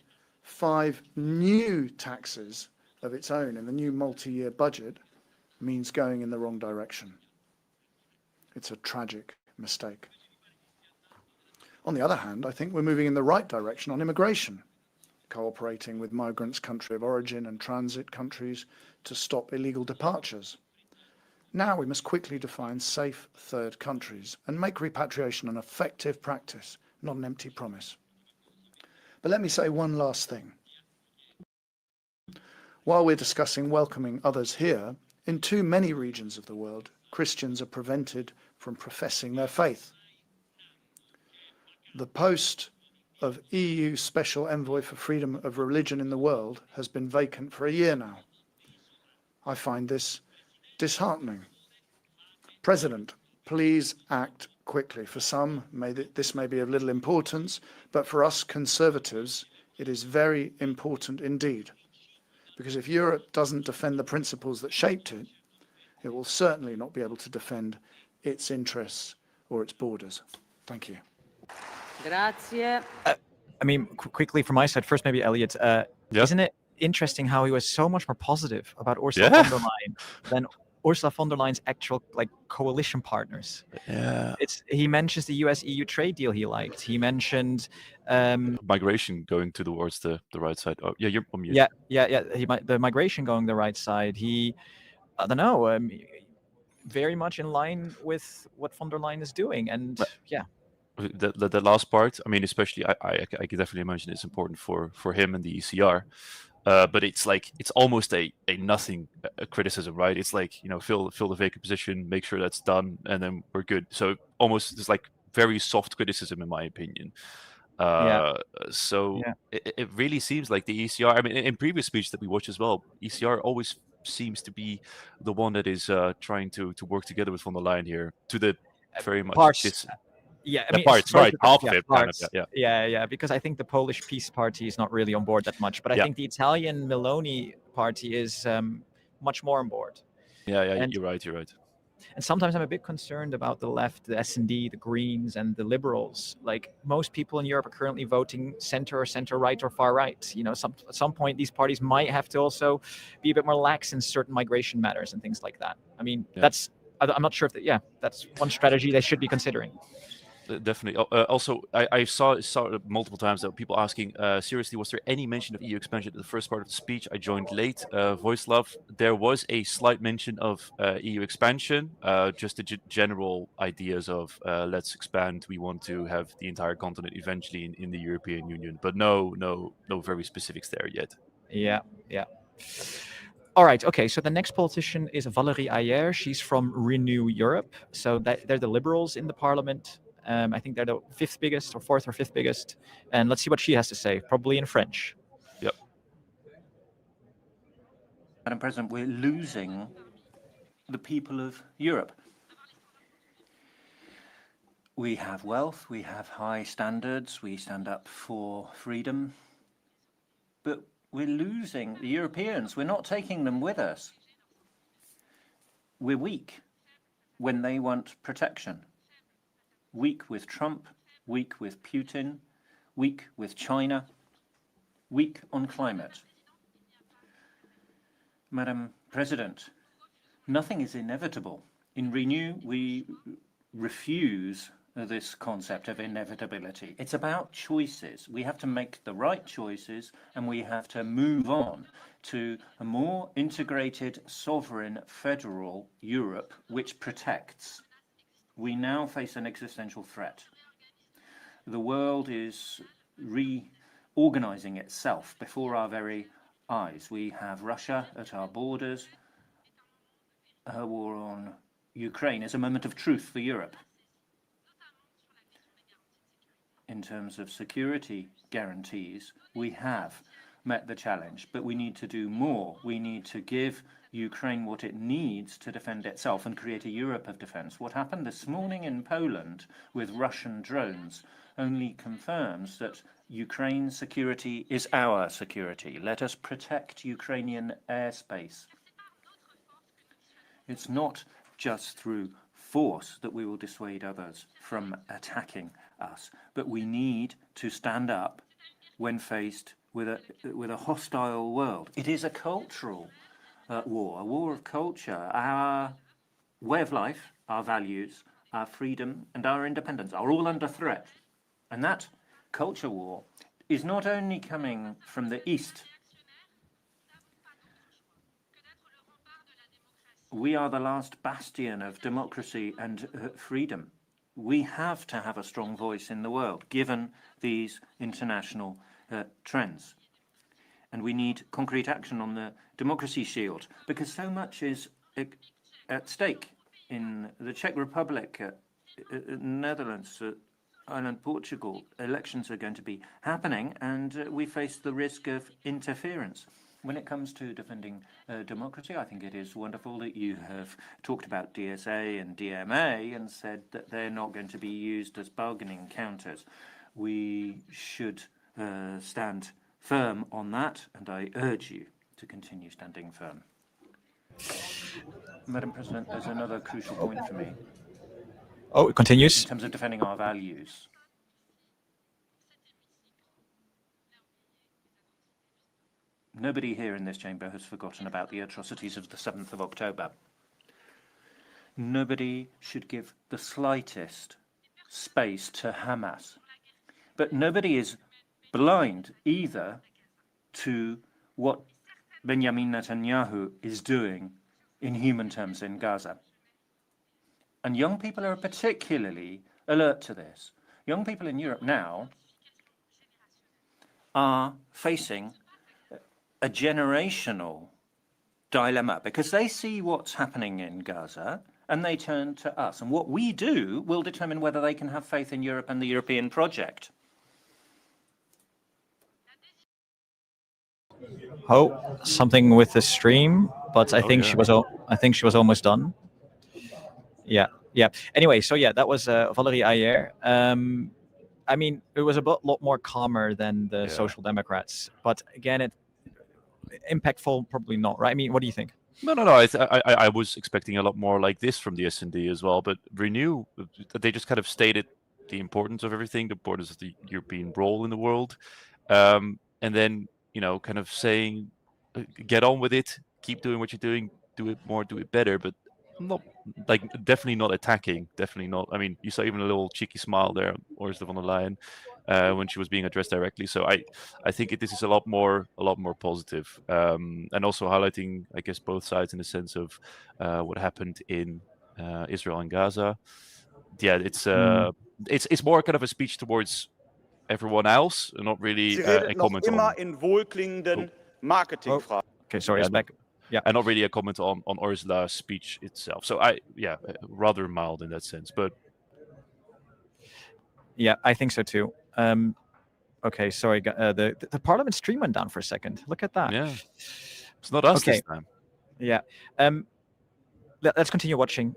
5 new taxes of its own in the new multi-year budget, means going in the wrong direction. It's a tragic mistake. On the other hand, I think we're moving in the right direction on immigration, cooperating with migrants' country of origin and transit countries to stop illegal departures. Now we must quickly define safe third countries and make repatriation an effective practice, not an empty promise. But let me say one last thing. While we're discussing welcoming others here, in too many regions of the world, Christians are prevented from professing their faith. The post of EU Special Envoy for Freedom of Religion in the world has been vacant for a year now. I find this disheartening. President, please act quickly. For some, this may be of little importance, but for us Conservatives, it is very important indeed. Because if Europe doesn't defend the principles that shaped it, it will certainly not be able to defend its interests or its borders. Thank you. Grazie. I mean, quickly from my side, first maybe Elliot, isn't it interesting how he was so much more positive about Ursula von der Leyen than Ursula von der Leyen's actual coalition partners? Yeah. He mentions the US-EU trade deal he liked. He mentioned migration going towards the right side. Oh, yeah, you're on mute. Yeah. The migration going the right side. I don't know, very much in line with what von der Leyen is doing, and The last part, I mean, especially I can definitely imagine it's important for him and the ECR, but it's almost a nothing criticism, right? It's like, fill the vacant position, make sure that's done, and then we're good. So almost it's like very soft criticism in my opinion. It really seems like the ECR, I mean, in previous speeches that we watched as well, ECR always seems to be the one that is trying to work together with von der Leyen here to the very much parts. Yeah, I mean, parts, right? Half of it, parts. kind of, yeah. Yeah. Because I think the Polish Peace Party is not really on board that much, but I think the Italian Meloni Party is much more on board. Yeah, you're right. And sometimes I'm a bit concerned about the left, the S&D, the Greens, and the Liberals. Like, most people in Europe are currently voting center or center-right or far-right. At some point, these parties might have to also be a bit more lax in certain migration matters and things like that. I mean, I'm not sure if that's one strategy they should be considering. Definitely. Also, I saw multiple times that people asking, seriously, was there any mention of EU expansion in the first part of the speech? I joined late. Voice love. There was a slight mention of EU expansion, just the general ideas of let's expand. We want to have the entire continent eventually in the European Union, but no very specifics there yet. Yeah. All right. Okay. So the next politician is Valérie Ayer. She's from Renew Europe. So they're the Liberals in the Parliament. I think they're the 5th biggest or 4th or 5th biggest. And let's see what she has to say, probably in French. Yep. Madam President, we're losing the people of Europe. We have wealth, we have high standards, we stand up for freedom, but we're losing the Europeans. We're not taking them with us. We're weak when they want protection. Weak with Trump, weak with Putin, weak with China, weak on climate. Madam President, nothing is inevitable. In Renew, we refuse this concept of inevitability. It's about choices. We have to make the right choices, and we have to move on to a more integrated, sovereign, federal Europe which protects. We now face an existential threat. The world is organizing itself before our very eyes. We have Russia at our borders. Her war on Ukraine is a moment of truth for Europe. In terms of security guarantees, we have met the challenge, but we need to do more. We need to give Ukraine what it needs to defend itself and create a Europe of defense. What happened this morning in Poland with Russian drones only confirms that Ukraine's security is our security. Let us protect Ukrainian airspace. It's not just through force that we will dissuade others from attacking us, but we need to stand up when faced with a hostile world. It is a cultural war, a war of culture. Our way of life, our values, our freedom and our independence are all under threat. And that culture war is not only coming from the East. We are the last bastion of democracy and freedom. We have to have a strong voice in the world, given these international trends. And we need concrete action on the democracy shield, because so much is at stake in the Czech Republic, Netherlands, Ireland, Portugal. Elections are going to be happening, and we face the risk of interference. When it comes to defending democracy, I think it is wonderful that you have talked about DSA and DMA and said that they're not going to be used as bargaining counters. We should stand firm on that, and I urge you to continue standing firm. Madam President, there's another crucial point for me. Oh, it continues. In terms of defending our values. Nobody here in this chamber has forgotten about the atrocities of the 7th of October. Nobody should give the slightest space to Hamas. But nobody is blind either to what Benjamin Netanyahu is doing in human terms in Gaza. And young people are particularly alert to this. Young people in Europe now are facing a generational dilemma because they see what's happening in Gaza and they turn to us. And what we do will determine whether they can have faith in Europe and the European project. Oh, something with the stream, but I think she was almost done. Yeah. Anyway, so yeah, that was Valérie Ayer. I mean, it was a lot more calmer than the Social Democrats, but again, impactful, probably not, right? I mean, what do you think? No. I was expecting a lot more like this from the S&D as well, but Renew, they just kind of stated the importance of everything, the importance of the European role in the world, and then, kind of saying, get on with it, keep doing what you're doing, do it more, do it better, but not like definitely not attacking, definitely not. I mean, you saw even a little cheeky smile there, Ursula von der Leyen, when she was being addressed directly. So I think this is a lot more positive, and also highlighting, I guess, both sides in the sense of what happened in Israel and Gaza. Yeah, it's more kind of a speech towards everyone else, and not really a comment on. Okay, sorry, I'm back. Yeah, and not really a comment on Ursula's speech itself. So rather mild in that sense, but yeah, I think so too. Okay, sorry, the Parliament stream went down for a second. Look at that. Yeah, it's not us this time. Yeah, let's continue watching.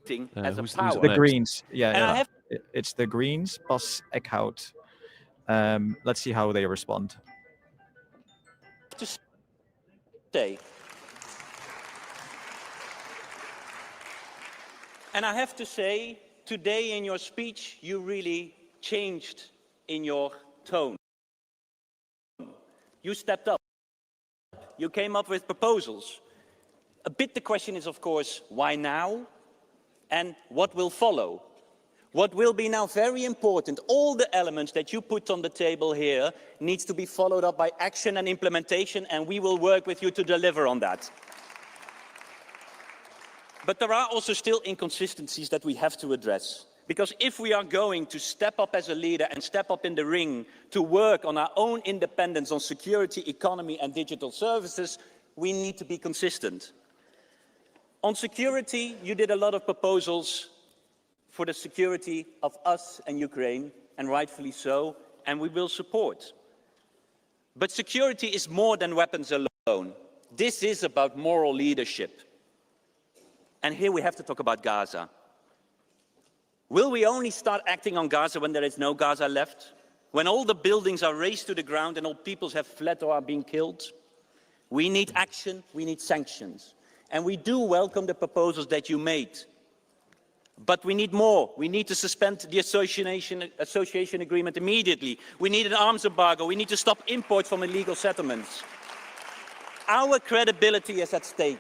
Who's the Greens. Yeah. It's the Greens. Bas Eickhout. Let's see how they respond. And I have to say, today in your speech, you really changed in your tone. You stepped up. You came up with proposals. A bit the question is, of course, why now? And what will follow? What will be now very important, all the elements that you put on the table here needs to be followed up by action and implementation, and we will work with you to deliver on that. But there are also still inconsistencies that we have to address. Because if we are going to step up as a leader and step up in the ring to work on our own independence on security, economy and digital services, we need to be consistent. On security, you did a lot of proposals for the security of us and Ukraine, and rightfully so, and we will support. But security is more than weapons alone. This is about moral leadership. And here we have to talk about Gaza. Will we only start acting on Gaza when there is no Gaza left? When all the buildings are razed to the ground and all peoples have fled or are being killed? We need action, we need sanctions. And we do welcome the proposals that you made. But we need more. We need to suspend the association agreement immediately. We need an arms embargo. We need to stop imports from illegal settlements. Our credibility is at stake.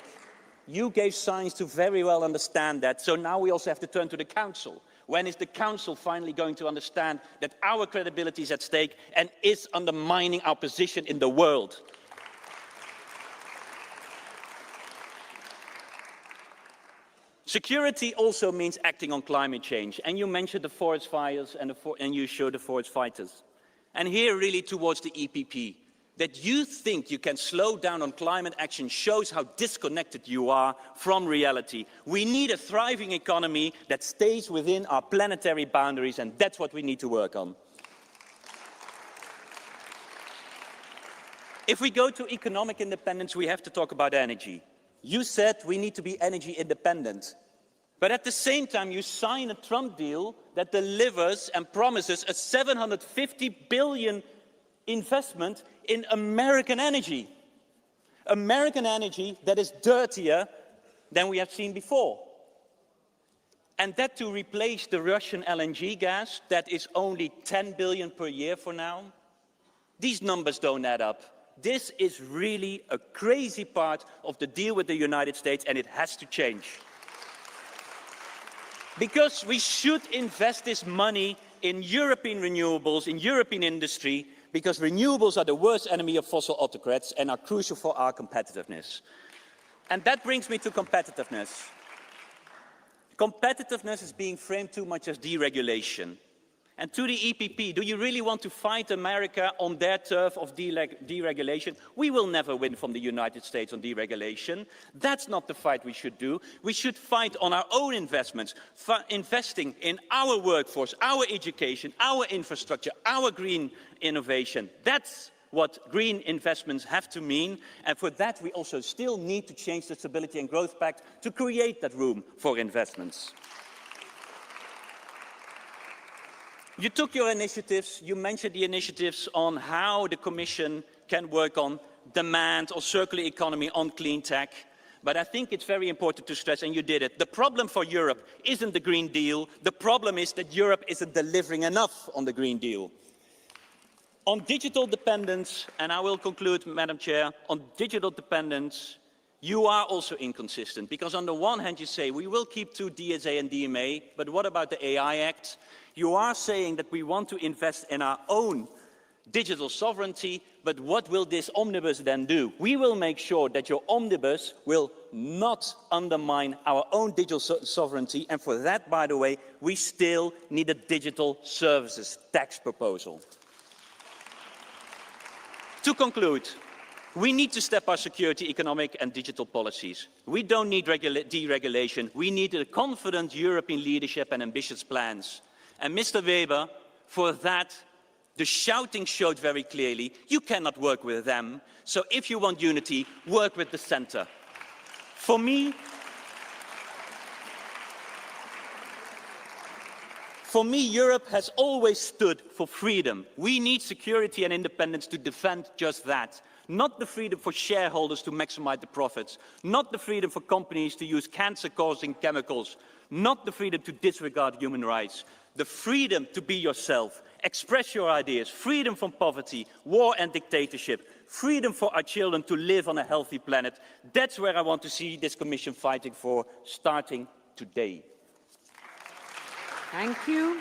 You gave signs to very well understand that, so now we also have to turn to the Council. When is the Council finally going to understand that our credibility is at stake and is undermining our position in the world? Security also means acting on climate change, and you mentioned the forest fires and you showed the forest fighters. And here really towards the EPP, that you think you can slow down on climate action shows how disconnected you are from reality. We need a thriving economy that stays within our planetary boundaries, and that's what we need to work on. If we go to economic independence, we have to talk about energy. You said we need to be energy independent. But at the same time, you sign a Trump deal that delivers and promises a $750 billion investment in American energy. American energy that is dirtier than we have seen before. And that to replace the Russian LNG gas, that is only 10 billion per year for now. These numbers don't add up. This is really a crazy part of the deal with the United States, and it has to change. Because we should invest this money in European renewables, in European industry, because renewables are the worst enemy of fossil autocrats and are crucial for our competitiveness. And that brings me to competitiveness. Competitiveness is being framed too much as deregulation. And to the EPP, do you really want to fight America on their turf of deregulation? We will never win from the United States on deregulation. That's not the fight we should do. We should fight on our own investments, investing in our workforce, our education, our infrastructure, our green innovation. That's what green investments have to mean. And for that, we also still need to change the Stability and Growth Pact to create that room for investments. You took your initiatives, you mentioned the initiatives on how the Commission can work on demand, or circular economy, on clean tech. But I think it's very important to stress, and you did it, the problem for Europe isn't the Green Deal. The problem is that Europe isn't delivering enough on the Green Deal. On digital dependence, and I will conclude, Madam Chair, on digital dependence, you are also inconsistent. Because on the one hand, you say, we will keep to DSA and DMA, but what about the AI Act? You are saying that we want to invest in our own digital sovereignty, but what will this omnibus then do? We will make sure that your omnibus will not undermine our own digital sovereignty, and for that, by the way, we still need a digital services tax proposal. To conclude, we need to step our security, economic and digital policies. We don't need deregulation. We need a confident European leadership and ambitious plans. And Mr. Weber, for that, the shouting showed very clearly, you cannot work with them. So if you want unity, work with the center. For me, Europe has always stood for freedom. We need security and independence to defend just that. Not the freedom for shareholders to maximize the profits. Not the freedom for companies to use cancer-causing chemicals. Not the freedom to disregard human rights. The freedom to be yourself, express your ideas, freedom from poverty, war and dictatorship, freedom for our children to live on a healthy planet. That's where I want to see this Commission fighting for, starting today. Thank you.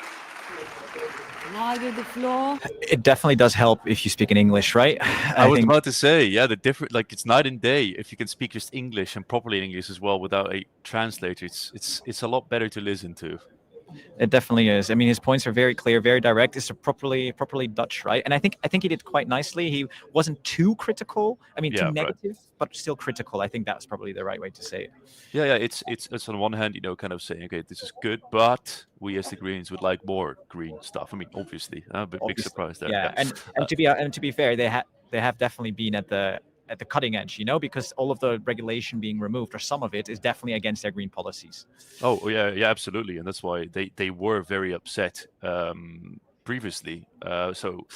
Now I give the floor. It definitely does help if you speak in English, right? I was about to say, yeah, the different, like, it's night and day. If you can speak just English and properly English as well without a translator, it's a lot better to listen to. It definitely is. I mean, his points are very clear, very direct. It's properly Dutch, right? And I think he did quite nicely. He wasn't too critical. I mean, too negative, but still critical. I think that's probably the right way to say it. Yeah. It's on one hand, kind of saying, okay, this is good, but we as the Greens would like more green stuff. I mean, obviously, a big surprise there. Yeah, and to be fair, they have definitely been at the cutting edge, because all of the regulation being removed, or some of it, is definitely against their green policies. Oh yeah, absolutely, and that's why they were very upset previously. So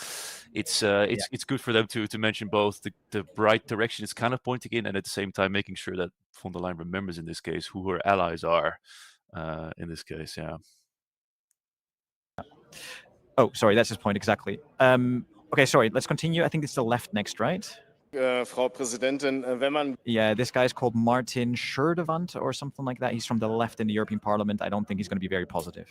it's good for them to mention both the right direction it's kind of pointing in, and at the same time making sure that von der Leyen remembers in this case who her allies are. In this case, yeah. Oh, sorry, that's his point exactly. Okay, sorry, let's continue. I think it's the left next, right? Frau Präsidentin, wenn man... Yeah, this guy's called Martin Schurdewand or something like that. He's from the left in the European Parliament. I don't think he's going to be very positive.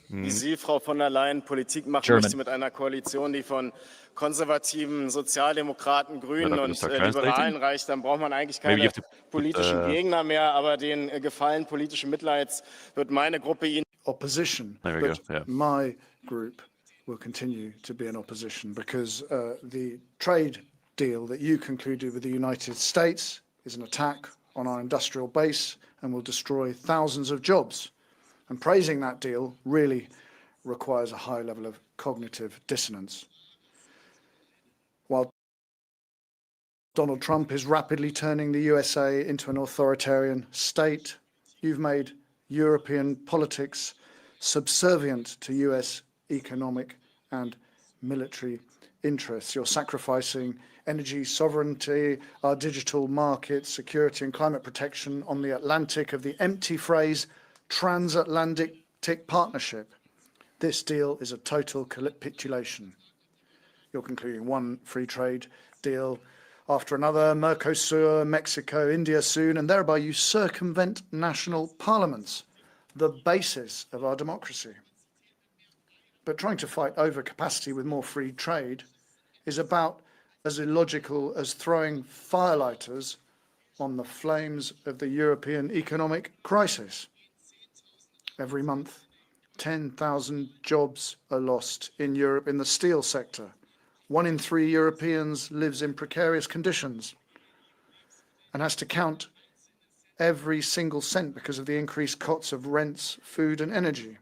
Wie Sie, Frau von der Leyen, Politik machen möchte mit einer Koalition, die von Konservativen, Sozialdemokraten, Grünen und Liberalen reicht, dann braucht man eigentlich keine politischen Gegner mehr, aber den Gefallen politischen Mitleids wird meine Gruppe Ihnen... Opposition, but my group will continue to be in opposition because the trade deal that you concluded with the United States is an attack on our industrial base and will destroy thousands of jobs. And praising that deal really requires a high level of cognitive dissonance. While Donald Trump is rapidly turning the USA into an authoritarian state, you've made European politics subservient to US economic and military interests. You're sacrificing energy sovereignty, our digital markets, security and climate protection on the Atlantic of the empty phrase transatlantic partnership. This deal is a total capitulation. You're concluding one free trade deal after another, Mercosur, Mexico, India soon, and thereby you circumvent national parliaments, the basis of our democracy. But trying to fight overcapacity with more free trade is about as illogical as throwing firelighters on the flames of the European economic crisis. Every month, 10,000 jobs are lost in Europe in the steel sector. 1 in 3 Europeans lives in precarious conditions and has to count every single cent because of the increased costs of rents, food and energy.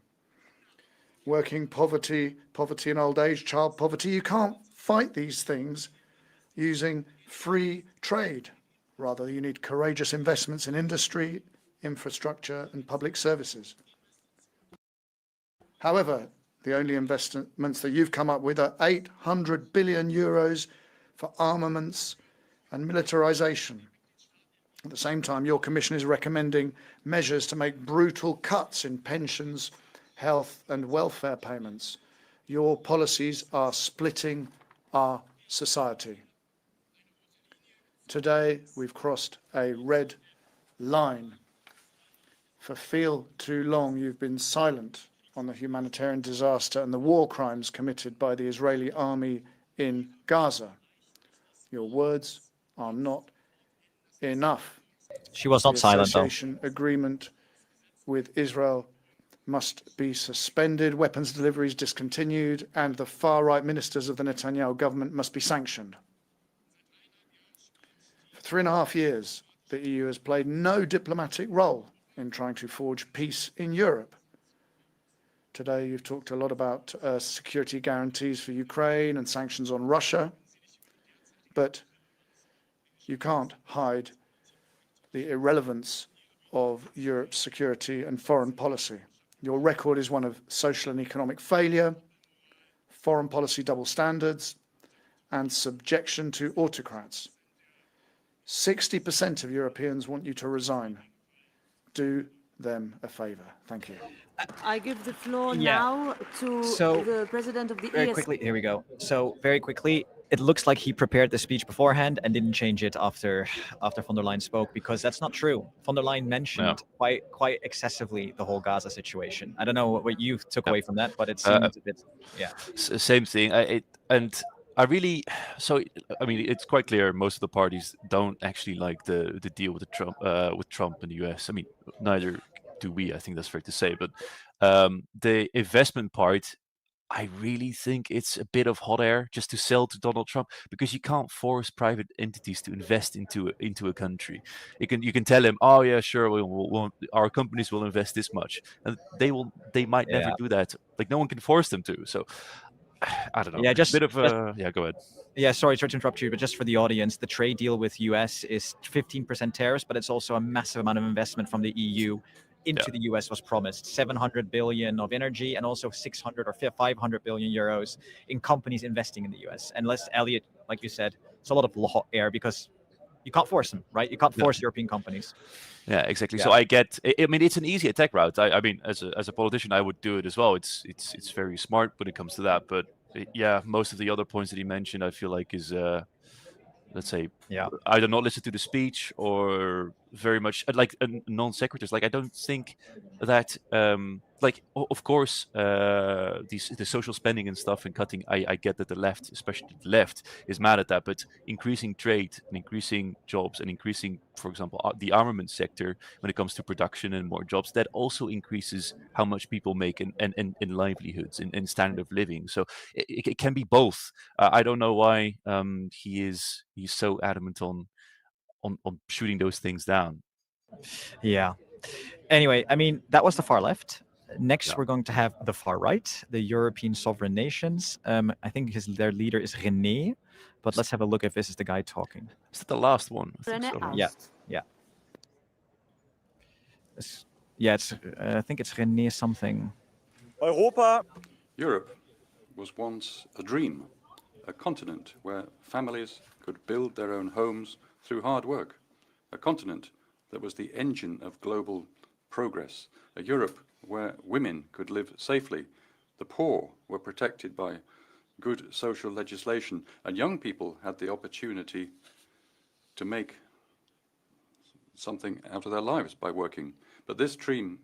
Working poverty, poverty in old age, child poverty. You can't fight these things using free trade. Rather, you need courageous investments in industry, infrastructure and public services. However, the only investments that you've come up with are 800 billion euros for armaments and militarization. At the same time, your Commission is recommending measures to make brutal cuts in pensions, health and welfare payments. Your policies are splitting our society. Today, we've crossed a red line. For feel too long, you've been silent on the humanitarian disaster and the war crimes committed by the Israeli army in Gaza. Your words are not enough. She was not silent, though. The association agreement with Israel must be suspended, weapons deliveries discontinued, and the far-right ministers of the Netanyahu government must be sanctioned. For 3.5 years, the EU has played no diplomatic role in trying to forge peace in Europe. Today, you've talked a lot about security guarantees for Ukraine and sanctions on Russia, but you can't hide the irrelevance of Europe's security and foreign policy. Your record is one of social and economic failure, foreign policy double standards, and subjection to autocrats. 60% of Europeans want you to resign. Do them a favor. Thank you. I give the floor now to the president of the Very quickly, here we go. So very quickly, it looks like he prepared the speech beforehand and didn't change it after von der Leyen spoke, because that's not true. Von der Leyen mentioned quite excessively the whole Gaza situation. I don't know what you took away from that, but it seemed a bit, Same thing. I mean, it's quite clear most of the parties don't actually like the deal with Trump in the US. I mean, neither do we. I think that's fair to say. But the investment part, I really think it's a bit of hot air just to sell to Donald Trump, because you can't force private entities to invest into a country. You can tell him, oh yeah, sure, our companies will invest this much, and they might never do that. Like, no one can force them to. So I don't know. Yeah, just a bit of yeah. Go ahead. Yeah, sorry to interrupt you, but just for the audience, the trade deal with US is 15% tariffs, but it's also a massive amount of investment from the EU into the US was promised. 700 billion of energy and also 600 or 500 billion euros in companies investing in the US. And Elliot, like you said, it's a lot of hot air because you can't force them, right? You can't force European companies. Yeah, exactly. So I mean, it's an easy attack route. I mean, as a politician, I would do it as well. It's very smart when it comes to that. But yeah, most of the other points that he mentioned, I feel like is let's say, either not listen to the speech or very much like non sequiturs. Like, I don't think that like, of course, the social spending and stuff and cutting, I get that the left, especially the left, is mad at that. But increasing trade and increasing jobs and increasing, for example, the armament sector when it comes to production and more jobs, that also increases how much people make in livelihoods and standard of living. So it can be both. I don't know why he's so adamant on shooting those things down. Yeah. Anyway, I mean, that was the far left. Next, we're going to have the far right, the European sovereign nations. I think their leader is René, but let's have a look if this is the guy talking. Is that the last one? Yeah. I think it's René something. Europe was once a dream, a continent where families could build their own homes through hard work, a continent that was the engine of global progress, a Europe where women could live safely, the poor were protected by good social legislation, and young people had the opportunity to make something out of their lives by working. But this dream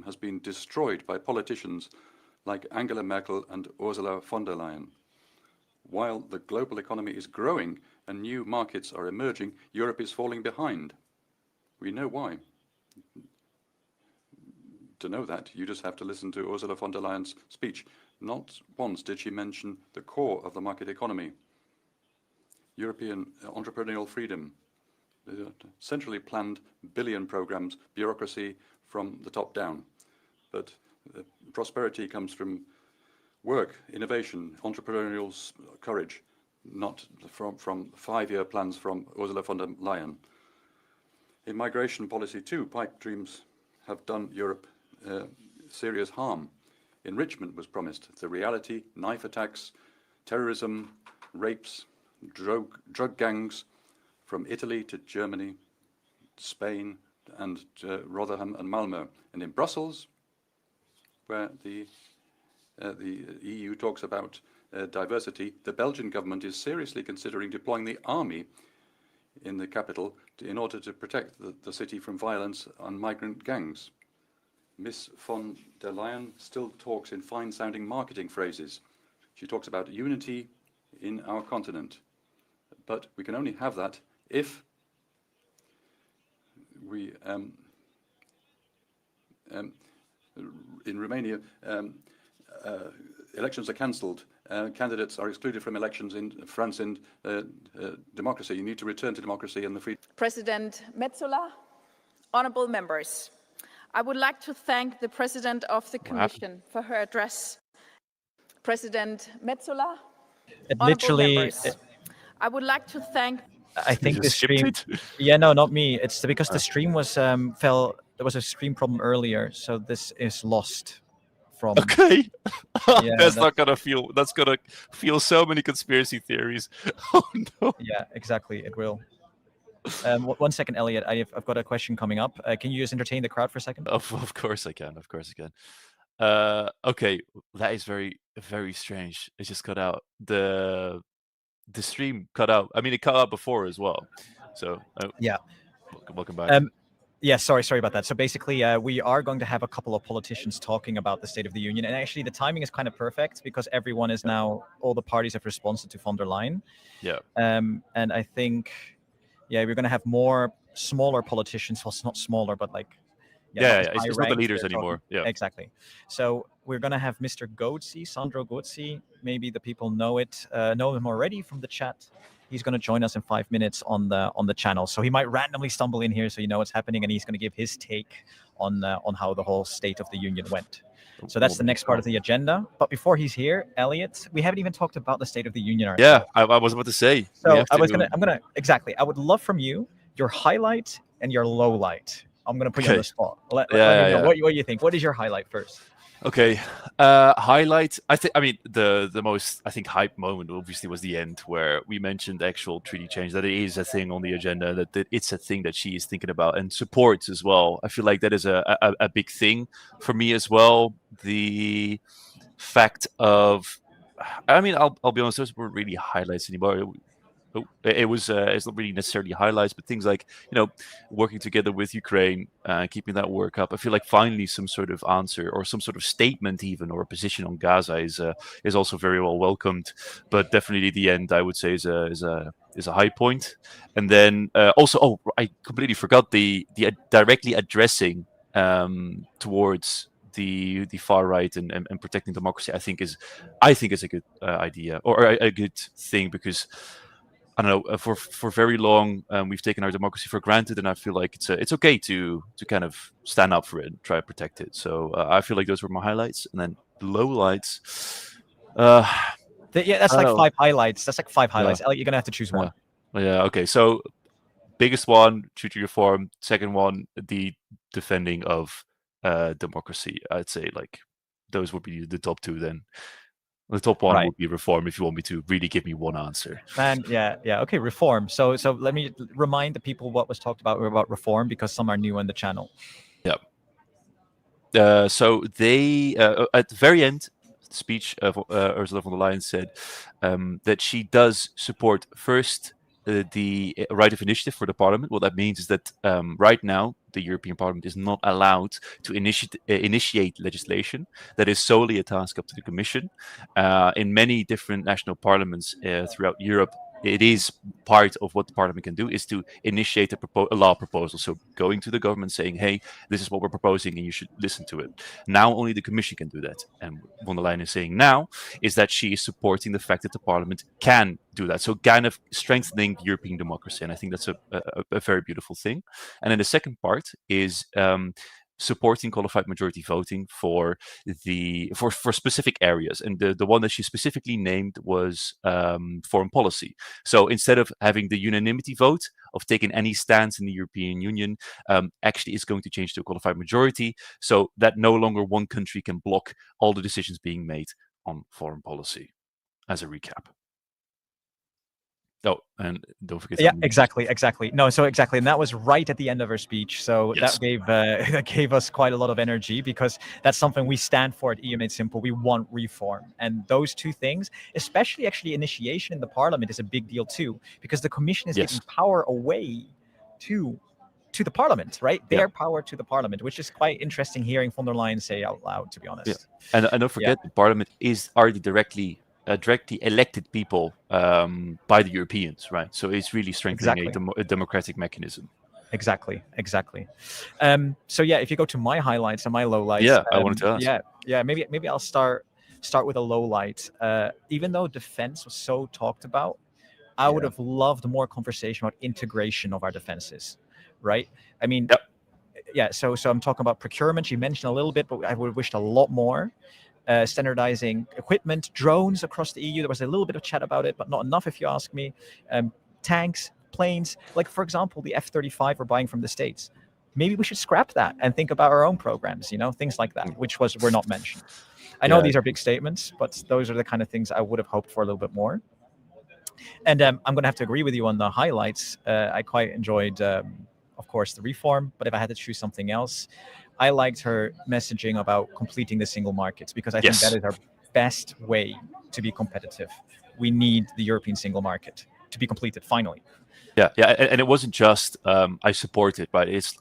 has been destroyed by politicians like Angela Merkel and Ursula von der Leyen. While the global economy is growing and new markets are emerging, Europe is falling behind. We know why. To know that, you just have to listen to Ursula von der Leyen's speech. Not once did she mention the core of the market economy, European entrepreneurial freedom, centrally planned billion programs, bureaucracy from the top down. But prosperity comes from work, innovation, entrepreneurial courage, not from 5-year plans from Ursula von der Leyen. In migration policy too, pipe dreams have done Europe serious harm. Enrichment was promised. The reality, knife attacks, terrorism, rapes, drug gangs from Italy to Germany, Spain, and Rotherham and Malmö. And in Brussels, where the EU talks about diversity, the Belgian government is seriously considering deploying the army in the capital in order to protect the city from violence and migrant gangs. Ms. von der Leyen still talks in fine-sounding marketing phrases. She talks about unity in our continent. But we can only have that if we, in Romania, elections are cancelled. Candidates are excluded from elections in France and democracy. You need to return to democracy and the free. President Metsola, honourable members, I would like to thank the President of the Commission for her address. President Metsola, Literally, members, I would like to thank. I think the stream. Yeah, no, not me. It's because the stream was fell. There was a stream problem earlier, so this is lost. From. Okay, that's gonna feel so many conspiracy theories. Oh no. Yeah, exactly. It will. 1 second, Elliot. I've got a question coming up. Can you just entertain the crowd for a second? Of course I can. Of course I can. Okay, that is very, very strange. It just cut out. The stream cut out. I mean, it cut out before as well. So yeah. Welcome back. Yeah, sorry about that. So basically, we are going to have a couple of politicians talking about the State of the Union. And actually, the timing is kind of perfect because everyone is now, all the parties have responded to von der Leyen. Yeah. And I think, we're going to have more smaller politicians. Well, it's not smaller, but like, It's not the leaders anymore. Yeah, exactly. So we're going to have Mr. Goetze, Sandro Goetze. Maybe the people know him already from the chat. He's going to join us in 5 minutes on the channel. So he might randomly stumble in here, so you know what's happening, and he's going to give his take on how the whole State of the Union went. So that's the next part of the agenda. But before he's here, Elliot, we haven't even talked about the State of the Union ourselves. Yeah, I was about to say. So I would love from you your highlight and your low light. I'm going to put you on the spot. Let me know what you think. What is your highlight first? Okay, highlight. The most hype moment obviously was the end where we mentioned actual treaty change, that it is a thing on the agenda, that it's a thing that she is thinking about and supports as well. I feel like that is a big thing for me as well. The fact of, I'll be honest, those weren't really highlights anymore. It's not really necessarily highlights, but things like, working together with Ukraine, keeping that work up. I feel like finally some sort of answer or some sort of statement even, or a position on Gaza is also very well welcomed. But definitely the end, I would say, is a high point. And then also, I completely forgot the directly addressing towards the far right and protecting democracy. I think is a good idea, or a good thing, because I don't know, for very long we've taken our democracy for granted, and I feel like it's okay to kind of stand up for it and try to protect it. So I feel like those were my highlights, and then lowlights. That's like 5 highlights. That's like 5 highlights. Elliot, you're gonna have to choose one. Yeah. Okay. So biggest one, treaty reform. Second one, the defending of democracy. I'd say like those would be the top 2 then. The top one would be reform, if you want me to really give me one answer. Man, yeah. Okay, reform. So let me remind the people what was talked about reform, because some are new on the channel. Yeah. So they, at the very end, the speech of Ursula von der Leyen said that she does support first the right of initiative for the Parliament. What that means is that right now, the European Parliament is not allowed to initiate legislation. That is solely a task up to the Commission. In many different national parliaments throughout Europe, it is part of what the Parliament can do is to initiate a law proposal. So going to the government saying, hey, this is what we're proposing and you should listen to it. Now only the Commission can do that. And von der Leyen is saying now is that she is supporting the fact that the Parliament can do that. So kind of strengthening European democracy. And I think that's a very beautiful thing. And then the second part is supporting qualified majority voting for specific areas, and the one that she specifically named was foreign policy. So instead of having the unanimity vote of taking any stance in the European Union, actually is going to change to a qualified majority, so that no longer one country can block all the decisions being made on foreign policy. As a recap. Oh, and don't forget. Yeah, exactly. No, so exactly, and that was right at the end of her speech. So yes. that gave us quite a lot of energy, because that's something we stand for at EU Made Simple. We want reform, and those 2 things, especially actually initiation in the Parliament, is a big deal too, because the Commission is giving power away to the Parliament, right? Their power to the Parliament, which is quite interesting hearing von der Leyen say out loud, to be honest. Yeah. And don't forget, the Parliament are the directly elected people by the Europeans, right? So it's really strengthening a democratic mechanism. Exactly. So yeah, if you go to my highlights and my lowlights, I wanted to ask. Maybe I'll start with a lowlight. Even though defense was so talked about, I would have loved more conversation about integration of our defenses, right? I mean, so I'm talking about procurement. You mentioned a little bit, but I would have wished a lot more. Standardizing equipment, drones across the EU. There was a little bit of chat about it, but not enough, if you ask me. Tanks, planes, like for example, the F-35 we're buying from the States. Maybe we should scrap that and think about our own programs, things like that, which were not mentioned. I know these are big statements, but those are the kind of things I would have hoped for a little bit more. And I'm going to have to agree with you on the highlights. I quite enjoyed, of course, the reform, but if I had to choose something else, I liked her messaging about completing the single markets, because I think that is our best way to be competitive. We need the European single market. to be completed finally. Yeah, and it wasn't just I support it, right? It's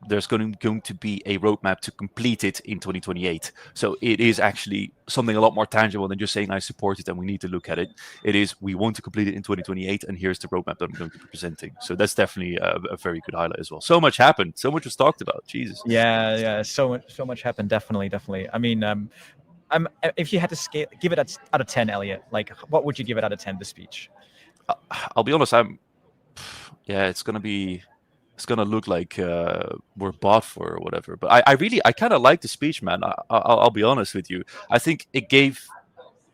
there's going to be a roadmap to complete it in 2028. So it is actually something a lot more tangible than just saying I support it and we need to look at it. It is we want to complete it in 2028, and here's the roadmap that I'm going to be presenting. So that's definitely a very good highlight as well. So much happened, so much was talked about. Jesus. Yeah, so much happened. Definitely. I mean, if you had to give it out of 10, Elliot, like what would you give it out of 10? The speech. I'll be honest. It's gonna look like we're bought for or whatever. But I kind of like the speech, man. I'll be honest with you. I think it gave,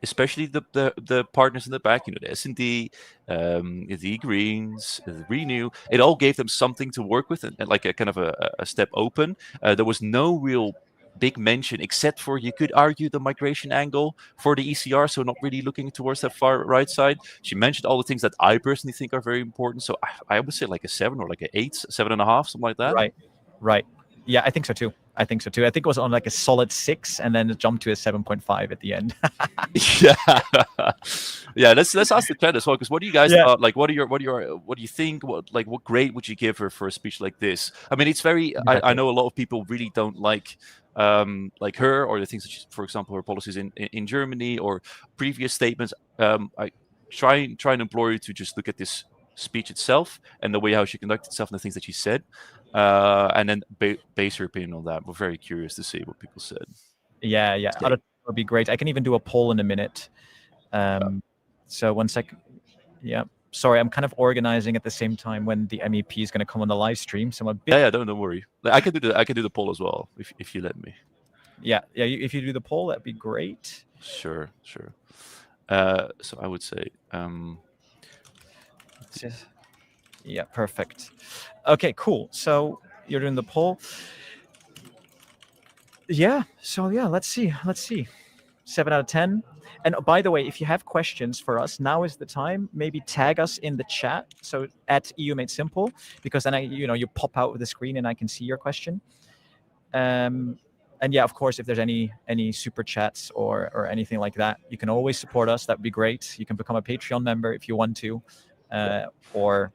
especially the partners in the back, the S&D, the Greens, the Renew, it all gave them something to work with and like a kind of a step open. There was no real big mention, except for, you could argue, the migration angle for the ECR, so not really looking towards that far right side. She mentioned all the things that I personally think are very important, so I would say like a 7 or like an 8, 7.5, something like that. Right. Yeah, I think so too. I think it was on like a solid 6, and then it jumped to a 7.5 at the end. Yeah. Let's ask the chat as well, because what do you guys thought? Like, what do you think? What grade would you give her for a speech like this? I mean, it's very. Exactly. I know a lot of people really don't like her or the things that she, for example, her policies in Germany or previous statements. I try and implore you to just look at this speech itself and the way how she conducted herself and the things that she said, and then base your opinion on that. We're very curious to see what people said. Yeah. That would be great. I can even do a poll in a minute. So 1 second. Yeah. Sorry, I'm kind of organizing at the same time when the MEP is going to come on the live stream. So I'm a bit. Yeah. Don't worry. I can do the poll as well if you let me. Yeah. If you do the poll, that'd be great. Sure. So I would say. Yeah, perfect. Okay, cool. So you're doing the poll. Yeah. So yeah, let's see. 7 out of 10. And by the way, if you have questions for us, now is the time. Maybe tag us in the chat. So at EU Made Simple, because then you pop out of the screen and I can see your question. And yeah, of course, if there's any super chats or anything like that, you can always support us. That'd be great. You can become a Patreon member if you want to, or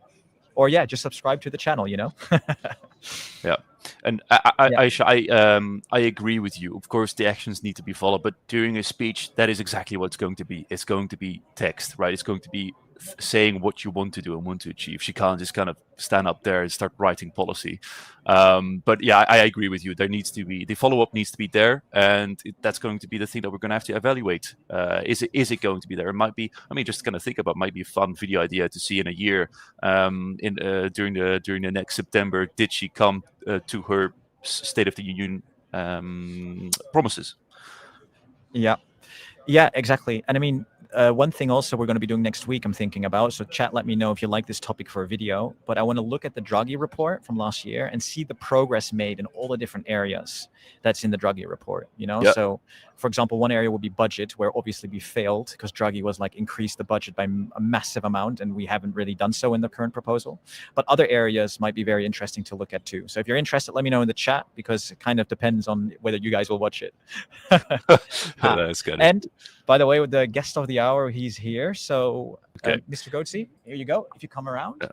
yeah, just subscribe to the channel. Yeah, and I agree with you. Of course, the actions need to be followed, but during a speech, that is exactly what it's going to be. It's going to be text, right? It's going to be saying what you want to do and want to achieve. She can't just kind of stand up there and start writing policy. But yeah, I agree with you. There needs to be, the follow-up needs to be there, and that's going to be the thing that we're going to have to evaluate. Is it going to be there? It might be. I mean, just kind of think about, might be a fun video idea to see in a year. During the next September, did she come to her State of the Union promises? Yeah, exactly. And I mean, one thing also we're going to be doing next week, I'm thinking about, so chat, let me know if you like this topic for a video, but I want to look at the Draghi report from last year and see the progress made in all the different areas that's in the Draghi report, Yep. So, for example, one area would be budget, where obviously we failed because Draghi was like, increase the budget by a massive amount, and we haven't really done so in the current proposal. But other areas might be very interesting to look at too. So if you're interested, let me know in the chat, because it kind of depends on whether you guys will watch it. That's good. And by the way, with the guest of the hour, he's here. So, okay. Mr. Goetze, here you go. If you come around.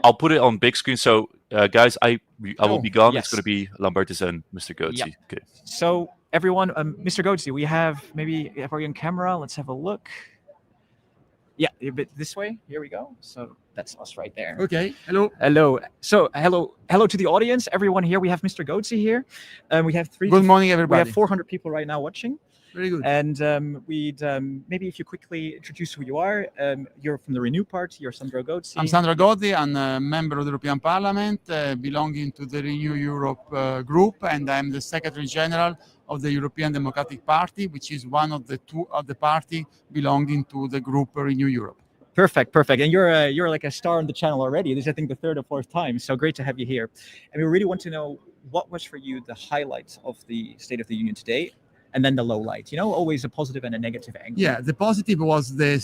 I'll put it on big screen. So, guys, I will be gone. Yes. It's going to be Lambertus and Mr. Goetze. Yeah. Okay. So, everyone, Mr. Goetze, we have maybe, if we're on camera, let's have a look. Yeah, a bit this way. Here we go. So that's us right there. Okay. Hello. So hello to the audience, everyone here. We have Mr. Goetze here. We have Good morning, everybody. We have 400 people right now watching. Very good. And we'd maybe if you quickly introduce who you are. You're from the Renew Party. You're Sandro Goetze. I'm Sandro Goetze. I'm a member of the European Parliament, belonging to the Renew Europe group, and I'm the Secretary General of the European Democratic Party, which is one of the two of the party belonging to the group Renew Europe. Perfect. And you're like a star on the channel already. This is, I think, the third or fourth time. So great to have you here. And we really want to know, what was for you the highlights of the State of the Union today, and then the low light. Always a positive and a negative angle. Yeah, the positive was the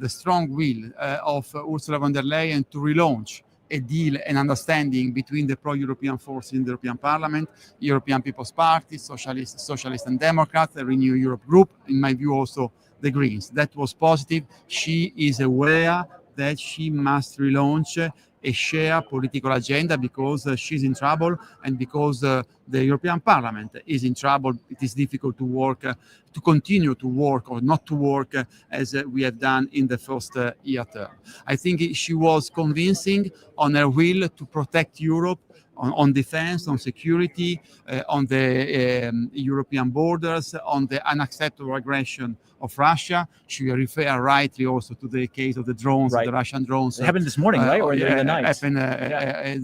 strong will of Ursula von der Leyen to relaunch a deal, an understanding between the pro-European forces in the European Parliament, European People's Party, Socialists and Democrats, the Renew Europe group, in my view also the Greens. That was positive. She is aware that she must relaunch a shared political agenda because she's in trouble and because the European Parliament is in trouble. It is difficult to work, to continue to work or not to work as we have done in the first year term. I think she was convincing on her will to protect Europe on defense, on security, on the European borders, on the unacceptable aggression of Russia. She referred rightly also to the case of the drones, the Russian drones. It happened this morning, right? Or during the night? Happened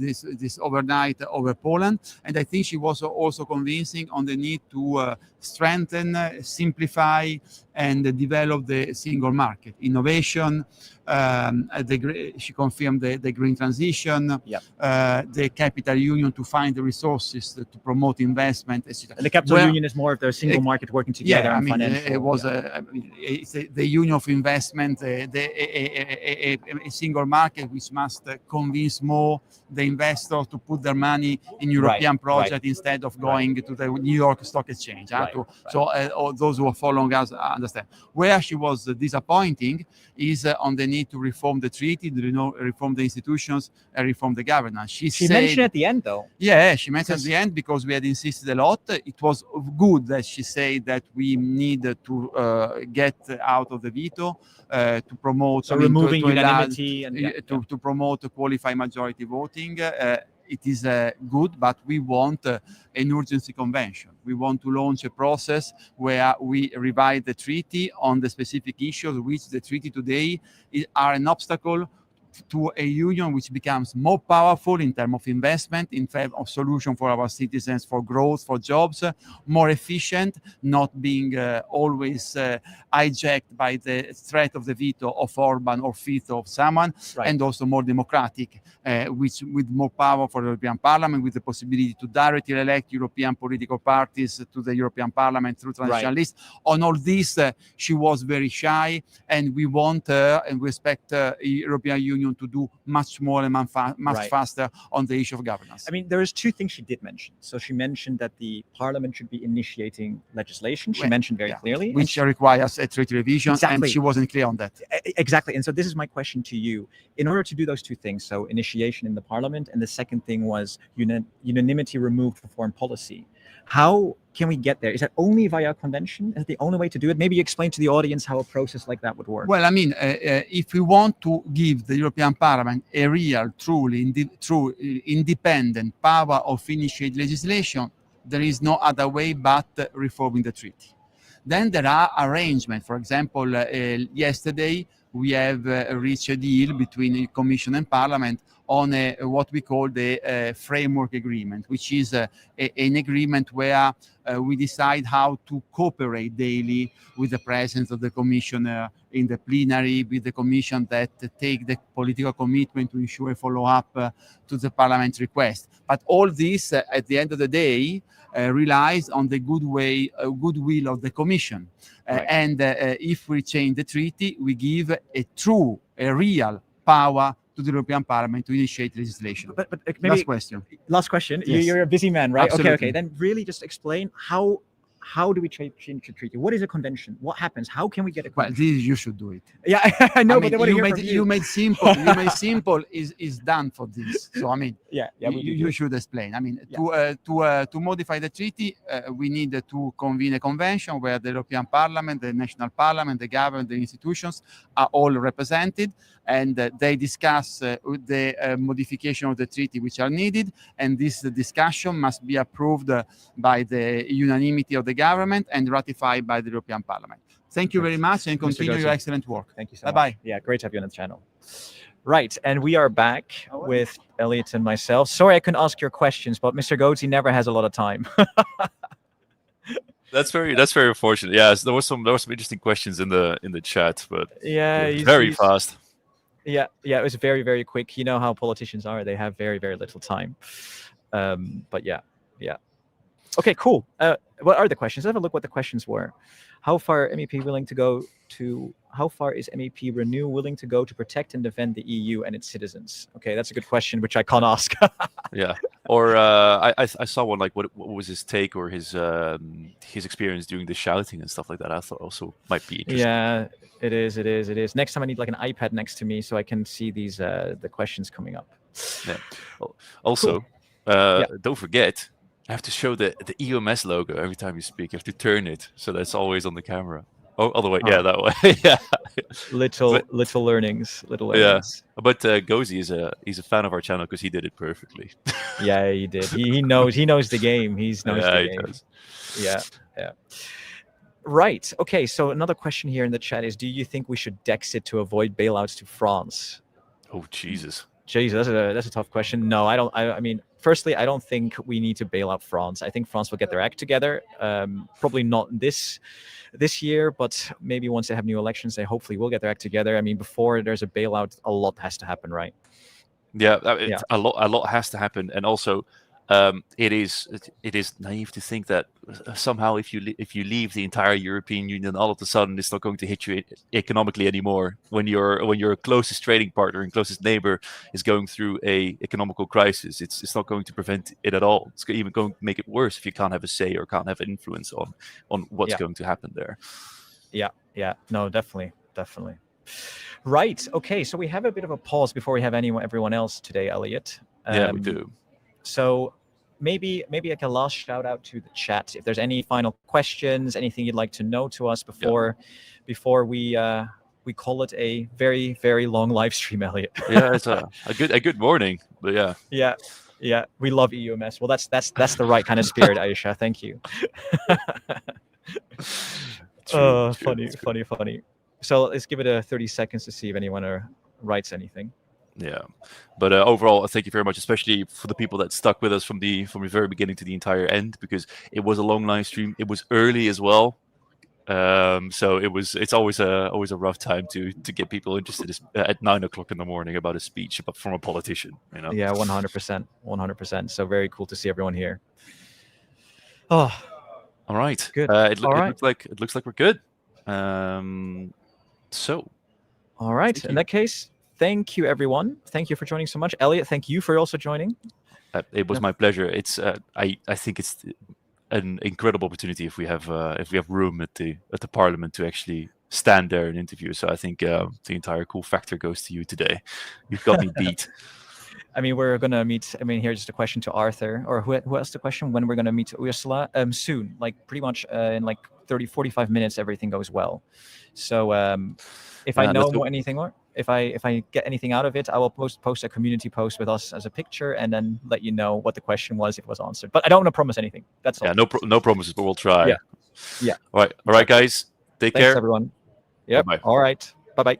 this overnight over Poland. And I think she was also convincing on the need to strengthen, simplify, and develop the single market. Innovation, she confirmed the green transition, the capital union to find the resources to promote investment, etc. And the capital union is more of the single market working together. Yeah, I on mean, financial, it was it's the union of investment, a single market which must convince more the investor to put their money in European project instead of going to the New York Stock Exchange. So all those who are following us understand. Where she was disappointing is on the need to reform the treaty, reform the institutions, and reform the governance. She said, mentioned at the end, though. Yeah, she mentioned at the end because we had insisted a lot. It was good that she said that we need to get out of the veto, to promote... So removing unanimity and... To promote qualified majority voting. It is good, but we want an urgency convention. We want to launch a process where we revise the treaty on the specific issues which the treaty today are an obstacle to a union which becomes more powerful in terms of investment, in favor of solution for our citizens, for growth, for jobs, more efficient, not being always hijacked by the threat of the veto of Orban or veto of someone, and also more democratic, which with more power for the European Parliament, with the possibility to directly elect European political parties to the European Parliament through transition lists. On all this, she was very shy, and we want and we expect the European Union to do much more and much faster on the issue of governance. I mean, there is two things she did mention. So she mentioned that the Parliament should be initiating legislation. She mentioned very clearly. Which requires a treaty revision, and she wasn't clear on that. Exactly. And so this is my question to you. In order to do those two things, so initiation in the Parliament, and the second thing was unanimity removed for foreign policy. How can we get there? Is that only via convention? Is it the only way to do it? Maybe explain to the audience how a process like that would work. Well, I mean, if we want to give the European Parliament a real, truly independent power of initiate legislation, there is no other way but reforming the treaty. Then there are arrangements. For example, yesterday we have reached a deal between the Commission and Parliament on what we call the framework agreement, which is an agreement where we decide how to cooperate daily with the presence of the Commissioner in the plenary, with the Commission that take the political commitment to ensure a follow-up to the Parliament's request. But all this, at the end of the day, relies on the goodwill of the Commission. And if we change the treaty, we give a real power to the European Parliament to initiate legislation. But maybe last question. Yes. You're a busy man, right? Absolutely. Okay. Then really just explain how do we change the treaty? What is a convention? What happens? How can we get a convention? Well, you should do it. Yeah, I know, but you made simple. You made simple is done for this. So I mean, you should explain. I mean, to modify the treaty, we need to convene a convention where the European Parliament, the national Parliament, the government, the institutions are all represented, and they discuss the modification of the treaty which are needed, and this discussion must be approved by the unanimity of the government and ratified by the European Parliament. Thank you very much, and continue your excellent work. Thank you so much. Bye-bye. Yeah, great to have you on the channel. Right, and we are back with Elliot and myself. Sorry I couldn't ask your questions, but Mr. Goetze never has a lot of time. That's very unfortunate. Yes, there was some interesting questions in the chat, but very fast. Yeah, it was very, very quick. You know how politicians are; they have very, very little time. But yeah. Okay, cool. What are the questions? Let's have a look what the questions were. How far MEP willing to go to? How far is MEP Renew willing to go to protect and defend the EU and its citizens? Okay, that's a good question, which I can't ask. Yeah. Or I saw one like what was his take or his experience doing the shouting and stuff like that. I thought also might be interesting. Yeah, it is. Next time I need like an iPad next to me so I can see these the questions coming up. Yeah. Also, cool. Don't forget, I have to show the EUMS logo every time you speak. You have to turn it so that's always on the camera. Oh, other way. Yeah, that way. Yeah. Little learnings. Yeah. But Gozi he's a fan of our channel because he did it perfectly. Yeah, he did. He knows the game. He knows the game. Does. Yeah. Right. Okay. So another question here in the chat is: do you think we should Dexit to avoid bailouts to France? Oh Jesus. Jesus, that's a tough question. No, I don't. I mean, firstly, I don't think we need to bail out France. I think France will get their act together. Probably not this year, but maybe once they have new elections, they hopefully will get their act together. I mean, before there's a bailout, a lot has to happen, right? Yeah, a lot has to happen, and also it is naive to think that somehow if you leave the entire European Union, all of a sudden it's not going to hit you economically anymore. When your closest trading partner and closest neighbor is going through a economical crisis, it's not going to prevent it at all. It's even going to make it worse if you can't have a say or can't have an influence on what's going to happen there. Yeah. No, definitely. Right. Okay. So we have a bit of a pause before we have everyone else today, Elliot. Yeah, we do. So maybe like a last shout out to the chat. If there's any final questions, anything you'd like to know to us before we call it a very, very long live stream, Elliot. Yeah, it's a good morning. But yeah. We love EUMS. Well, that's the right kind of spirit, Aisha. Thank you. True. Funny. So let's give it 30 seconds to see if anyone writes anything. Yeah, but overall, thank you very much, especially for the people that stuck with us from the very beginning to the entire end, because it was a long live stream. It was early as well, so it's always a rough time to get people interested at 9 o'clock in the morning about a speech from a politician. You know? Yeah, 100%. So very cool to see everyone here. Oh, all right. Good. It looks like we're good. So, all right. In that case, thank you, everyone. Thank you for joining so much. Elliot, thank you for also joining. It was my pleasure. It's I think it's an incredible opportunity if we have room at the Parliament to actually stand there and interview. So I think the entire cool factor goes to you today. You've got me beat. I mean, we're going to meet. I mean, here's just a question to Arthur, or who asked the question? When we're going to meet Ursula? Soon, like pretty much in like 30-45 minutes, everything goes well. So if I know anything more, if I get anything out of it, I will post a community post with us as a picture, and then let you know what the question was if it was answered. But I don't want to promise anything. That's all. Yeah, no promises, but we'll try. Yeah. All right, guys. Take care. Thanks, everyone. Yep. Bye-bye. All right. Bye-bye.